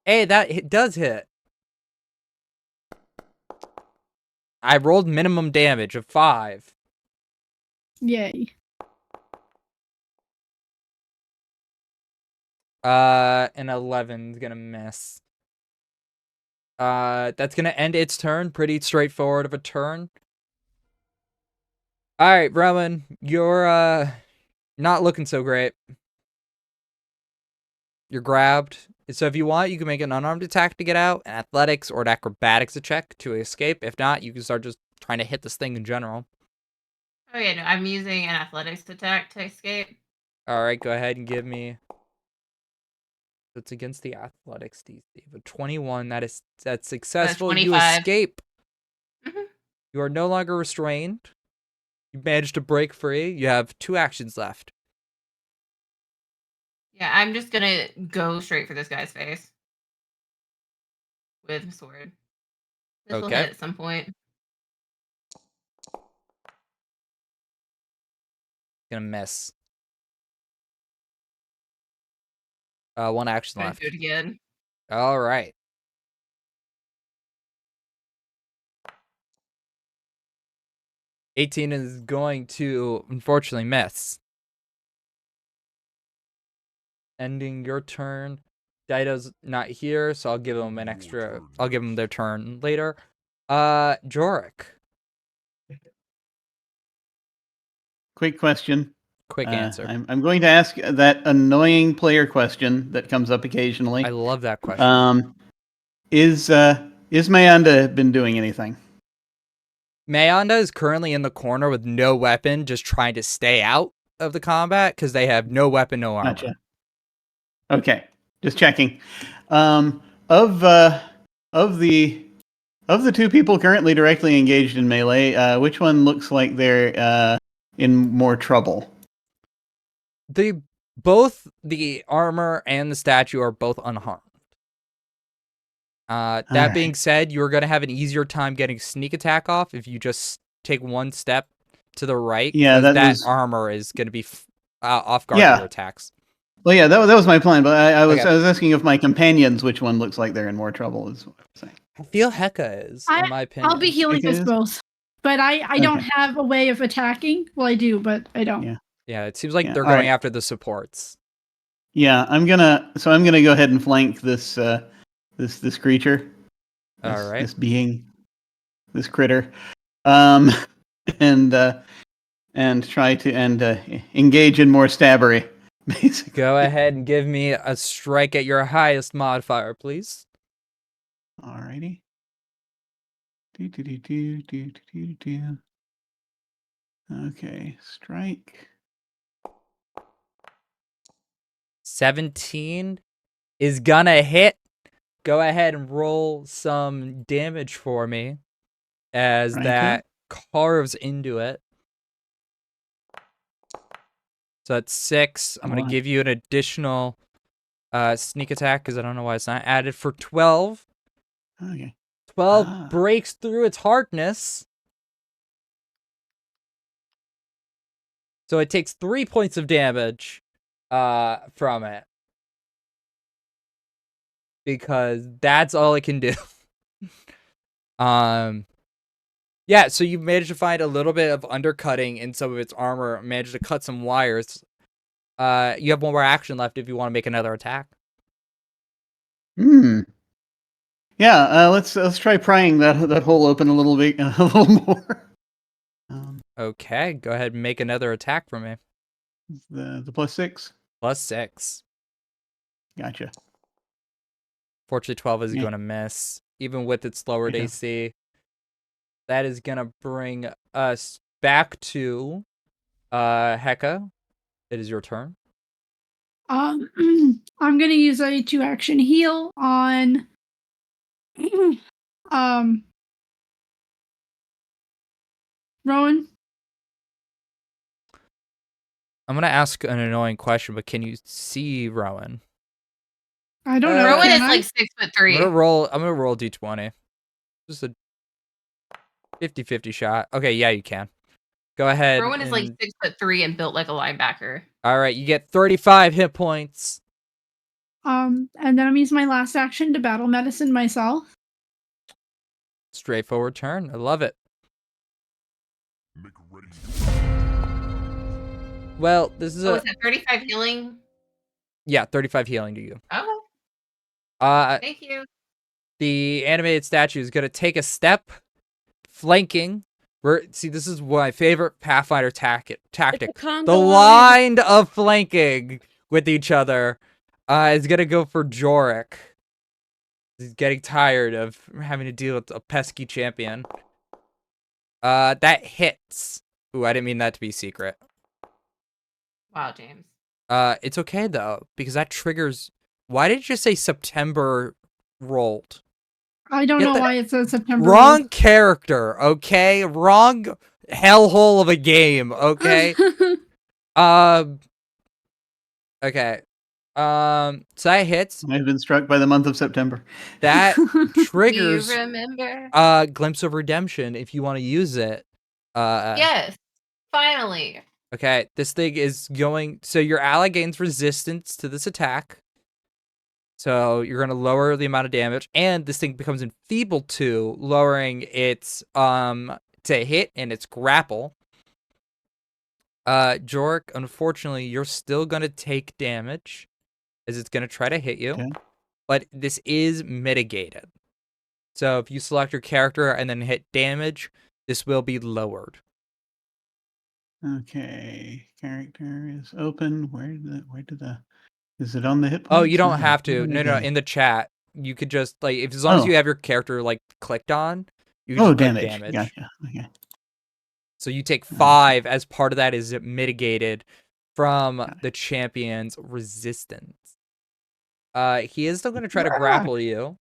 Hey, that does hit. I rolled minimum damage of 5. Yay. And 11's gonna miss. That's gonna end its turn. Pretty straightforward of a turn. All right, Rowan, you're not looking so great. You're grabbed. So if you want, you can make an unarmed attack to get out, an athletics or an acrobatics check to escape. If not, you can start just trying to hit this thing in general. Oh yeah, no, I'm using an athletics attack to escape. All right, go ahead and give me. It's against the athletics DC. But 21, that's successful. You 25. escape. Mhm. You are no longer restrained. You managed to break free. You have 2 actions left. Yeah, I'm just gonna go straight for this guy's face with a sword. This will Okay. hit at some point. Gonna miss. 1 action Try to left. do it again. All right. $18 is going to unfortunately miss. Ending your turn. Dido's not here, so I'll give him an extra. I'll give him their turn later. Jorik. Quick question. Quick answer. I'm going to ask that annoying player question that comes up occasionally. I love that question. Is Mayanda been doing anything? Mayanda is currently in the corner with no weapon, just trying to stay out of the combat because they have no weapon, no armor. Gotcha. Okay, just checking. Of the two people currently directly engaged in melee, which one looks like they're in more trouble? Both the armor and the statue are both unharmed. That being said, you're going to have an easier time getting sneak attack off if you just take one step to the right. Yeah, that armor is going to be off guard to your attacks. Well, yeah, that was my plan, but I was Okay. asking of my companions which one looks like they're in more trouble. Is what I'm saying. I feel Heka is, in my opinion. I'll be healing Heka us is? both, but I don't have a way of attacking. Well, I do, but I don't. Yeah, it seems like Yeah, they're all going right. after the supports. Yeah, I'm gonna go ahead and flank this this creature. All right. This being, this critter, and try to engage in more stabbery. Basically. Go ahead and give me a strike at your highest modifier, please. Alrighty. Okay, strike. 17 is gonna hit. Go ahead and roll some damage for me as that carves into it. So that's 6. I'm going to give you an additional sneak attack because I don't know why it's not added for 12. Okay. 12 breaks through its hardness. So it takes 3 points of damage from it. Because that's all it can do. Yeah, so you managed to find a little bit of undercutting in some of its armor, managed to cut some wires. You have one more action left if you want to make another attack. Yeah, let's try prying that hole open a little bit, a little more. Okay, go ahead and make another attack for me. The +6. +6. Gotcha. Fortunately, 12 is going to miss, even with its lowered AC. That is going to bring us back to Heka. It is your turn. I'm going to use a 2-action heal on Rowan. I'm going to ask an annoying question, but can you see Rowan? I don't know. Rowan is I? like 6'3". I'm gonna roll D20. Just a 50-50 shot. Okay, yeah, you can. Go ahead. Rowan is like 6'3" and built like a linebacker. All right, you get 35 hit points. And then I'm using my last action to battle medicine myself. Straightforward turn. I love it. Make ready. Well, this is is that 35 healing? Yeah, 35 healing to you. Okay. Thank you. The animated statue is gonna take a step, flanking. See, this is my favorite Pathfinder tactic. The line of flanking with each other is gonna go for Jorik. He's getting tired of having to deal with a pesky champion. That hits. Ooh, I didn't mean that to be secret. Wow, James. It's okay though, because that triggers. Why did you say September rolled? I don't know why it says September. Wrong character, okay? Wrong hellhole of a game, okay? Okay. So that hits. I've been struck by the month of September. That triggers Do you remember? Glimpse of Redemption if you want to use it. Yes. Finally. Okay, this thing is going. So your ally gains resistance to this attack. So you're going to lower the amount of damage, and this thing becomes enfeebled to, lowering its to hit and its grapple. Jork, unfortunately, you're still going to take damage, as it's going to try to hit you, but this is mitigated. So if you select your character and then hit damage, this will be lowered. Okay, character is open. Where did the is it on the hit points? Oh, you don't have to. No, in the chat. You could just as long as you have your character clicked on, You can Oh, just put damage. damage. Gotcha. Okay. So you take 5 as part of that is mitigated from Got it. the champion's resistance. He is still going to try to Ah! grapple you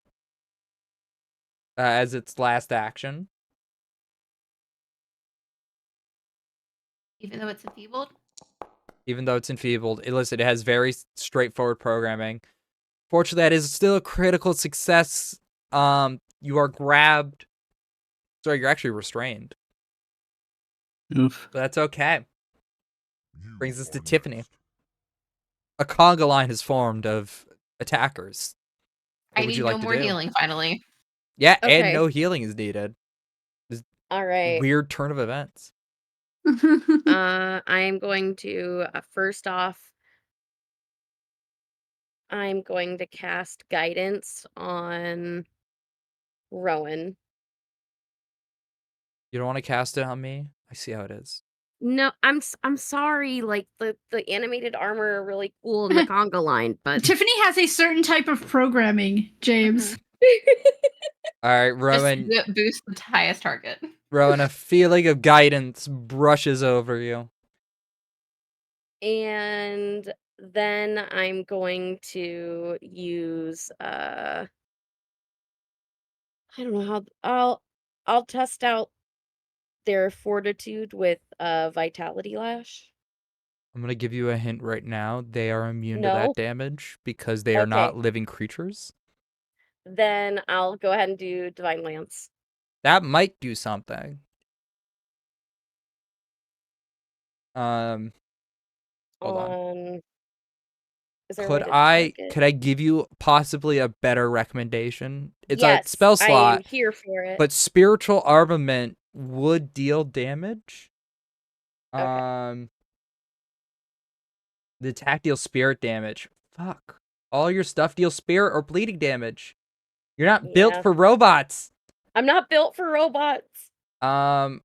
as its last action. Even though it's enfeebled? Even though it's enfeebled. Listen, it has very straightforward programming. Fortunately, that is still a critical success. You are grabbed. Sorry, you're actually restrained. Oof. But that's okay. You Brings us to are Tiffany. next. A conga line has formed of attackers. What I would need you no like to more do? healing, finally. Yeah, and Okay. no healing is needed. All right. Weird turn of events. I am going to first off, I'm going to cast guidance on Rowan. You don't want to cast it on me? I see how it is. No, I'm sorry. Like the animated armor are really cool in the conga line, but Tiffany has a certain type of programming, James. All right, Just Rowan. boost the highest target. Rowan, a feeling of guidance brushes over you. and then I'm going to use I don't know how I'll test out their fortitude with vitality lash. I'm going to give you a hint right now. They are immune to No? that damage because they are Okay. not living creatures. Then I'll go ahead and do divine lance. That might do something. Hold on. Is there a way to target? Could I give you possibly a better recommendation? It's a Yes, spell I am slot, here for it. but spiritual armament would deal damage. Okay. The attack deals spirit damage. Fuck. All your stuff deals spirit or bleeding damage. You're not built Yeah. for robots. I'm not built for robots. You I'm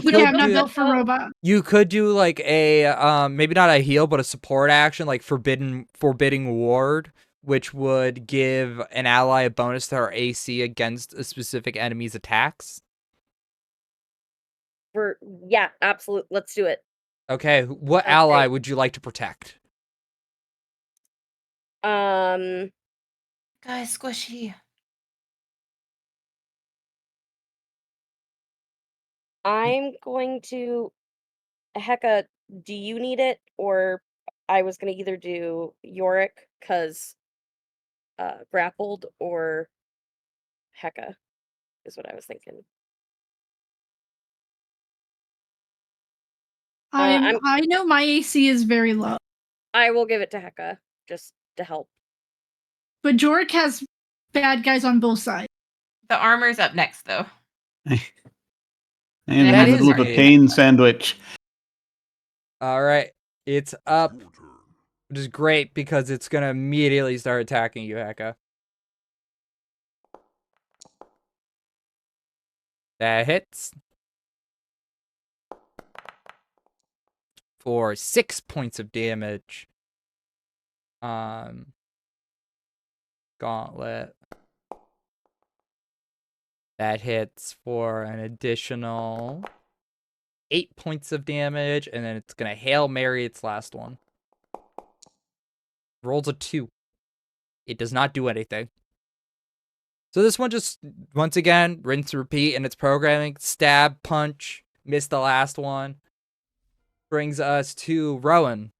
could Yeah, I'm built not do built for robot. you could do like a maybe not a heal but a support action like forbidding ward, which would give an ally a bonus to their AC against a specific enemy's attacks. Yeah, absolutely. Let's do it. Okay, what That's ally great. would you like to protect? Um, Guys, squishy. I'm going to Hecka, do you need it? Or I was gonna either do Yorick, cause grappled, or Hecka is what I was thinking. I'm I know my AC is very low, I will give it to Hecka just to help. but Jorik has bad guys on both sides. The armor's up next, though. I am in That the is middle of a me. pain sandwich. All right, it's up, Your turn. which is great because it's gonna immediately start attacking you, Heka. That hits for 6 points of damage. Gauntlet. That hits for an additional 8 points of damage, and then it's gonna Hail Mary its last one. Rolls a 2. It does not do anything. So this one just, once again, rinse and repeat in its programming. Stab, punch, miss the last one. Brings us to Rowan.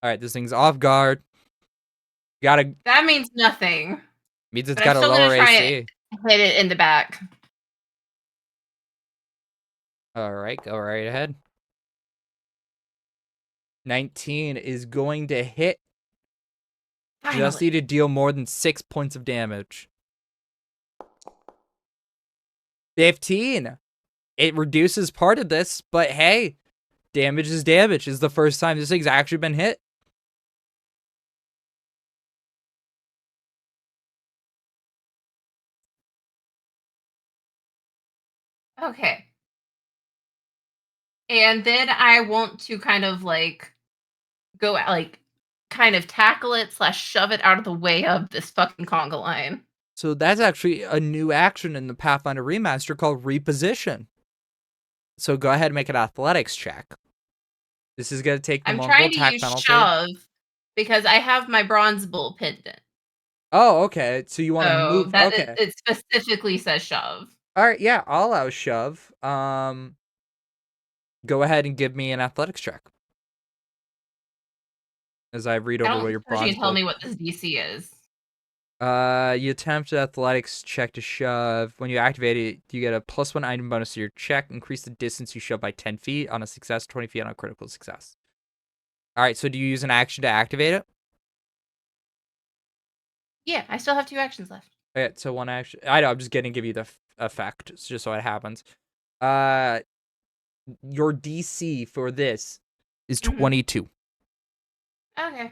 Alright, this thing's off guard. That means nothing. Means it's But I'm got a still gonna lower try AC. and hit it in the back. Alright, go right ahead. 19 is going to hit. Just Finally. need to deal more than 6 points of damage. 15. It reduces part of this, but hey, damage is damage. Is the first time this thing's actually been hit. Okay. And then I want to kind of like go kind of tackle it / shove it out of the way of this fucking conga line. So that's actually a new action in the Pathfinder remaster called reposition. So go ahead and make an athletics check. This is going to take the I'm multiple trying to attack use penalty. shove because I have my bronze bull pendant. Oh, okay. So you want to So move. that Okay. it specifically says shove. All right. Yeah, I'll allow shove. Go ahead and give me an athletics check. As I read I over don't what your suppose you bronze can tell bull. me what this DC is. You attempt athletics check to shove. When you activate it, you get a +1 item bonus to your check. Increase the distance you shove by 10 feet on a success, 20 feet on a critical success. All right, so do you use an action to activate it? Yeah, I still have 2 actions left. Okay, so one action. I know, I'm just going to give you the effect, just so it happens. Your DC for this is 22. Okay. I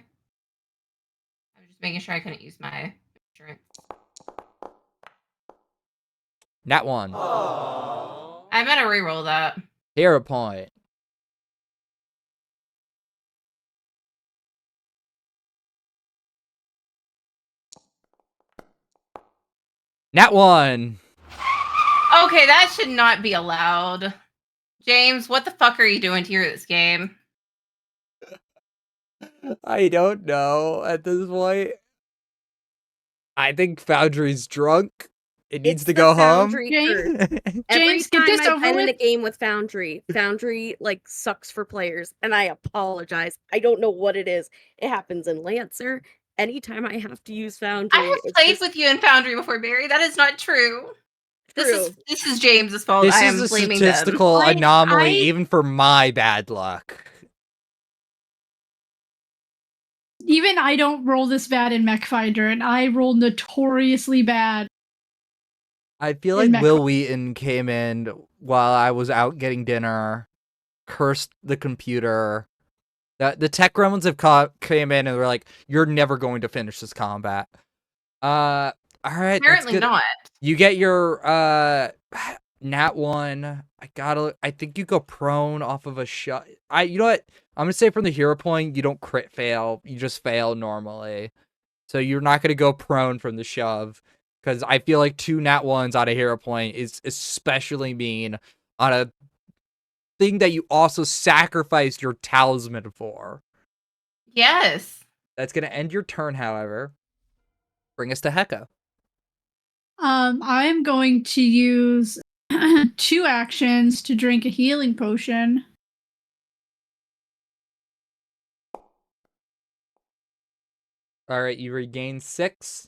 was just making sure I couldn't use my insurance. Nat 1. I'm gonna reroll that. Hero point. Nat 1. Okay, that should not be allowed. James, what the fuck are you doing to this game? I don't know at this point. I think Foundry's drunk. It needs It's to the go home. Foundry James, curse. Every James, get time this I've over been in a with. game with Foundry, Foundry like sucks for players, and I apologize. I don't know what it is. It happens in Lancer. Anytime I have to use Foundry, I have it's played just with you in Foundry before, Barry. That is not true. true. This is James's fault. This I is am a blaming them. statistical anomaly, I- even for my bad luck. Even I don't roll this bad in Mechfinder, and I roll notoriously bad. I feel In like Mech- Will Wheaton came in while I was out getting dinner, cursed the computer. The tech gremlins have came in and were like, "You're never going to finish this combat." All right, that's Apparently good. not. You get your nat 1. I think you go prone off of a shot. You know what? I'm gonna say from the hero point, you don't crit fail. You just fail normally. So you're not gonna go prone from the shove. Because I feel like 2 nat 1s on a hero point is especially mean on a thing that you also sacrificed your talisman for. Yes. That's gonna end your turn, however. Bring us to Heka. I'm going to use 2 actions to drink a healing potion. All right, you regain 6.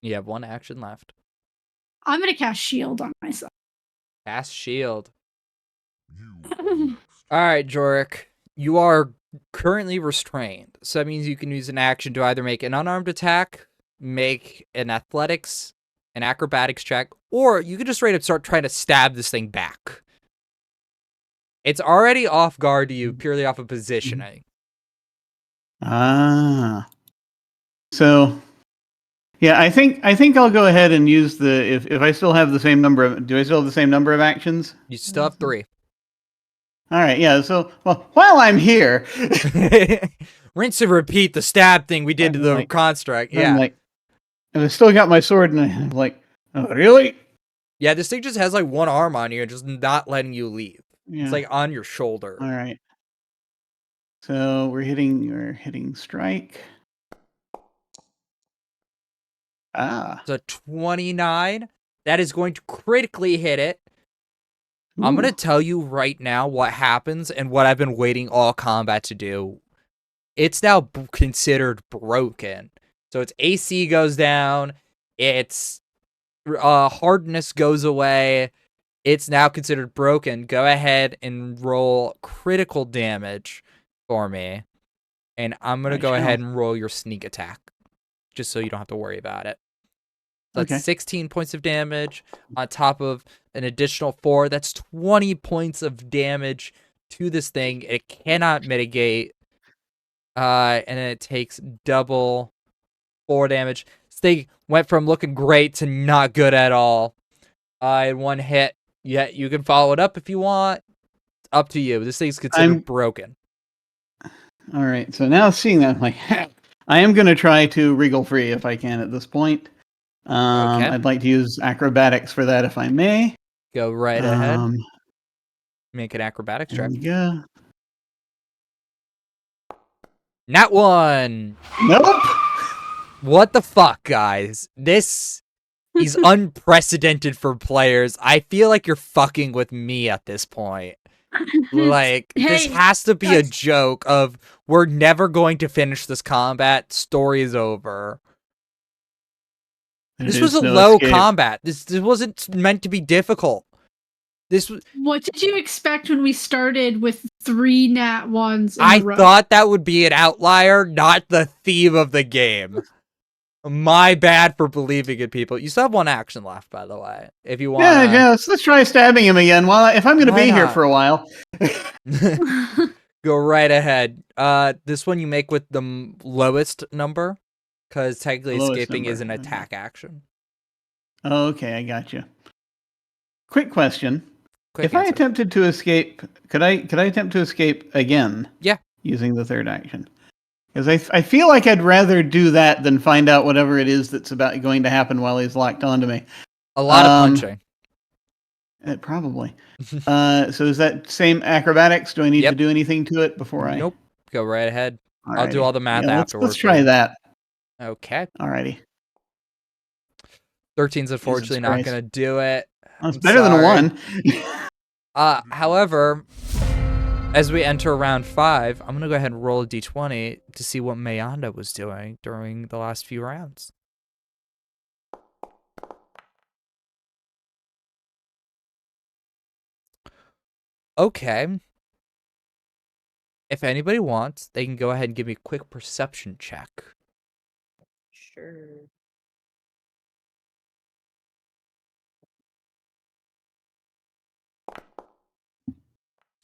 You have 1 action left. I'm going to cast shield on myself. Cast shield. You are next. All right, Jorik. You are currently restrained. So that means you can use an action to either make an unarmed attack, make an athletics, an acrobatics check, or you can just straight up start trying to stab this thing back. It's already off guard to you purely off of positioning. Ah. So, yeah, I think I'll go ahead and use the if I still have the same number of do I still have the same number of actions? You still have 3. All right, yeah. So, well, while I'm here, Rinse and repeat the stab thing we did to I'm the like- construct. I'm Yeah. like, and I still got my sword, and I'm like, oh, really? Yeah, this thing just has like 1 arm on you and just not letting you leave. Yeah. It's like on your shoulder. All right. So we're hitting strike. Ah. It's a 29. That is going to critically hit it. I'm going to Ooh. tell you right now what happens and what I've been waiting all combat to do. It's now considered broken. So its AC goes down. Its hardness goes away. It's now considered broken. Go ahead and roll critical damage for me. And I'm going to I go shall. ahead and roll your sneak attack. Just so you don't have to worry about it. So that's Okay. 16 points of damage on top of an additional 4. That's 20 points of damage to this thing. It cannot mitigate. And then it takes double 4 damage. This thing went from looking great to not good at all. In 1 hit. Yeah, you can follow it up if you want. It's up to you. This thing's considered broken. All right. So now seeing that, I'm like, I am going to try to wriggle free if I can at this point. Okay. I'd like to use acrobatics for that if I may. Go right ahead. Make an acrobatics There check. we go. Nat 1! Nope. What the fuck, guys? This is unprecedented for players. I feel like you're fucking with me at this point. Like, this Hey, has to be a that's- joke of we're never going to finish this combat. Story is over. This was There's a no low escape. combat. This wasn't meant to be difficult. This was. What did you expect when we started with 3 nat 1s in I a row? thought that would be an outlier, not the theme of the game. My bad for believing in people. You still have 1 action left, by the way. If you want. Yeah, let's try stabbing him again. If I'm going to Why be here not? for a while. Go right ahead. This one you make with the lowest number, because technically Lowest escaping is an number, okay. attack action. Okay, I got you. Quick question: Quick If I answer. attempted to escape, could I attempt to escape again? Yeah. Using the third action, because I feel like I'd rather do that than find out whatever it is that's going to happen while he's locked onto me. A lot of punching. Probably. So is that same acrobatics? Do I need Yep. to do anything to it before I? Nope. Go right ahead. I'll do Alrighty. all the math Yeah, afterwards. let's try that. Okay. Alrighty. 13's unfortunately not Christ. going to do it. Well, it's I'm better than a sorry. 1. However, as we enter round 5, I'm going to go ahead and roll a d20 to see what Mayanda was doing during the last few rounds. Okay. If anybody wants, they can go ahead and give me a quick perception check. Sure.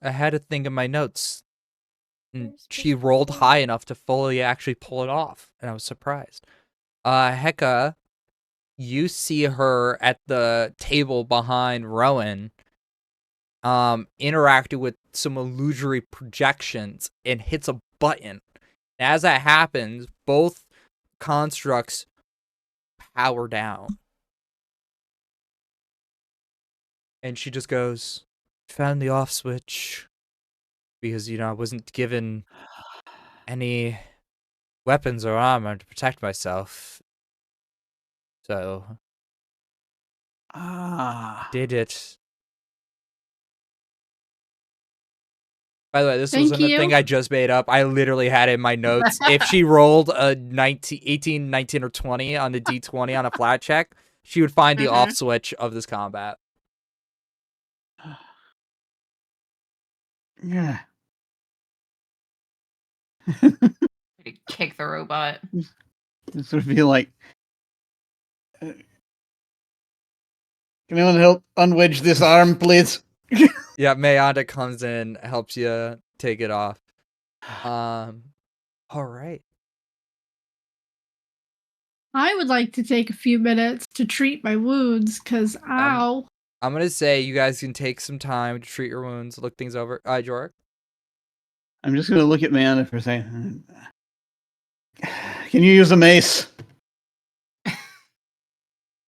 I had a thing in my notes. And Where's she perception? rolled high enough to fully actually pull it off, and I was surprised. Hecka, you see her at the table behind Rowan, interacting with some illusory projections and hits a button. As that happens, both constructs power down. And she just goes, found the off switch. Because, I wasn't given any weapons or armor to protect myself. So, did it. By the way, this Thank wasn't a thing you. I just made up. I literally had it in my notes. If she rolled a 18, 19, or 20 on the D20 on a flat check, she would find the off switch of this combat. Yeah. Kick the robot. This would be like, can anyone help unwedge this arm, please? Yeah, Mayanda comes in, helps you take it off. All right. I would like to take a few minutes to treat my wounds, because ow. I'm going to say you guys can take some time to treat your wounds, look things over. Jork? I'm just going to look at Amanda for a second. Can you use a mace?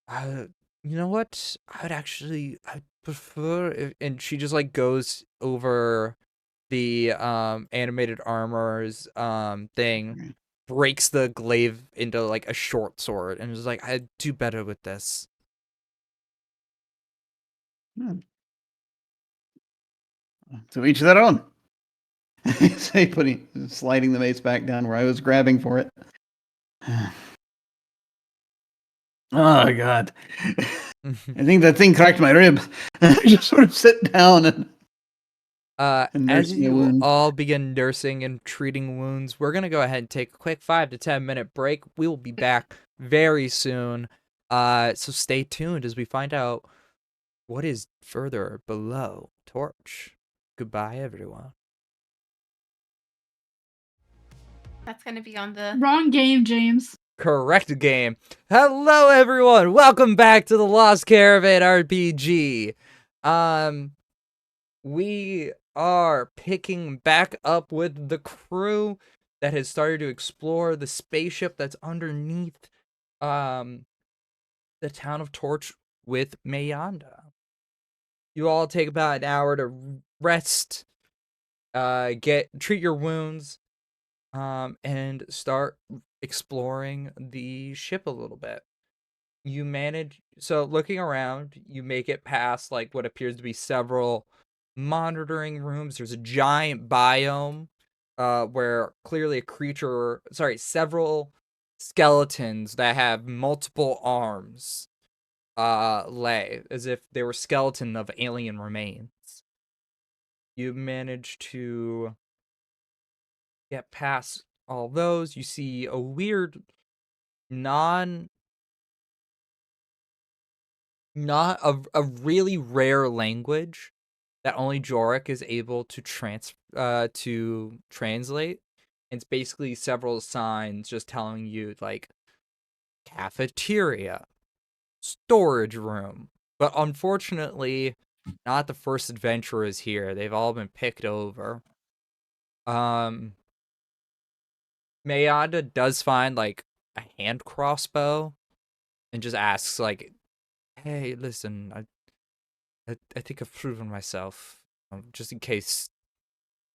You know what? I'd prefer and she just like goes over the animated armor's thing, breaks the glaive into like a short sword, and is like, I'd do better with this. To each their own. Say, sliding the mace back down where I was grabbing for it. Oh God! I think that thing cracked my rib. I just sort of sit down and nurse As my you wound. all begin nursing and treating wounds, we're gonna go ahead and take a quick 5 to 10 minute break. We will be back very soon. So stay tuned as we find out what is further below Torch. Goodbye, everyone. That's going to be on the. Wrong game, James. Correct game. Hello, everyone. Welcome back to the Lost Caravan RPG. We are picking back up with the crew that has started to explore the spaceship that's underneath the town of Torch with Mayanda. You all take about an hour to rest, treat your wounds, and start exploring the ship a little bit. You manage, so looking around, you make it past like what appears to be several monitoring rooms. There's a giant biome where clearly several skeletons that have multiple arms lay as if they were skeleton of alien remains. You manage to get past all those. You see a weird non not a really rare language that only Jorik is able to translate. It's basically several signs just telling you like cafeteria, storage room. But unfortunately, not the first adventurers here. They've all been picked over. Mayada does find like a hand crossbow and just asks like, "Hey, listen, I think I've proven myself. Just in case,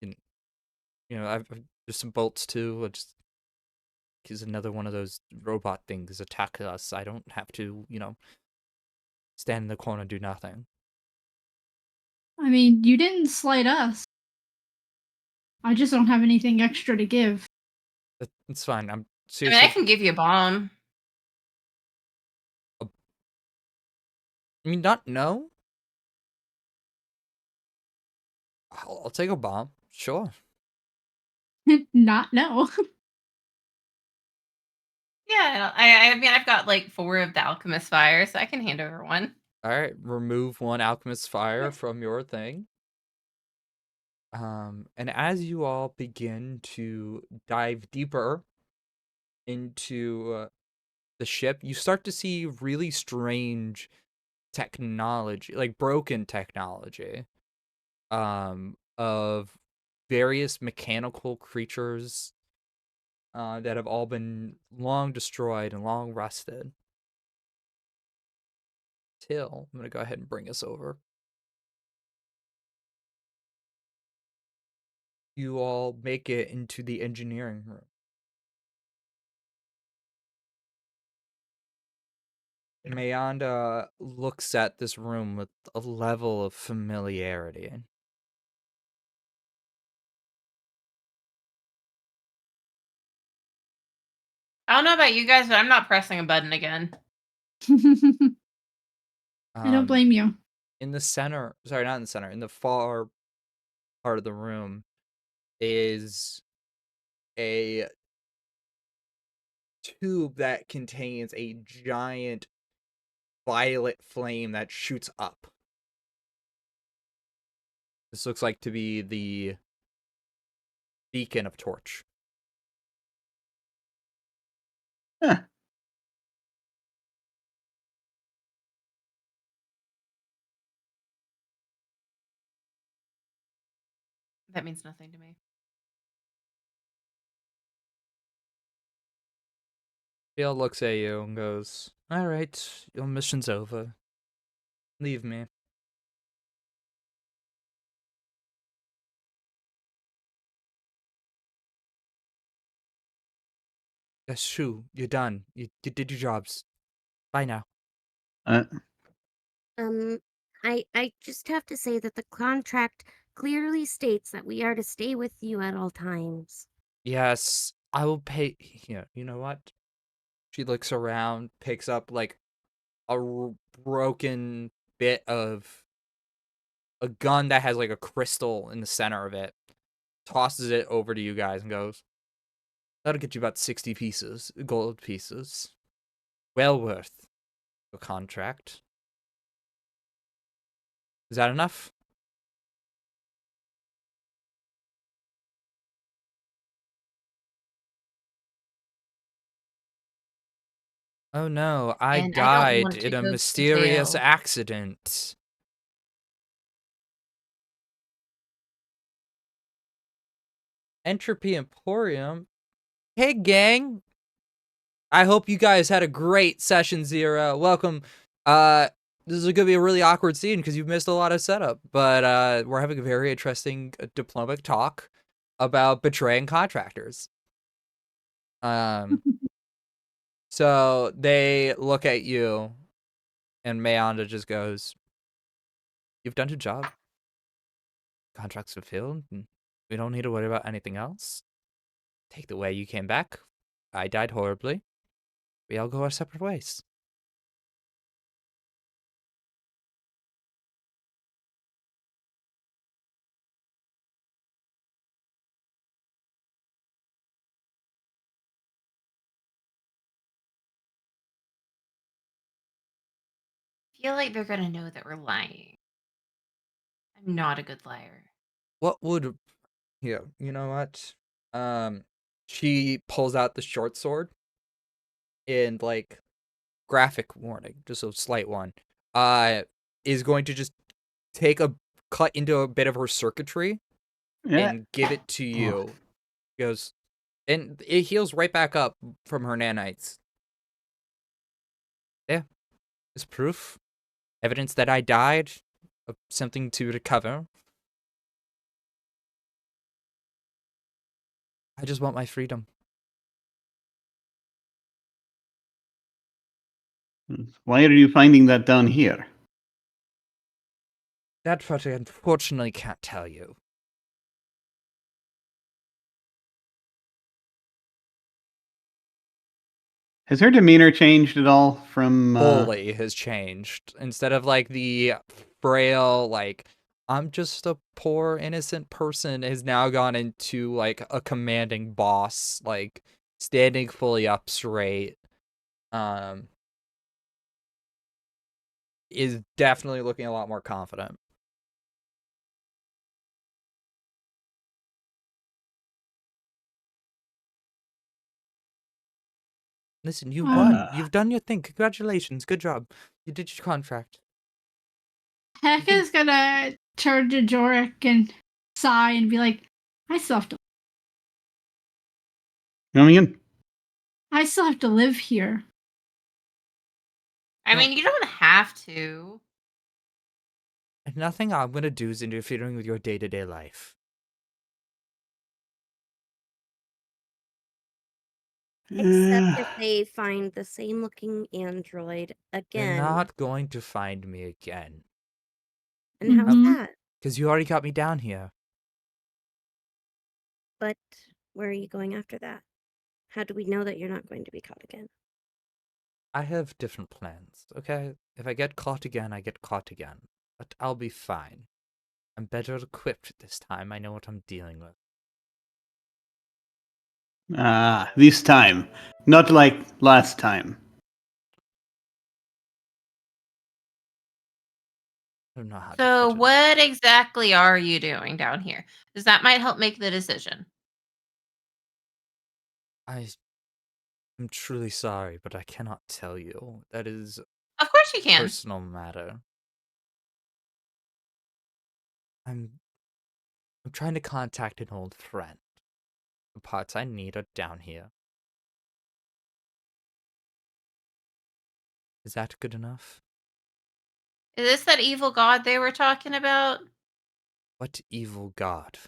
you there's some bolts too. Just because another one of those robot things attack us, I don't have to, stand in the corner and do nothing." I mean, you didn't slight us. I just don't have anything extra to give. It's fine. I'm I mean, I seriously. can give you a bomb. I mean, not no. I'll take a bomb. Sure. Not no. Yeah, I mean, I've got like 4 of the alchemist fire, so I can hand over one. All right. Remove one alchemist fire Yeah. from your thing. And as you all begin to dive deeper into the ship, you start to see really strange technology, like broken technology, of various mechanical creatures that have all been long destroyed and long rusted. Till I'm gonna go ahead and bring us over. You all make it into the engineering room. Mayanda looks at this room with a level of familiarity. I don't know about you guys, but I'm not pressing a button again. I don't blame you. In the center, sorry, not in the center, in the far part of the room is a tube that contains a giant violet flame that shoots up. This looks like to be the beacon of Torch. Huh. That means nothing to me. Bill looks at you and goes, "All right, your mission's over. Leave me." That's true. You're done. You did your jobs. Bye now. Uh, Um, I just have to say that the contract clearly states that we are to stay with you at all times. Yes, I will pay. Yeah, you know what? She looks around, picks up like broken bit of a gun that has like a crystal in the center of it, tosses it over to you guys and goes, "That'll get you about 60 pieces, gold pieces. Well worth a contract. Is that enough?" "Oh no, I And I don't died want to in a go to mysterious jail. accident." Entropy Emporium? Hey, gang! I hope you guys had a great session 0. Welcome. This is going to be a really awkward scene because you've missed a lot of setup, but we're having a very interesting diplomatic talk about betraying contractors. So they look at you, and Mayanda just goes, "You've done your job. Contracts fulfilled. And we don't need to worry about anything else. Take the way you came back. I died horribly. We all go our separate ways." I feel like they're gonna know that we're lying. I'm not a good liar. What would Yeah, you know what? She pulls out the short sword and like graphic warning, just a slight one. Is going to just take a cut into a bit of her circuitry Yeah. and give it to you. Goes and it heals right back up from her nanites. Yeah, it's proof, evidence that I died, of something to recover. I just want my freedom. Why are you finding that down here? That part I unfortunately can't tell you. Has her demeanor changed at all from? Fully has changed. Instead of like the frail, like I'm just a poor innocent person, has now gone into like a commanding boss, like standing fully up straight. Um, is definitely looking a lot more confident. Listen, you won. You've done your thing. Congratulations. Good job. You did your contract. Heka's gonna turn to Jorik and sigh and be like, I still have to Coming in. live here. I Well- mean, you don't have to. Nothing I'm gonna do is interfering with your day-to-day life. Except if they find the same looking android They're again. not going to find me again. And how's Mhm. that? Because you already got me down here. But where are you going after that? How do we know that you're not going to be caught again? I have different plans, okay? If I get caught again, I get caught again. But I'll be fine. I'm better equipped this time. I know what I'm dealing with. This time, not like last time. I don't know how to So, put it. what exactly are you doing down here? Because that might help make the decision. I'm truly sorry, but I cannot tell you. That is Of course you a can. personal matter. I'm trying to contact an old friend. The parts I need are down here. Is that good enough? Is this that evil god they were talking about? What evil god?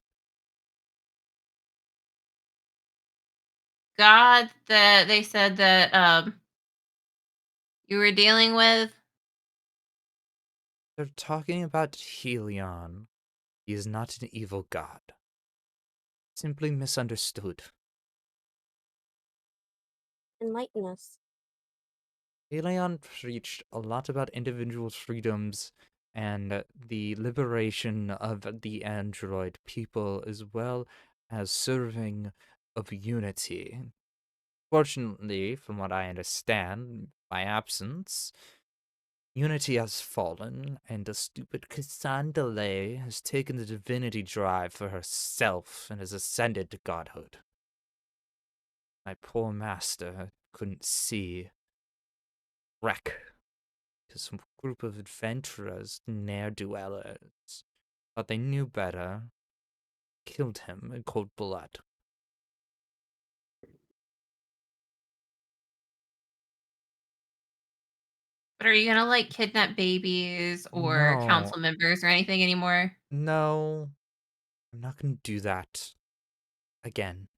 God that they said that you were dealing with? They're talking about Helion. He is not an evil god. Simply misunderstood. Enlighten us. Helion preached a lot about individual freedoms and the liberation of the android people, as well as serving of unity. Fortunately, from what I understand, my absence, unity has fallen, and the stupid Cassandra has taken the divinity drive for herself and has ascended to godhood. My poor master couldn't see wreck to some group of adventurers, ne'er-do-wellers, thought they knew better, killed him in cold blood. But are you gonna like kidnap babies or No, council members or anything anymore? no, I'm not gonna do that again.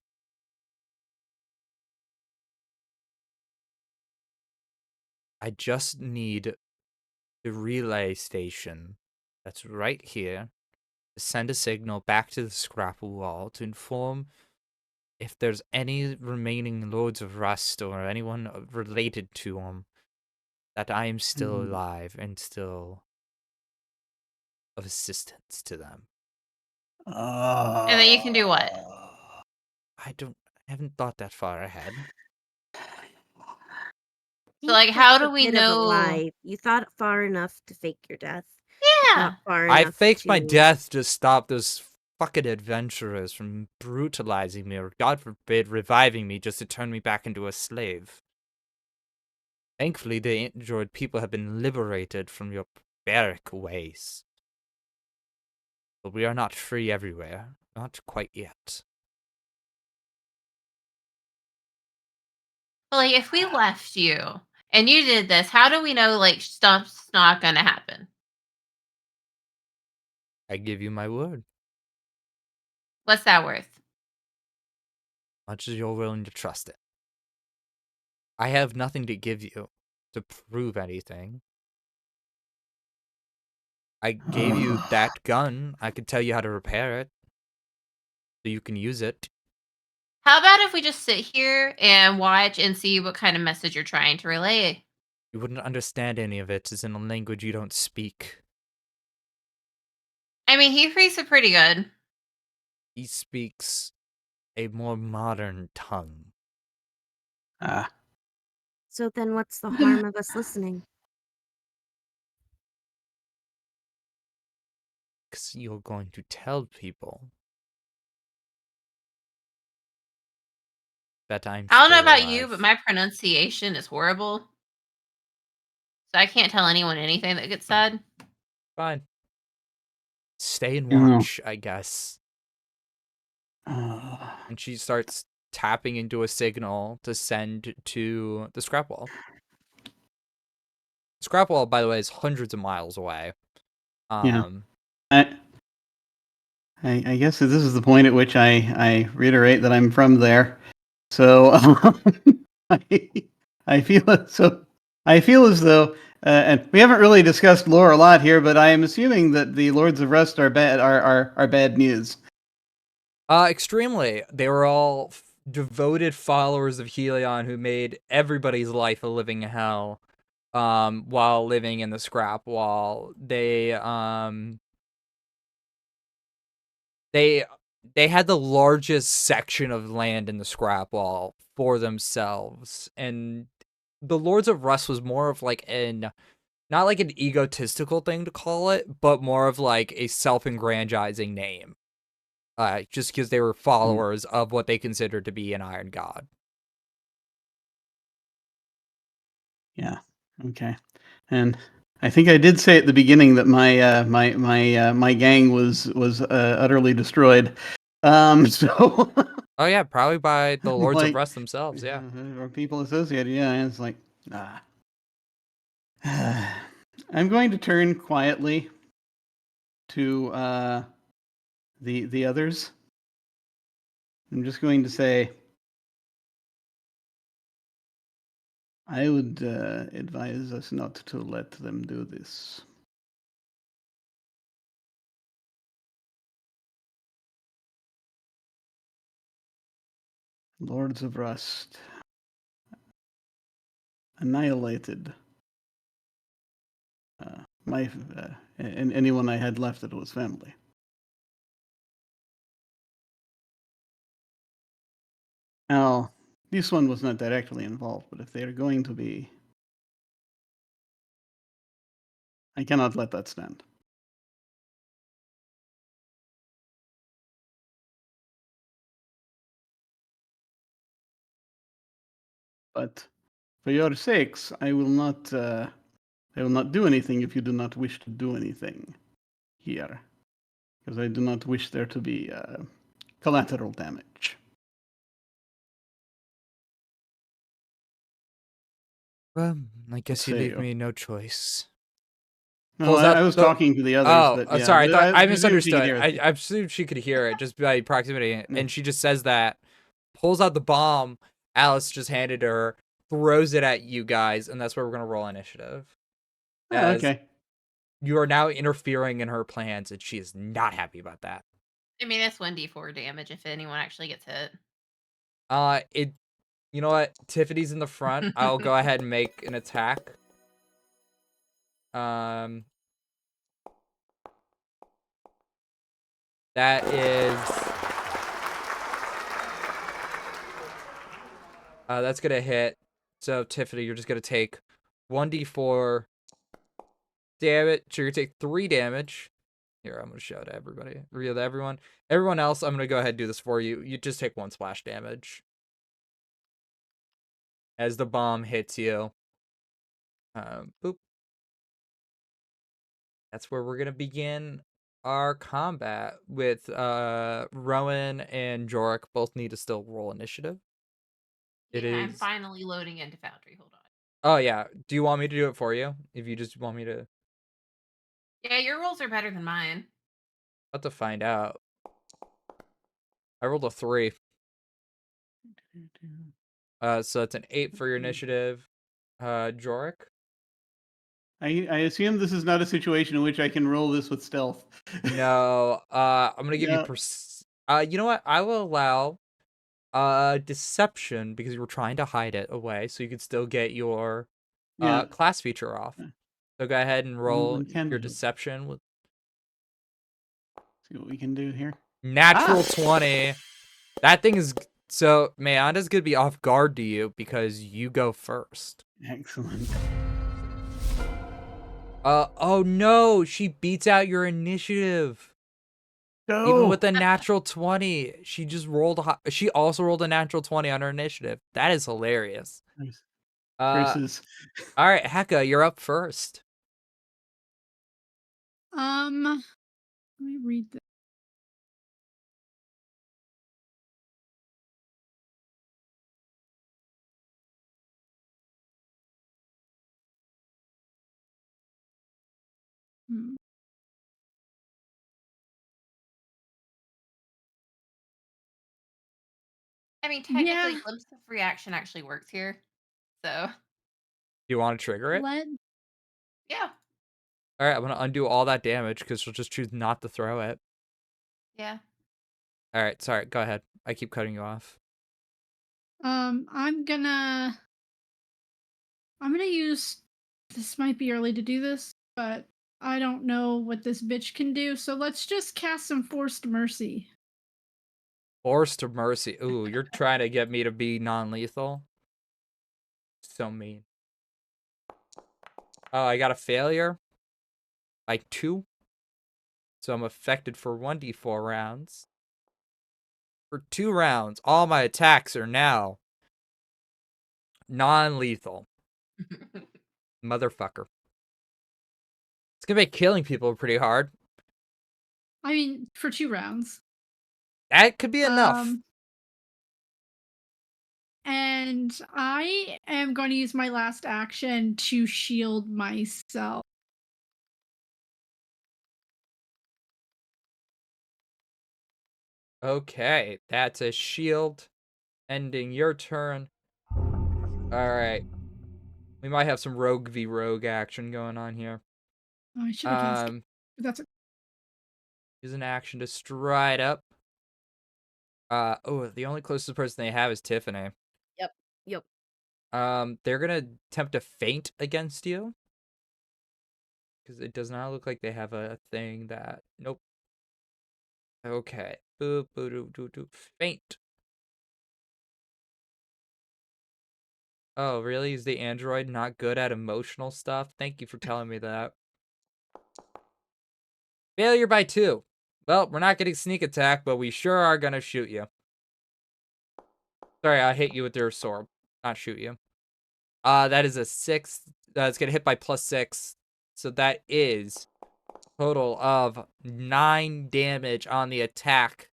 I just need the relay station that's right here to send a signal back to the scrapple wall to inform if there's any remaining Lords of Rust or anyone related to them that I am still alive and still of assistance to them. And then you can do what? I haven't thought that far ahead. So, like, Think how that's do a we bit of a know? lie. You thought far enough to fake your death. Yeah. Not far I enough faked my to. death to stop those fucking adventurers from brutalizing me or, God forbid, reviving me just to turn me back into a slave. Thankfully, the android people have been liberated from your barbaric ways. But we are not free everywhere. Not quite yet. But like, if we left you and you did this, how do we know like stuff's not gonna happen? I give you my word. What's that worth? Much as you're willing to trust it. I have nothing to give you to prove anything. I gave you that gun. I could tell you how to repair it. So you can use it. How about if we just sit here and watch and see what kind of message you're trying to relay? You wouldn't understand any of it. It's in a language you don't speak. I mean, he frees it pretty good. He speaks a more modern tongue. Ah. So then what's the harm of us listening? Because you're going to tell people that I'm I don't know still about you, but alive. my pronunciation is horrible. So I can't tell anyone anything that gets said. Fine. Stay and You know. watch, I guess. And she starts tapping into a signal to send to the scrap wall. The scrap wall, by the way, is hundreds of miles away. Yeah. I guess this is the point at which I reiterate that I'm from there. So I feel as though and we haven't really discussed lore a lot here, but I am assuming that the Lords of Rust are bad news. Extremely. They were all devoted followers of Helion who made everybody's life a living hell while living in the scrap wall. They had the largest section of land in the scrap wall for themselves, and the Lords of Rust was more of like not like an egotistical thing to call it, but more of like a self-aggrandizing name. Just because they were followers of what they considered to be an Iron God. Yeah. Okay. And I think I did say at the beginning that my gang was utterly destroyed. So Oh yeah, probably by the Lords of like Rust themselves, yeah. or people associated. Yeah, and it's like ah. I'm going to turn quietly to the others. I'm just going to say I would advise us not to let them do this. Lords of Rust annihilated my and anyone I had left that was family. Now, this one was not directly involved, but if they are going to be, I cannot let that stand. But for your sakes, I will not. I will not do anything if you do not wish to do anything here, because I do not wish there to be collateral damage. Well, I guess Let's you leave see. me no choice. No, Pulls out I was the. talking to the others, Oh, but yeah, sorry. I thought I I presume she could misunderstood. hear I it. assumed she could hear it just by proximity, Yeah. and she just says that. Pulls out the bomb. Alice just handed to her. Throws it at you guys, and that's where we're gonna roll initiative. Oh, As okay. you are now interfering in her plans, and she is not happy about that. I mean, that's 1d4 damage if anyone actually gets hit. It. You know what? Tiffany's in the front. I'll go ahead and make an attack. That is. That's gonna hit. So Tiffany, you're just gonna take 1d4 damage. So you're gonna take 3 damage. Here, I'm gonna show it to everybody. Reveal to everyone. Everyone else, I'm gonna go ahead and do this for you. You just take 1 splash damage as the bomb hits you. Boop. That's where we're gonna begin our combat with Rowan and Jorik both need to still roll initiative. It Yeah, I'm is. finally loading into Foundry. Hold on. Oh yeah. Do you want me to do it for you? If you just want me to. Yeah, your rolls are better than mine. About to find out. I rolled a 3. So it's an 8 for your initiative. Jorik. I assume this is not a situation in which I can roll this with stealth. No. I'm gonna give you No. you know what? I will allow deception because you were trying to hide it away, so you could still get your Yeah. class feature off. So go ahead and roll your Intended. deception with See what we can do here. natural 20. That thing is so Meanda's gonna be off guard to you because you go first. Excellent. Oh no, she beats out your initiative. Go. Even with a natural 20, she just rolled she also rolled a natural 20 on her initiative. That is hilarious. Versus. All right, Hecka, you're up first. Let me read this. Hmm. I mean, technically, Yeah. glimpse of reaction actually works here. So, Do you want to trigger it? yeah. All right, I'm going to undo all that damage because she'll just choose not to throw it. Yeah. All right, sorry, go ahead. I keep cutting you off. I'm gonna use, this might be early to do this, but I don't know what this bitch can do, so let's just cast some Forced Mercy. Forced Mercy. Ooh, you're trying to get me to be non-lethal? So mean. Oh, I got a failure by 2. So I'm affected for 1d4 rounds. For 2 rounds, all my attacks are now non-lethal. Motherfucker. It's gonna make killing people pretty hard. I mean, for 2 rounds. That could be enough. And I am going to use my last action to shield myself. Okay, that's a shield. Ending your turn. Alright. We might have some rogue v rogue action going on here. Oh, I should have cast it. But that's Use an action to stride up. The only closest person they have is Tiffany. Yep. They're gonna attempt to feint against you. Because it does not look like they have a thing that... Nope. Okay. Boop, boop, doo, doo, doo. Feint. Oh, really? Is the android not good at emotional stuff? Thank you for telling me that. Failure by 2. Well, we're not getting sneak attack, but we sure are gonna shoot you. Sorry, I hit you with their sword. Not shoot you. That is a 6. It's gonna hit by +6. So that is total of 9 damage on the attack.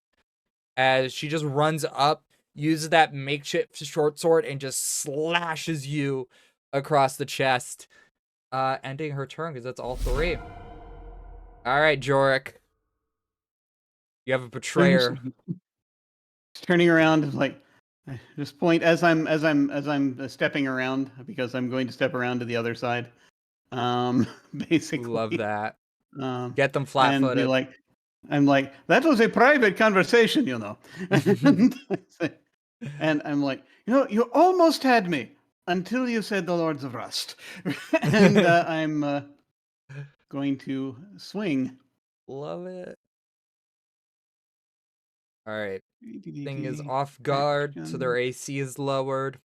As she just runs up, uses that makeshift short sword, and just slashes you across the chest, ending her turn because that's all 3. All right, Jorik. You have a So I'm betrayer. turning around, like I just point as I'm stepping around because I'm going to step around to the other side. Basically, Love that. um, Get them and be flat-footed. like, I'm like, that was a private conversation, you know. And I'm like, you almost had me until you said the Lords of Rust, and I'm going to swing. Love it. All right. Thing is off guard, so their Action. AC is lowered.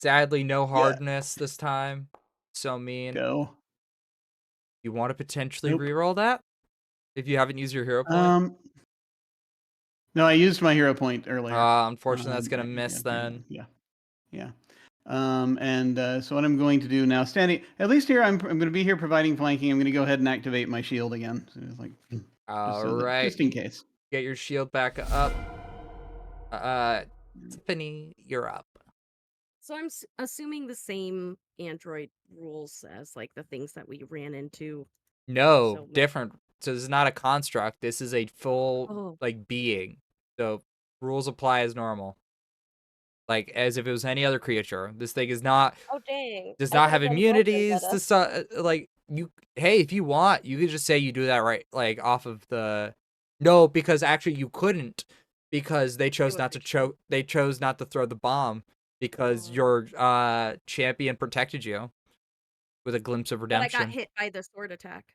Sadly, no Yeah, hardness this time. So mean. go. You want to potentially Nope. reroll that if you haven't used your hero point? Um, no, I used my hero point earlier. Unfortunately, that's gonna Yeah, miss then. yeah. And so what I'm going to do now, standing at least here, I'm going to be here providing flanking. I'm going to go ahead and activate my shield again, so it's like just All so that right. just in case. Get your shield back up. Tiffany, you're up. So I'm assuming the same android rules as like the things that we ran into. No, So different. So this is not a construct. This is a full oh, like being. So rules apply as normal. Like as if it was any other creature. This thing is not oh dang! does I not could have have done blood immunities vendetta. to like you. Hey, if you want, you could just say you do that right, like off of the. No, because actually you couldn't, because they It chose would not be to true. They chose not to throw the bomb because Oh. your champion protected you with a glimpse of But I got redemption. hit by the sword attack.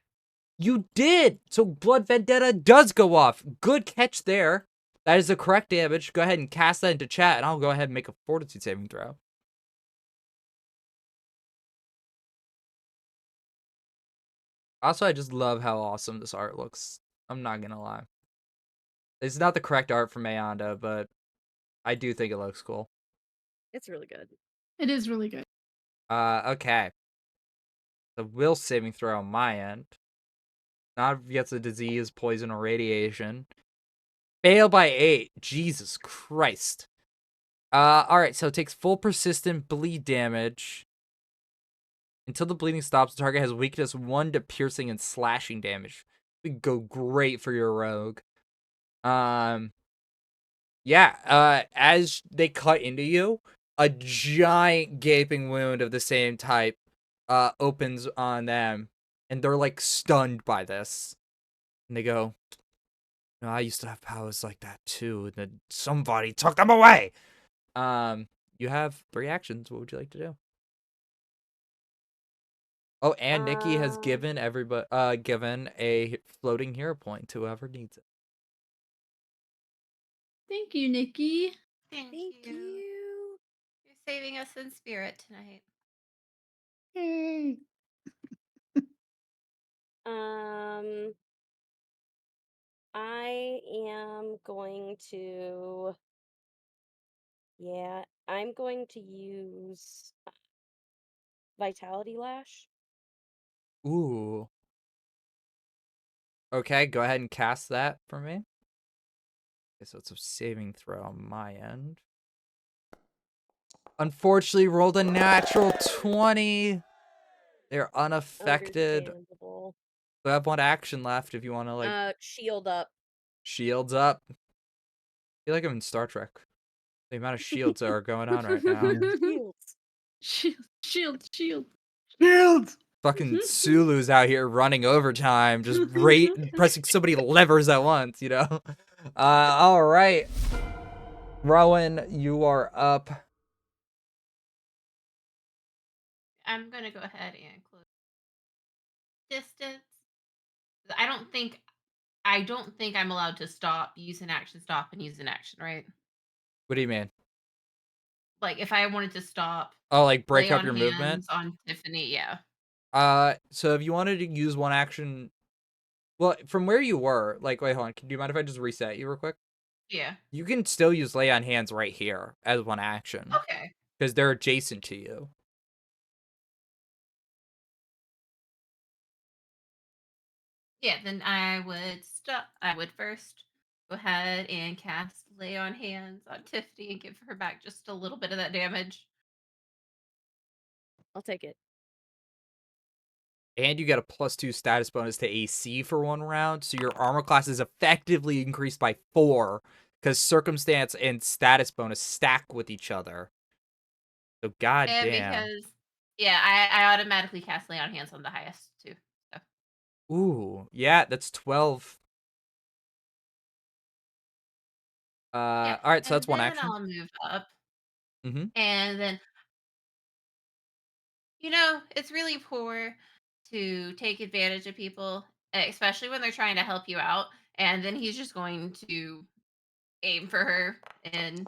You did! So Blood Vendetta does go off. Good catch there. That is the correct damage. Go ahead and cast that into chat, and I'll go ahead and make a fortitude saving throw. Also, I just love how awesome this art looks. I'm not gonna lie. It's not the correct art from Mayanda, but I do think it looks cool. It's really good. It is really good. Okay. The will saving throw on my end. Not if it gets a disease, poison, or radiation. Fail by 8. Jesus Christ. Alright, so it takes full persistent bleed damage. Until the bleeding stops, the target has weakness 1 to piercing and slashing damage. Would go great for your rogue. Yeah, as they cut into you, a giant gaping wound of the same type opens on them, and they're like stunned by this. And they go, "No, I used to have powers like that too, and then somebody took them away." You have 3 actions. What would you like to do? Oh, and Nikki has given everybody given a floating hero point to whoever needs it. Thank you, Nikki. Thank Thank you. you. You're saving us in spirit tonight. Yay. Um, I am going to. Yeah, I'm going to use Vitality Lash. Ooh. Okay, go ahead and cast that for me. Okay, so it's a saving throw on my end. Unfortunately, rolled a natural 20. They're unaffected. Understandable. We have 1 action left if you want to, like, Shield up. shields up. I feel like I'm in Star Trek. The amount of shields that are going on right now. Shields. Shield. Shields. Fucking Sulu's out here running overtime, just pressing so many levers at once, you know? All right. Rowan, you are up. I'm gonna go ahead and close distance. I don't think I'm allowed to use an action, stop, and use an action, right? What do you mean? Like if I wanted to stop, Oh, like break lay up on your movement? hands on Tiffany, yeah. So if you wanted to use 1 action, well, from where you were, like, wait, hold on. Do you mind if I just reset you real quick? Yeah. You can still use lay on hands right here as 1 action Okay. because they're adjacent to you. Yeah, then I would first go ahead and cast Lay on Hands on Tiffany and give her back just a little bit of that damage. I'll take it. And you get a +2 status bonus to AC for 1 round, so your armor class is effectively increased by 4 because circumstance and status bonus stack with each other. So And goddamn. because I automatically cast Lay on Hands on the highest too. So Ooh, yeah, that's 12. yeah. All right, so And that's 1 then action. I'll move up. Mm-hmm. And then it's really poor to take advantage of people, especially when they're trying to help you out. And then he's just going to aim for her and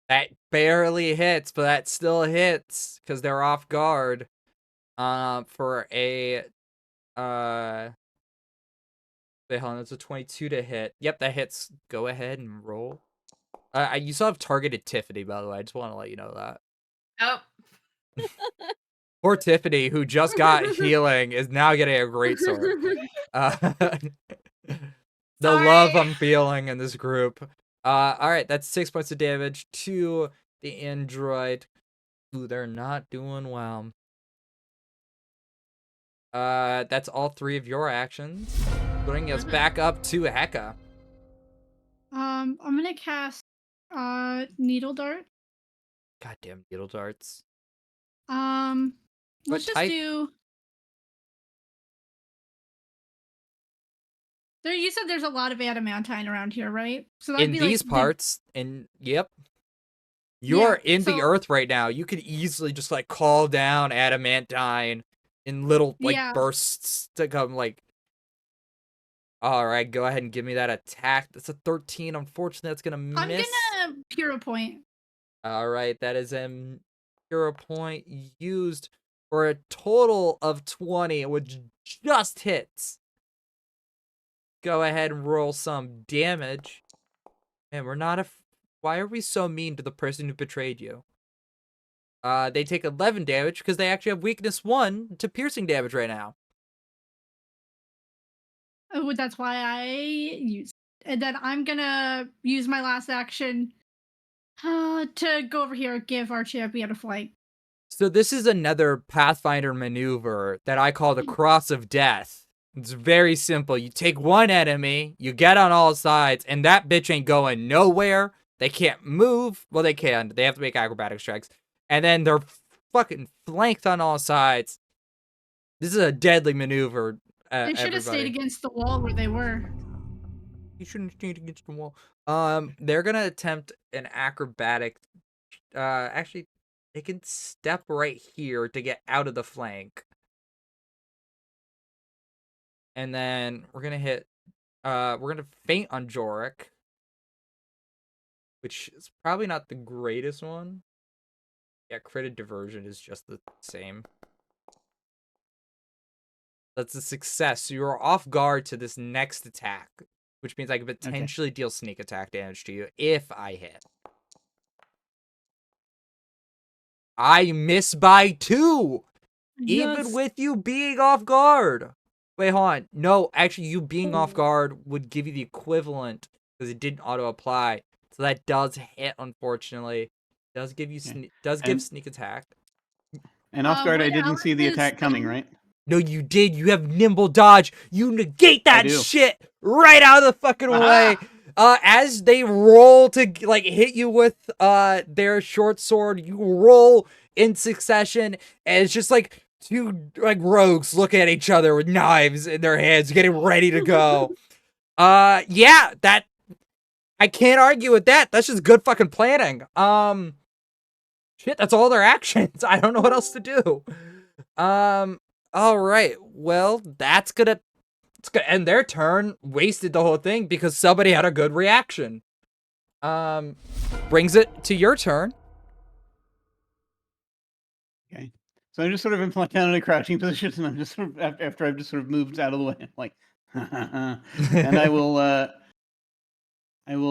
That barely hits, but that still hits because they're off guard. For a wait, hold on, it's a 22 to hit. Yep, that hits. Go ahead and roll. You still have targeted Tiffany, by the way. I just want to let you know that. oh, Poor Tiffany, who just got healing, is now getting a great sword. The love sorry. I'm feeling in this group. All right, that's 6 points of damage to the android. Ooh, they're not doing well. That's all 3 of your actions. Bringing us back up to Heka. I'm gonna cast needle dart. Goddamn needle darts. Let's just type? do. There, you said there's a lot of adamantine around here, right? So that'd In be these like parts, and yep. You're in the so- earth right now. You could easily just like call down adamantine in little like Yeah. bursts to come like. All right, go ahead and give me that attack. That's a 13. Unfortunately, that's gonna I'm miss. gonna Pura Point. All right, that is a hero point used for a total of 20, which just hits. Go ahead and roll some damage. And we're not why are we so mean to the person who betrayed you? They take 11 damage because they actually have weakness 1 to piercing damage right now. Oh, that's why I use. And then I'm gonna use my last action to go over here and give our champion a flank. So this is another Pathfinder maneuver that I call the Cross of Death. It's very simple. You take one enemy, you get on all sides, and that bitch ain't going nowhere. They can't move. Well, they can. They have to make acrobatic checks. And then they're fucking flanked on all sides. This is a deadly maneuver, They should have stayed everybody. against the wall where they were. You shouldn't stand against the wall. They're gonna attempt an acrobatic. Actually, they can step right here to get out of the flank. And then we're gonna hit. We're gonna feint on Jorik, which is probably not the greatest one. Yeah, critted diversion is just the same. That's a success. So you're off guard to this next attack, which means I can potentially deal sneak attack damage to you if I hit. I miss by 2, even Yes. with you being off guard. Wait, hold on. No, actually, you being off guard would give you the equivalent because it didn't auto apply. So that does hit, unfortunately. Does give you give sneak attack. And off guard, I What didn't see the Alice is attack coming, saying- right? No, you did. You have nimble dodge. You negate I that do. shit right out of the fucking way. As they roll to like hit you with their short sword, you roll in succession, and it's just like 2 like rogues looking at each other with knives in their hands, getting ready to go. Yeah, that I can't argue with that. That's just good fucking planning. Shit, that's all their actions. I don't know what else to do. All right. Well, it's gonna end their turn. Wasted the whole thing because somebody had a good reaction. Brings it to your turn. Okay. So I'm just sort of in kind of a crouching position, and I'm just sort of after I've just sort of moved out of the way, I'm like, and I will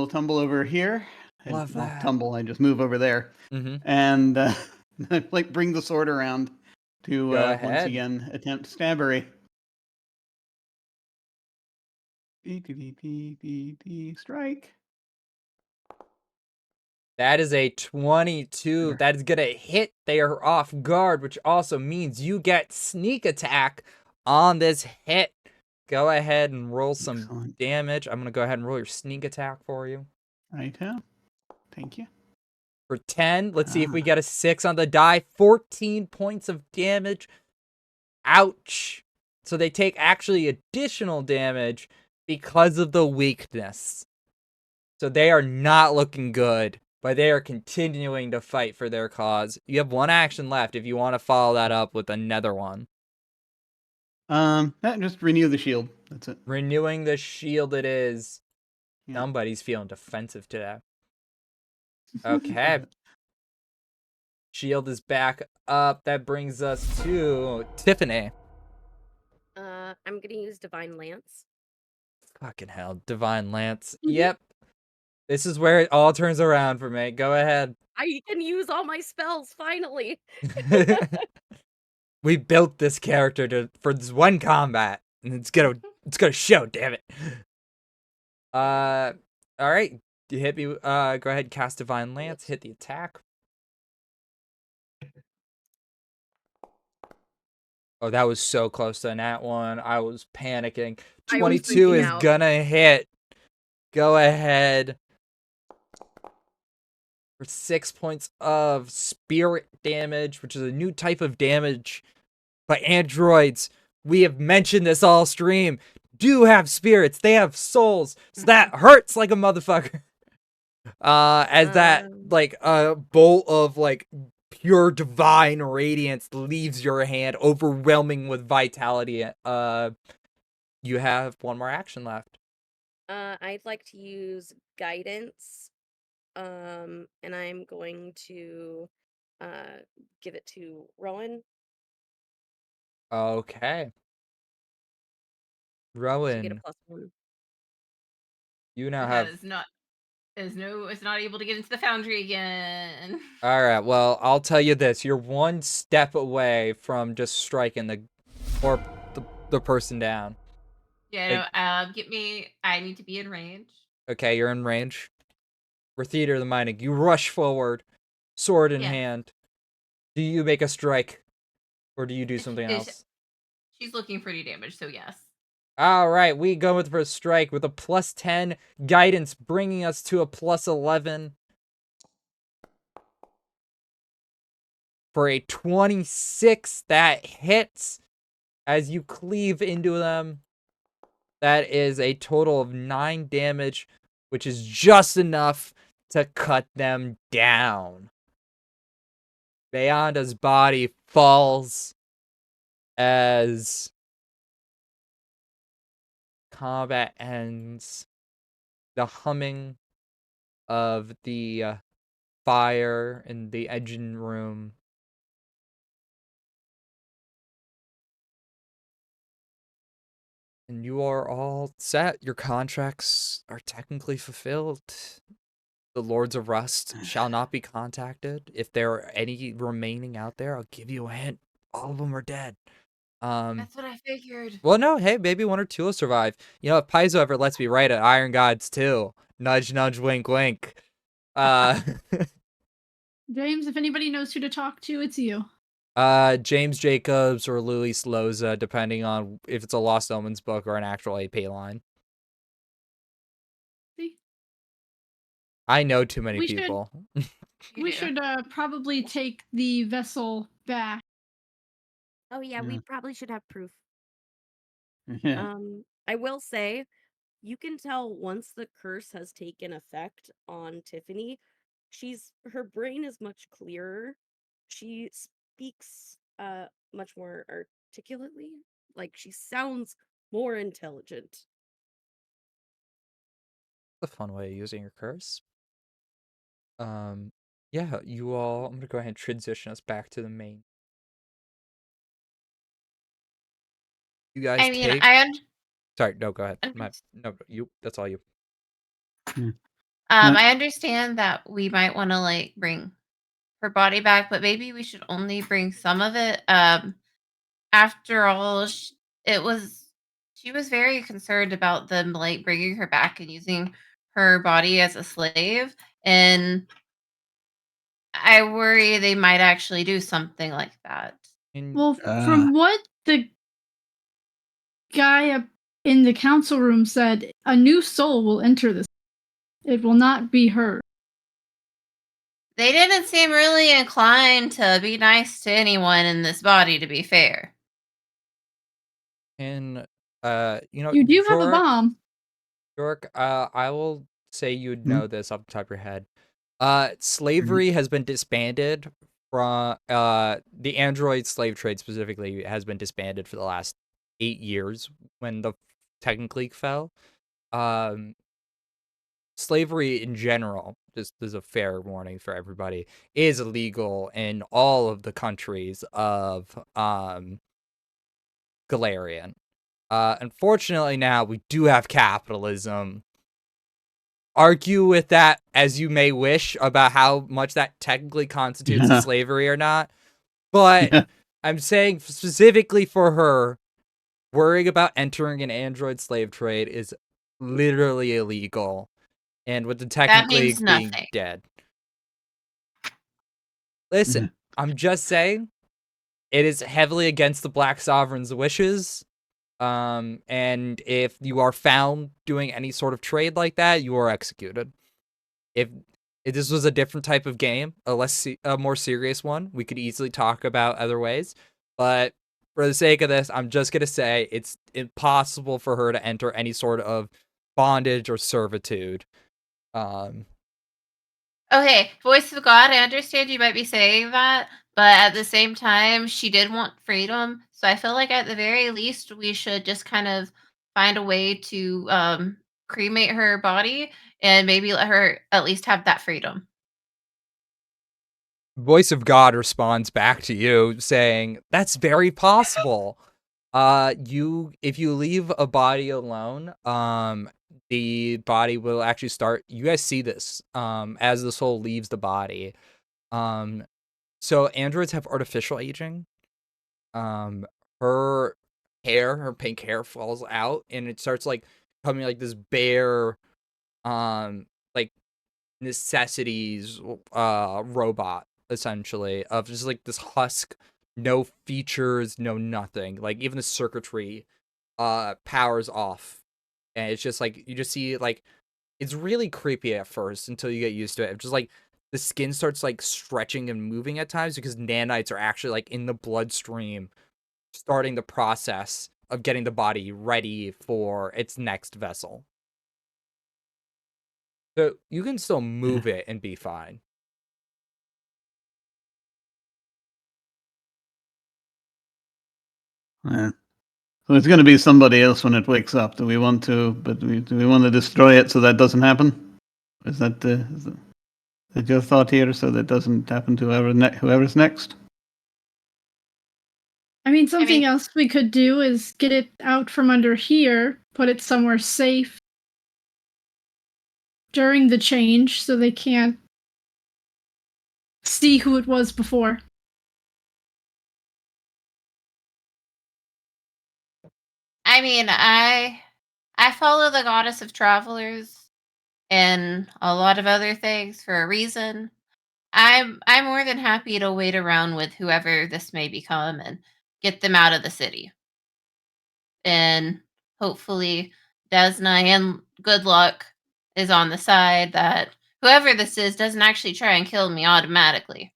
tumble over here. Love that. Tumble. I just move over there, Mm-hmm. and like bring the sword around to Go once ahead. again attempt stabbery. Strike. That is a 22. That is gonna hit. They are off guard, which also means you get sneak attack on this hit. Go ahead and roll some Excellent. damage. I'm gonna go ahead and roll your sneak attack for you. Righto. Thank you. For 10, let's see if we get a 6 on the die. 14 points of damage. Ouch. So they take actually additional damage because of the weakness. So they are not looking good, but they are continuing to fight for their cause. You have one action left if you want to follow that up with another one. Just renew the shield. That's it. Renewing the shield it is. Yeah. Somebody's feeling defensive today. Okay. Shield is back up. That brings us to Tiffany. I'm gonna use Divine Lance. Fucking hell. Divine Lance. Yep. This is where it all turns around for me. Go ahead. I can use all my spells finally. We built this character for this one combat, and it's gonna show, damn it. All right. You hit me. Go ahead, cast Divine Lance, hit the attack. Oh, that was so close to that one. I was panicking. I was 22 freaking is out. gonna hit. Go ahead. For 6 points of spirit damage, which is a new type of damage. But androids, we have mentioned this all stream, do have spirits. They have souls. So that hurts like a motherfucker. As that, like, a bolt of, like, pure divine radiance leaves your hand, overwhelming with vitality. You have one more action left. I'd like to use guidance. And I'm going to give it to Rowan. Okay. To get a Rowan, +1. you now That have... it's not able to get into the foundry again. All right, well, I'll tell you this. You're one step away from just striking the person down. Yeah, no, I need to be in range. Okay, you're in range. For Theater of the Minding, you rush forward, sword in Yes. hand. Do you make a strike? Or do you do something else? She's looking pretty damaged, so yes. All right, we go with first strike with a +10 guidance, bringing us to a +11 for a 26 that hits as you cleave into them. That is a total of 9 damage, which is just enough to cut them down. Bayanda's body falls as combat ends. The humming of the fire in the engine room and you are all set. Your contracts are technically fulfilled. The Lords of Rust shall not be contacted. If there are any remaining out there, I'll give you a hint. All of them are dead. That's what I figured. Well, no, hey, maybe one or two will survive. You know, if Paizo ever lets me write at Iron Gods 2, nudge, nudge, wink, wink. James, if anybody knows who to talk to, it's you. James Jacobs or Luis Loza, depending on if it's a Lost Omens book or an actual AP line. See? I know too many We should- people. We should probably take the vessel back. Oh yeah, we probably should have proof. Yeah. I will say, you can tell once the curse has taken effect on Tiffany, her brain is much clearer. She speaks much more articulately. Like she sounds more intelligent. A fun way of using your curse. Yeah, you all. I'm gonna go ahead and transition us back to the main. You guys I mean, take. Sorry, no, go ahead. No, you. That's all you. I understand that we might want to like bring her body back, but maybe we should only bring some of it. After all, she was very concerned about them like bringing her back and using her body as a slave, and I worry they might actually do something like that. And Well, from what the guy up in the council room said, a new soul will enter this. It will not be her. They didn't seem really inclined to be nice to anyone in this body, to be fair. and You do have a bomb. York, I will say you'd Hmm? know this off the top of your head. Slavery has been disbanded from the android slave trade specifically has been disbanded for the last 8 years when the technically fell. Um, Slavery in general, just as a fair warning for everybody, is illegal in all of the countries of Galarian. Unfortunately, now we do have capitalism. Argue with that as you may wish about how much that technically constitutes Yeah. slavery or not. But Yeah. I'm saying specifically for her, worrying about entering an android slave trade is literally illegal. And with the That technically means being nothing. dead. Listen, I'm just saying it is heavily against the Black Sovereign's wishes. And if you are found doing any sort of trade like that, you are executed. If this was a different type of game, a more serious one, we could easily talk about other ways. But for the sake of this, I'm just gonna say it's impossible for her to enter any sort of bondage or servitude. Um, Okay, voice of God, I understand you might be saying that, but at the same time, she did want freedom. So I feel like at the very least, we should just kind of find a way to cremate her body and maybe let her at least have that freedom. Voice of God responds back to you saying, "That's very possible. If you leave a body alone, the body will actually start. You guys see this, as the soul leaves the body. Um, so androids have artificial aging. Um, her her pink hair falls out, and it starts like becoming like this bare, like necessities robot essentially of just like this husk, no features, no nothing, like even the circuitry powers off, and it's just like you just see like it's really creepy at first until you get used to it. It's just like the skin starts like stretching and moving at times because nanites are actually like in the bloodstream starting the process of getting the body ready for its next vessel. So you can still move it and be fine. Yeah. So it's going to be somebody else when it wakes up. Do we want to? Do we want to destroy it so that doesn't happen? Is that your thought here? So that doesn't happen to whoever's next. I mean, I something mean, else we could do is get it out from under here, put it somewhere safe during the change so they can't see who it was before. I follow the goddess of travelers and a lot of other things for a reason. I'm more than happy to wait around with whoever this may become and get them out of the city. And hopefully Desna and good luck is on the side that whoever this is doesn't actually try and kill me automatically.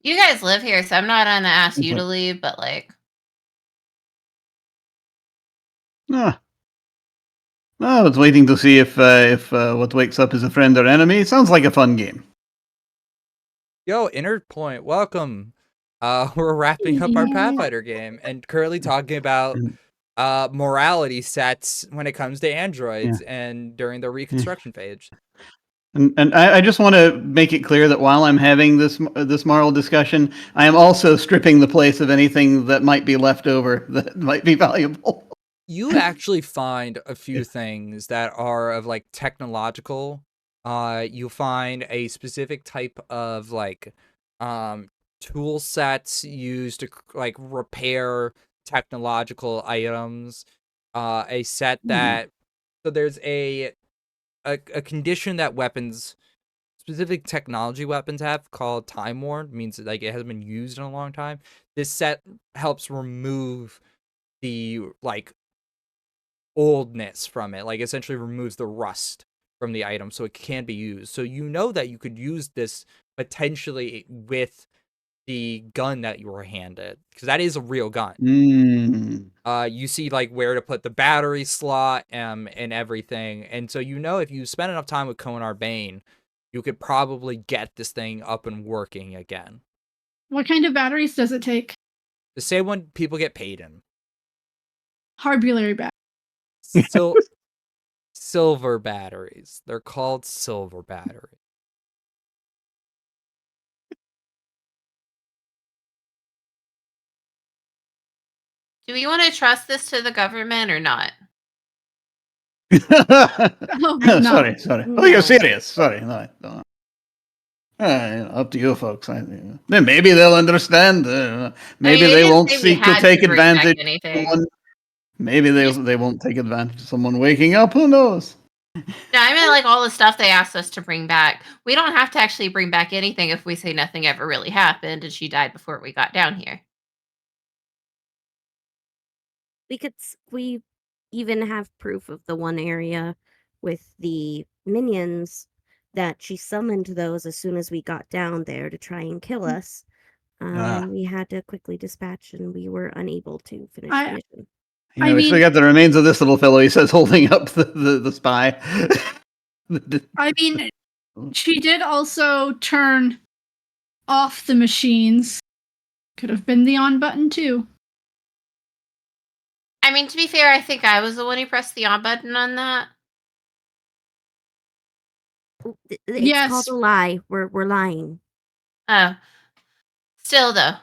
You guys live here, so I'm not gonna ask you to Okay. leave, but like Ah, I was waiting to see if what wakes up is a friend or enemy. Sounds like a fun game. Yo, Inner Point, welcome. We're wrapping up our Pathfinder game and currently talking about Mm, morality sets when it comes to Yeah. androids and during the Yeah. reconstruction phase. And I just want to make it clear that while I'm having this moral discussion, I am also stripping the place of anything that might be left over that might be valuable. You actually find a few things that are of like technological. You find a specific type of like tool sets used to like repair technological items. a set that so there's a condition that weapons, specific technology weapons have called time worn, means that, like, it hasn't been used in a long time. This set helps remove the like oldness from it, like essentially removes the rust from the item so it can be used. So you know that you could use this potentially with the gun that you were handed, because that is a real gun. You see like where to put the battery slot and everything, and so you know if you spend enough time with Konar Bane, you could probably get this thing up and working again. What kind of batteries does it take? The same one people get paid in. Harbulary batteries. Silver batteries. They're called silver batteries. Do we want to trust this to the government or not? Oh, no. Sorry. Oh, No. you're serious. Sorry. No. Up to you folks. Maybe they'll understand. Maybe they didn't won't say we seek to had take bring back advantage of anything. someone. Maybe they won't take advantage of someone waking up. Who knows? No, I meant like all the stuff they asked us to bring back. We don't have to actually bring back anything if we say nothing ever really happened and she died before we got down here. We even have proof of the one area with the minions that she summoned those as soon as we got down there to try and kill us. And we had to quickly dispatch, and we were unable to finish the mission. We still got the remains of this little fellow, he says, holding up the spy. I mean, she did also turn off the machines. Could have been the on button too. I mean, to be fair, I think I was the one who pressed the on button on that. It's called a lie. We're lying. Oh. Still, though.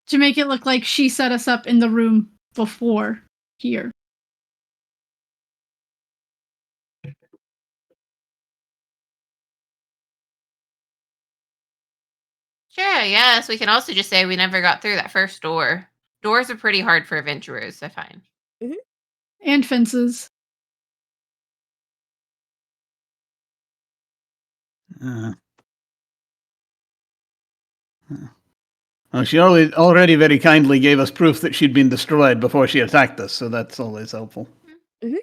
To make it look like she set us up in the room before here. Sure, yes. We can also just say we never got through that first door. Doors are pretty hard for adventurers, I find. Mm-hmm. And fences. Well, she already very kindly gave us proof that she'd been destroyed before she attacked us, so that's always helpful. Mm-hmm.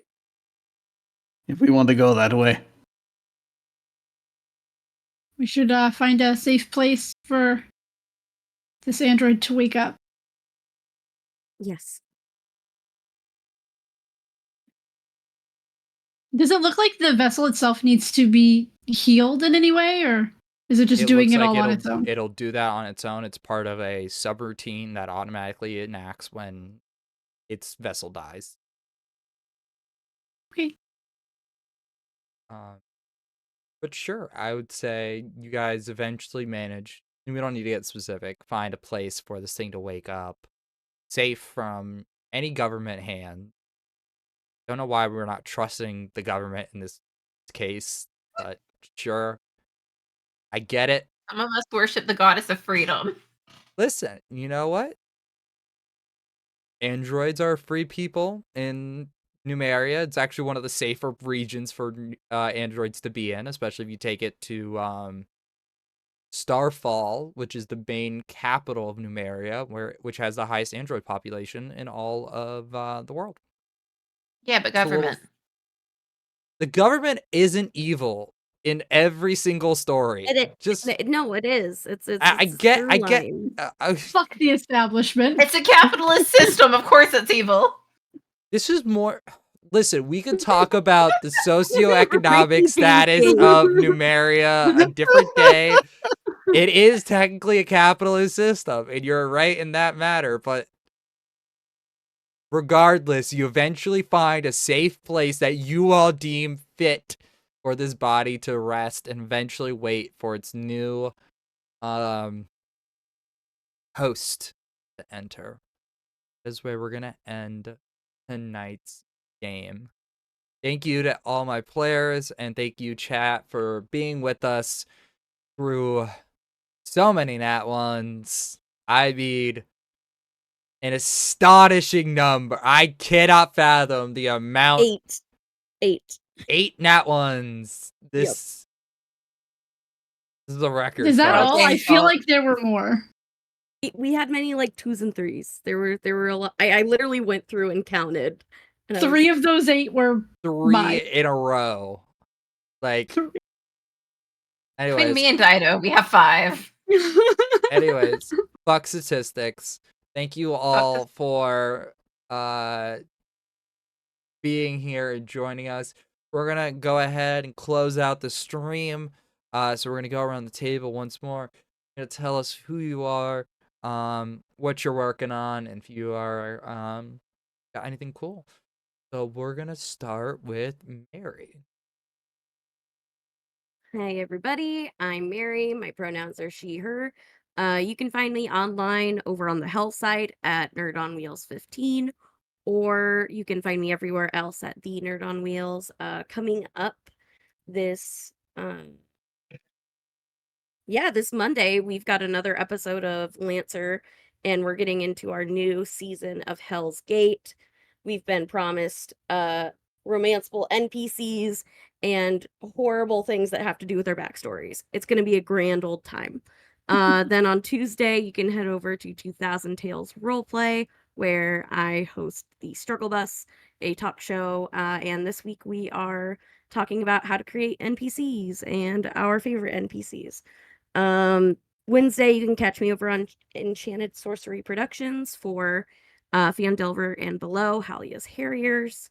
If we want to go that way. We should find a safe place for this android to wake up. Yes. Does it look like the vessel itself needs to be healed in any way, or is it just doing it all on its own? It'll do that on its own. It's part of a subroutine that automatically enacts when its vessel dies. Okay. But sure, I would say you guys eventually manage. We don't need to get specific. Find a place for this thing to wake up, safe from any government hand. Don't know why we're not trusting the government in this case, but sure. I get it. Some of us worship the goddess of freedom. Listen, you know what? Androids are free people in Numeria. It's actually one of the safer regions for androids to be in, especially if you take it to Starfall, which is the main capital of Numeria, which has the highest android population in all of the world. Yeah, but government. The government isn't evil in every single story. No, it is. It's I get. Fuck the establishment. It's a capitalist system. Of course, it's evil. This is more. Listen, we could talk about the socioeconomic status of Numeria a different day. It is technically a capitalist system, and you're right in that matter, but regardless, you eventually find a safe place that you all deem fit for this body to rest and eventually wait for its new host to enter. This is where we're gonna end tonight's game. Thank you to all my players, and thank you, chat, for being with us through so many nat ones. I mean, an astonishing number. I cannot fathom the amount. 8. 8 nat ones. This is a record. Is that folks. all? I Okay, feel well- like there were more. We had many like 2s and 3s. There were a lot. I literally went through and counted. And 3 of those 8 were 3 mine. in a row. Like, anyways. Between me and Dido, we have 5. Anyways, fuck statistics. Thank you all for being here and joining us. We're gonna go ahead and close out the stream. So we're gonna go around the table once more. You're gonna tell us who you are, what you're working on, and if you are got anything cool. So we're gonna start with Mary. Hey everybody, I'm Mary. My pronouns are she, her. You can find me online over on the Health site at Nerd on Wheels 15, or you can find me everywhere else at the Nerd on Wheels. Coming up this this Monday, we've got another episode of Lancer, and we're getting into our new season of Hell's Gate. We've been promised romanceable NPCs and horrible things that have to do with their backstories. It's going to be a grand old time. Then on Tuesday, you can head over to 2000 Tales Roleplay, where I host the Struggle Bus, a talk show. And this week we are talking about how to create NPCs and our favorite NPCs. Wednesday, you can catch me over on Enchanted Sorcery Productions for Fandelver and Below, Halia's Harriers.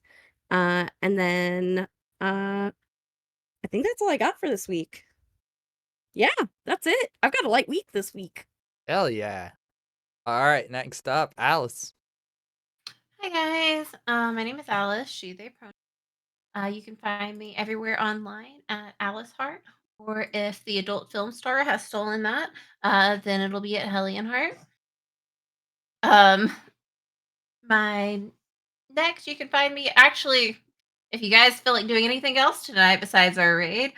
And then I think that's all I got for this week. Yeah, that's it. I've got a light week this week. Hell yeah. Alright, next up, Alice. Hi guys, my name is Alice, she, they pronouns. You can find me everywhere online at Alice Hart, or if the adult film star has stolen that, then it'll be at Hellion Hart. My next, you can find me actually, if you guys feel like doing anything else tonight besides our raid,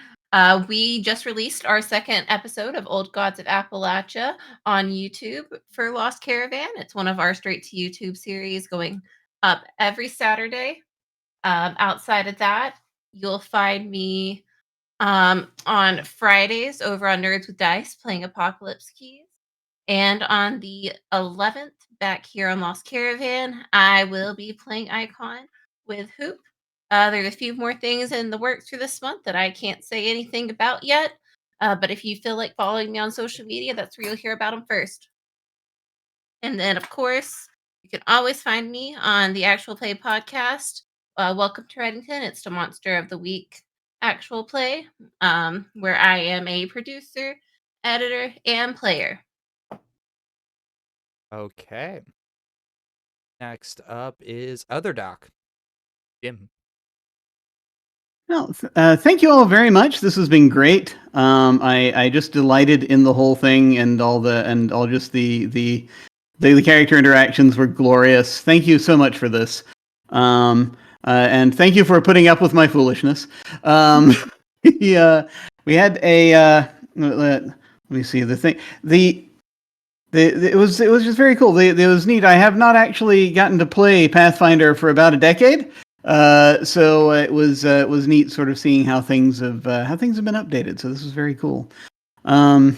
we just released our second episode of Old Gods of Appalachia on YouTube for Lost Caravan. It's one of our straight to YouTube series going up every Saturday. Outside of that, you'll find me on Fridays over on Nerds with Dice playing Apocalypse Keys. And on the 11th, back here on Lost Caravan, I will be playing Icon with Hoop. There's a few more things in the works for this month that I can't say anything about yet. But if you feel like following me on social media, that's where you'll hear about them first. And then, of course, you can always find me on the Actual Play podcast. Welcome to Reddington. It's the Monster of the Week actual play, where I am a producer, editor, and player. Okay. Next up is Other Doc. Jim. Well, thank you all very much. This has been great. I just delighted in the whole thing, and all just the character interactions were glorious. Thank you so much for this, and thank you for putting up with my foolishness. We had a let me see the thing it was just very cool. It was neat. I have not actually gotten to play Pathfinder for about a decade. So it was neat sort of seeing how things have been updated. So this was very cool. So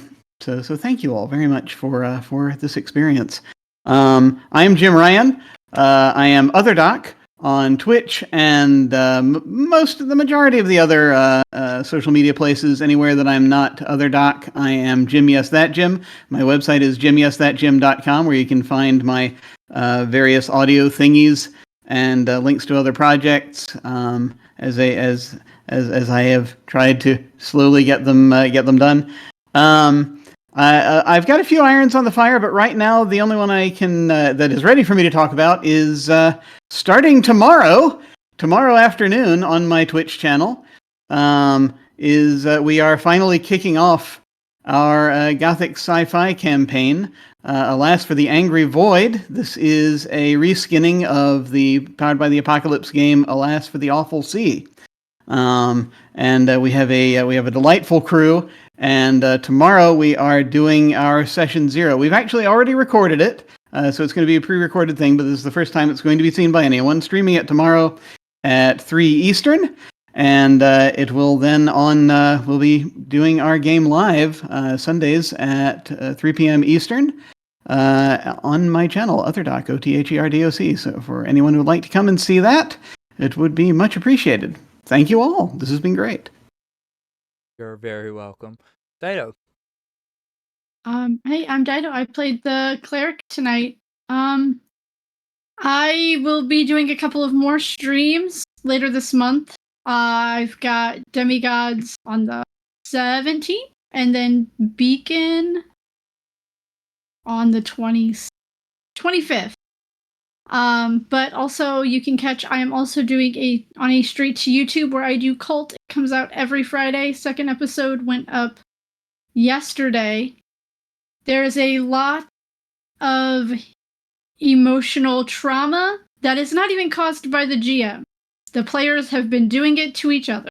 thank you all very much for this experience. I am Jim Ryan. I am Other Doc on Twitch and the majority of the other social media places. Anywhere that I'm not Other Doc, I am Jim Yes That Jim. My website is jimyesthatjim.com, where you can find my various audio thingies and links to other projects, as I have tried to slowly get them done. I've got a few irons on the fire, but right now the only one I can that is ready for me to talk about is starting tomorrow afternoon on my Twitch channel. We are finally kicking off our Gothic sci-fi campaign. Alas for the Angry Void. This is a reskinning of the Powered by the Apocalypse game, Alas for the Awful Sea. And we have a delightful crew. And tomorrow we are doing our session 0. We've actually already recorded it. So it's going to be a pre-recorded thing, but this is the first time it's going to be seen by anyone. Streaming it tomorrow at 3 Eastern, and it will then we'll be doing our game live Sundays at 3 p.m. Eastern on my channel, Otherdoc, OTHERDOC. So for anyone who would like to come and see that, it would be much appreciated. Thank you all. This has been great. You're very welcome. Dido. Hey, I'm Dido. I played the cleric tonight. I will be doing a couple of more streams later this month. I've got Demigods on the 17th, and then Beacon on the 25th. But also you can catch, I am also doing on a straight to YouTube where I do Cult. It comes out every Friday. Second episode went up yesterday. There's a lot of emotional trauma that is not even caused by the GM. The players have been doing it to each other.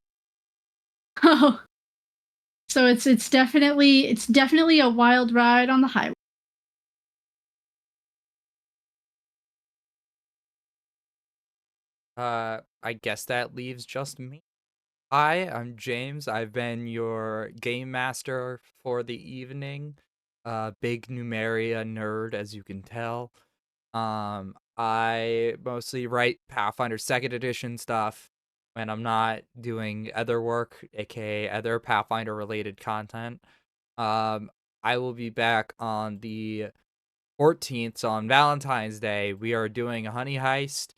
So it's definitely a wild ride on the highway. I guess that leaves just me. Hi, I'm James. I've been your game master for the evening. Big Numeria nerd, as you can tell. I mostly write Pathfinder 2nd edition stuff when I'm not doing other work, aka other Pathfinder related content. I will be back on the 14th, so on Valentine's Day, we are doing a honey heist.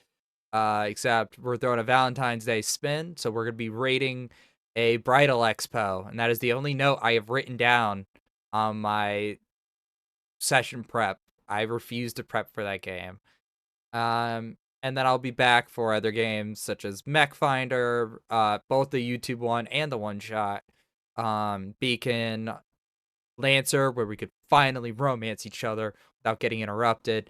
Except we're throwing a Valentine's Day spin, so we're gonna be raiding a bridal expo, and that is the only note I have written down on my session prep. I refuse to prep for that game. And then I'll be back for other games such as Mech Finder, both the YouTube one and the one shot, Beacon, Lancer, where we could finally romance each other without getting interrupted.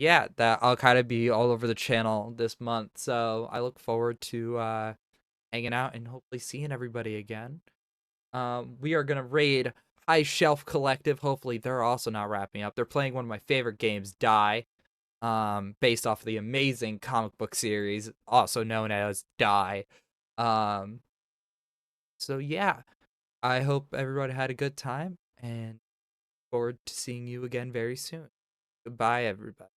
Yeah, that I'll kind of be all over the channel this month, so I look forward to hanging out and hopefully seeing everybody again. We are gonna raid High Shelf Collective. Hopefully, they're also not wrapping up. They're playing one of my favorite games, Die, based off of the amazing comic book series, also known as Die. So yeah, I hope everybody had a good time and forward to seeing you again very soon. Goodbye, everybody.